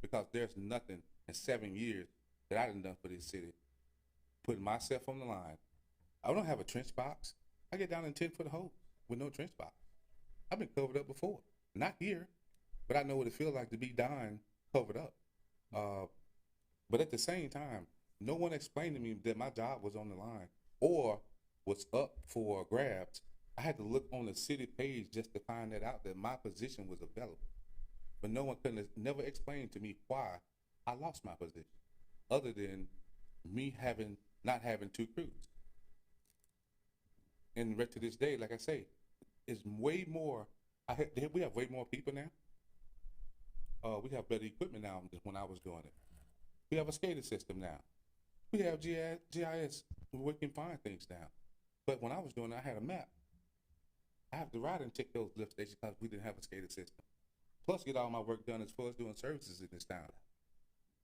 because there's nothing in 7 years that I done for this city, putting myself on the line. I don't have a trench box. I get down in 10-foot hole with no trench box. I've been covered up before, not here, but I know what it feels like to be dying covered up. But at the same time, no one explained to me that my job was on the line or was up for grabs. I had to look on the city page just to find that out, that my position was available. But no one never explained to me why I lost my position, other than me not having 2 crews. And right to this day, like I say, it's way more. We have way more people now. We have better equipment now than when I was doing it. We have a SCADA system now. We have GIS where we can find things now. But when I was doing it, I had a map. I have to ride and check those lift stations because we didn't have a SCADA system. Plus, get all my work done as far as doing services in this town.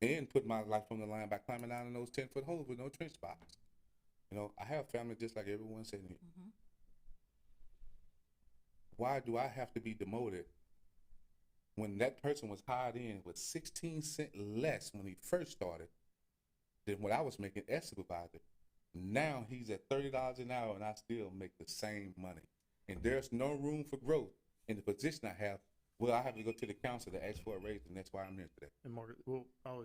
And put my life on the line by climbing down in those 10-foot holes with no trench box. You know, I have family just like everyone said here. Why do I have to be demoted when that person was hired in with 16 cents less when he first started than what I was making as supervisor? Now he's at $30 an hour and I still make the same money. And there's no room for growth in the position I have. Well, I have to go to the council to ask for a raise, and that's why I'm here today. And Margaret, I'll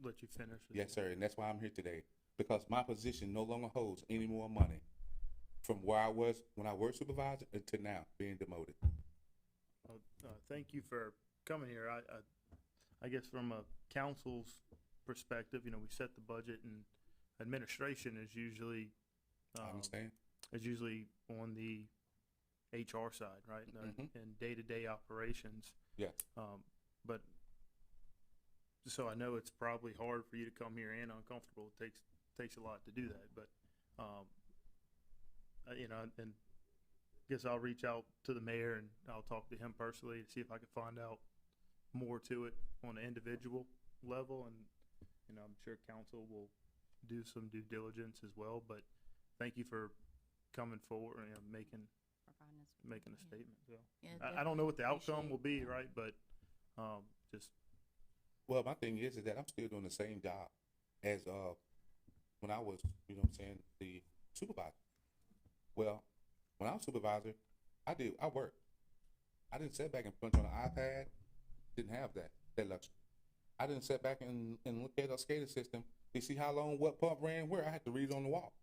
let you finish. Yes, sir, and that's why I'm here today, because my position no longer holds any more money from where I was when I was supervisor until now being demoted. Thank you for coming here. I guess from a council's perspective, you know, we set the budget, and administration is usually I understand. Is usually on the HR side, right? And day-to-day operations. Yeah. But so I know it's probably hard for you to come here and uncomfortable. It takes a lot to do that, but you know, and I guess I'll reach out to the mayor and I'll talk to him personally to see if I can find out more to it on an individual level, and you know, I'm sure council will do some due diligence as well. But thank you for coming forward and making a statement. So I don't know what the outcome will be, right? But just well, my thing is that I'm still doing the same job as when I was, you know what I'm saying, the supervisor. Well, when I was supervisor, I worked. I didn't sit back and punch on an iPad. Didn't have that luxury. I didn't sit back and look at a SCADA system to see how long what pump ran where. I had to read it on the wall.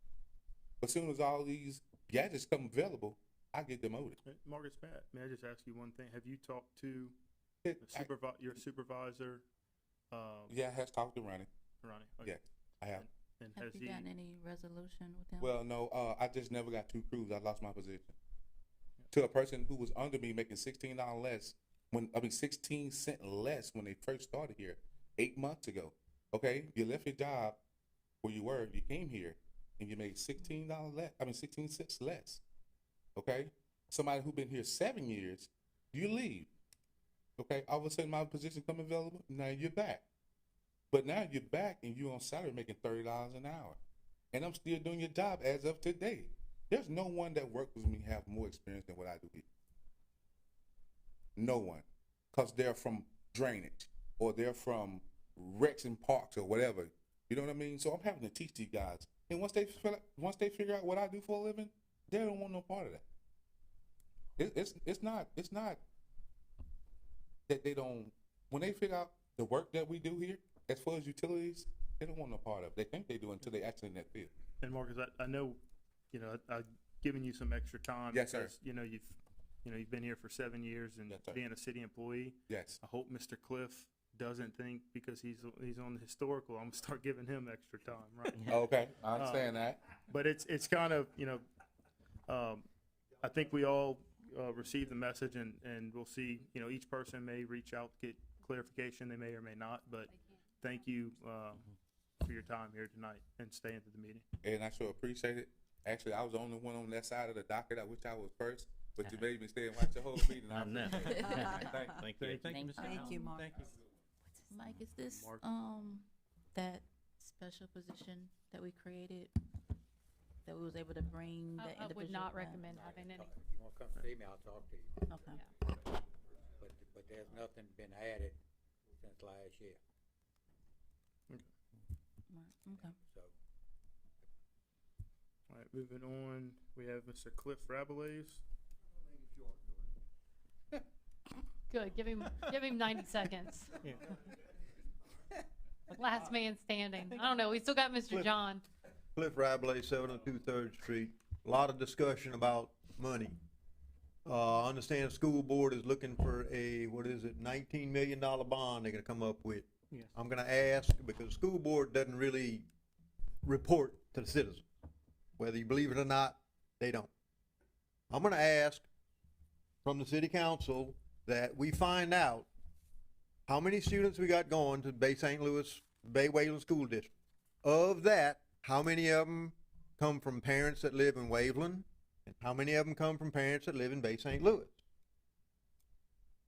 But as soon as all these gadgets come available, I get demoted. Margaret Spat, may I just ask you one thing? Have you talked to your supervisor? Yeah, I have talked to Ronnie. Okay. Yeah, I have. And Have you gotten any resolution with him? Well, no, I just never got 2 crews. I lost my position to a person who was under me making $16 less 16 cents less when they first started here 8 months ago. Okay, you left your job where you were, you came here, and you made $16 less. 16 cents less. Okay, somebody who been here 7 years, you leave. Okay, all of a sudden my position come available. Now you're back, but now you're back and you're on salary making $30 an hour, and I'm still doing your job as of today. There's no one that works with me have more experience than what I do here. No one, because they're from drainage or they're from Rex and Parks or whatever. You know what I mean? So I'm having to teach these guys, and once they figure out what I do for a living, they don't want no part of that. It's not that they don't. When they figure out the work that we do here, as far as utilities, they don't want no part of it. They think they do until they actually in that field. And Marcus, I know, you know, I've given you some extra time. Yes, sir. Because, you know, you've been here for 7 years and being a city employee. Yes. I hope Mr. Cliff doesn't think because he's on the historical, I'm gonna start giving him extra time, right? Okay, I understand that. But it's kind of, you know, I think we all receive the message, and we'll see, you know, each person may reach out to get clarification, they may or may not, but thank you for your time here tonight and staying to the meeting. And I sure appreciate it. Actually, I was the only one on that side of the docket. I wish I was first, but you made me stay and watch the whole meeting. I know. Thank you. Thank you, Mark. Mike, is this that special position that we created that we was able to bring the I individual? would not back? recommend having any. You wanna come see me, I'll talk to you. Okay. But there's nothing been added since last year, Okay. so. All right, moving on, we have Mr. Cliff Rabelaise. Good, give him 90 seconds. Yeah. Last man standing. I don't know, we still got Mr. Cliff. John. Cliff Rabelais, 702 Third Street. A lot of discussion about money. I understand the school board is looking for a, what is it, $19 million bond they're gonna come up with. Yes. I'm gonna ask, because the school board doesn't really report to the citizens. Whether you believe it or not, they don't. I'm gonna ask from the city council that we find out how many students we got going to Bay St. Louis, Bay Waveland School District. Of that, how many of them come from parents that live in Waveland? And how many of them come from parents that live in Bay St. Louis?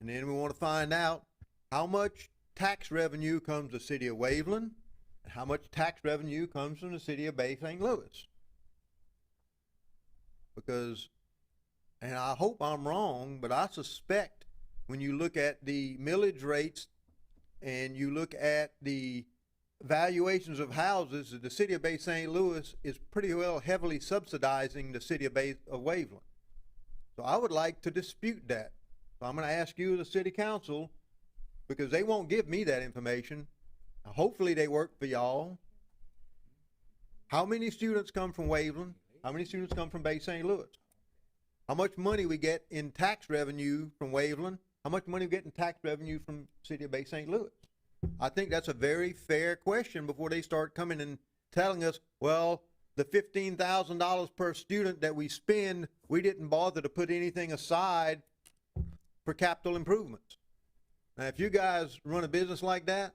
And then we want to find out how much tax revenue comes to the city of Waveland and how much tax revenue comes from the city of Bay St. Louis. Because, and I hope I'm wrong, but I suspect when you look at the millage rates and you look at the valuations of houses, that the city of Bay St. Louis is pretty well heavily subsidizing the city of Waveland. So I would like to dispute that. So I'm going to ask you, the city council, because they won't give me that information. Now, hopefully they work for y'all. How many students come from Waveland? How many students come from Bay St. Louis? How much money we get in tax revenue from Waveland? How much money we get in tax revenue from city of Bay St. Louis? I think that's a very fair question before they start coming and telling us, well, the $15,000 per student that we spend, we didn't bother to put anything aside for capital improvements. Now, if you guys run a business like that,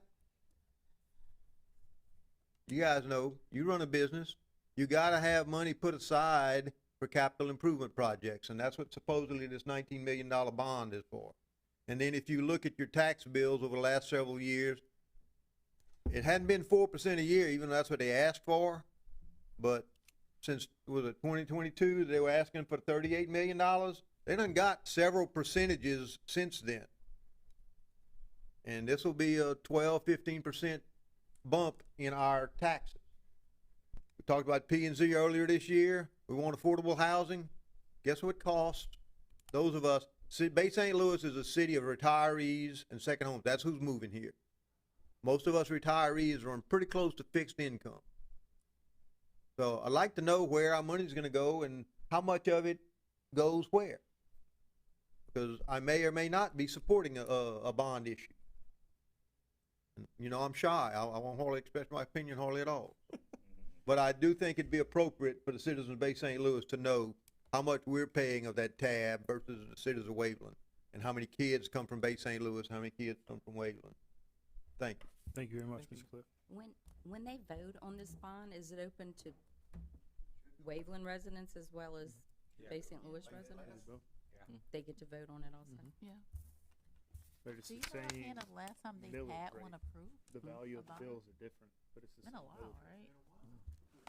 you guys know, you run a business, you gotta have money put aside for capital improvement projects, and that's what supposedly this $19 million bond is for. And then if you look at your tax bills over the last several years, it hadn't been 4% a year, even though that's what they asked for. But since, was it 2022, they were asking for $38 million. They done got several percentages since then. And this will be a 12-15% bump in our taxes. We talked about P&Z earlier this year. We want affordable housing. Guess what it costs? Those of us, Bay St. Louis is a city of retirees and second homes. That's who's moving here. Most of us retirees are on pretty close to fixed income. So I'd like to know where our money's gonna go and how much of it goes where. Because I may or may not be supporting a bond issue. And, you know, I'm shy. I won't hardly express my opinion hardly at all. But I do think it'd be appropriate for the citizens of Bay St. Louis to know how much we're paying of that tab versus the citizens of Waveland, and how many kids come from Bay St. Louis, how many kids come from Waveland. Thank you. Thank you very much, Mr. Cliff. When they vote on this bond, is it open to Waveland residents as well as Bay St. Louis residents? They get to vote on it also? Yeah. But it's Do you the know same offhand the last time they millage had rate. one approved? The value of the About- bills are different, but it's the Been same a while, millage rate. right?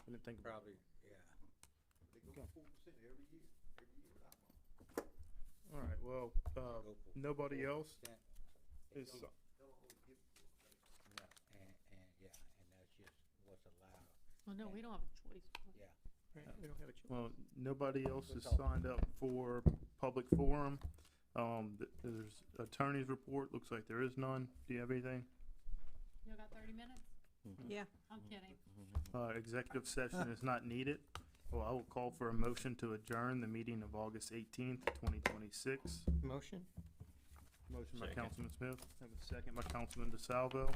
I didn't think about Probably, yeah. They go 4% every year. All right, well, nobody else is, And that's just what's allowed. Well, no, we don't have a choice. Yeah. Right, we don't have a choice. well, nobody else is signed up for public forum. There's attorney's report, looks like there is none. Do you have anything? You got 30 minutes? Yeah. I'm kidding. Executive session is not needed. Well, I will call for a motion to adjourn the meeting of August 18th, 2026. Motion? Motion by Second. Councilman Smith, have a second by Councilman DeSalvo.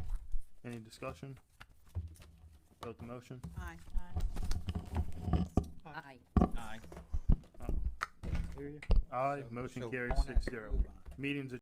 Any discussion? Vote the motion. Aye. Aye. Aye. Aye, motion So carries on that 6-0. school bond, Meeting's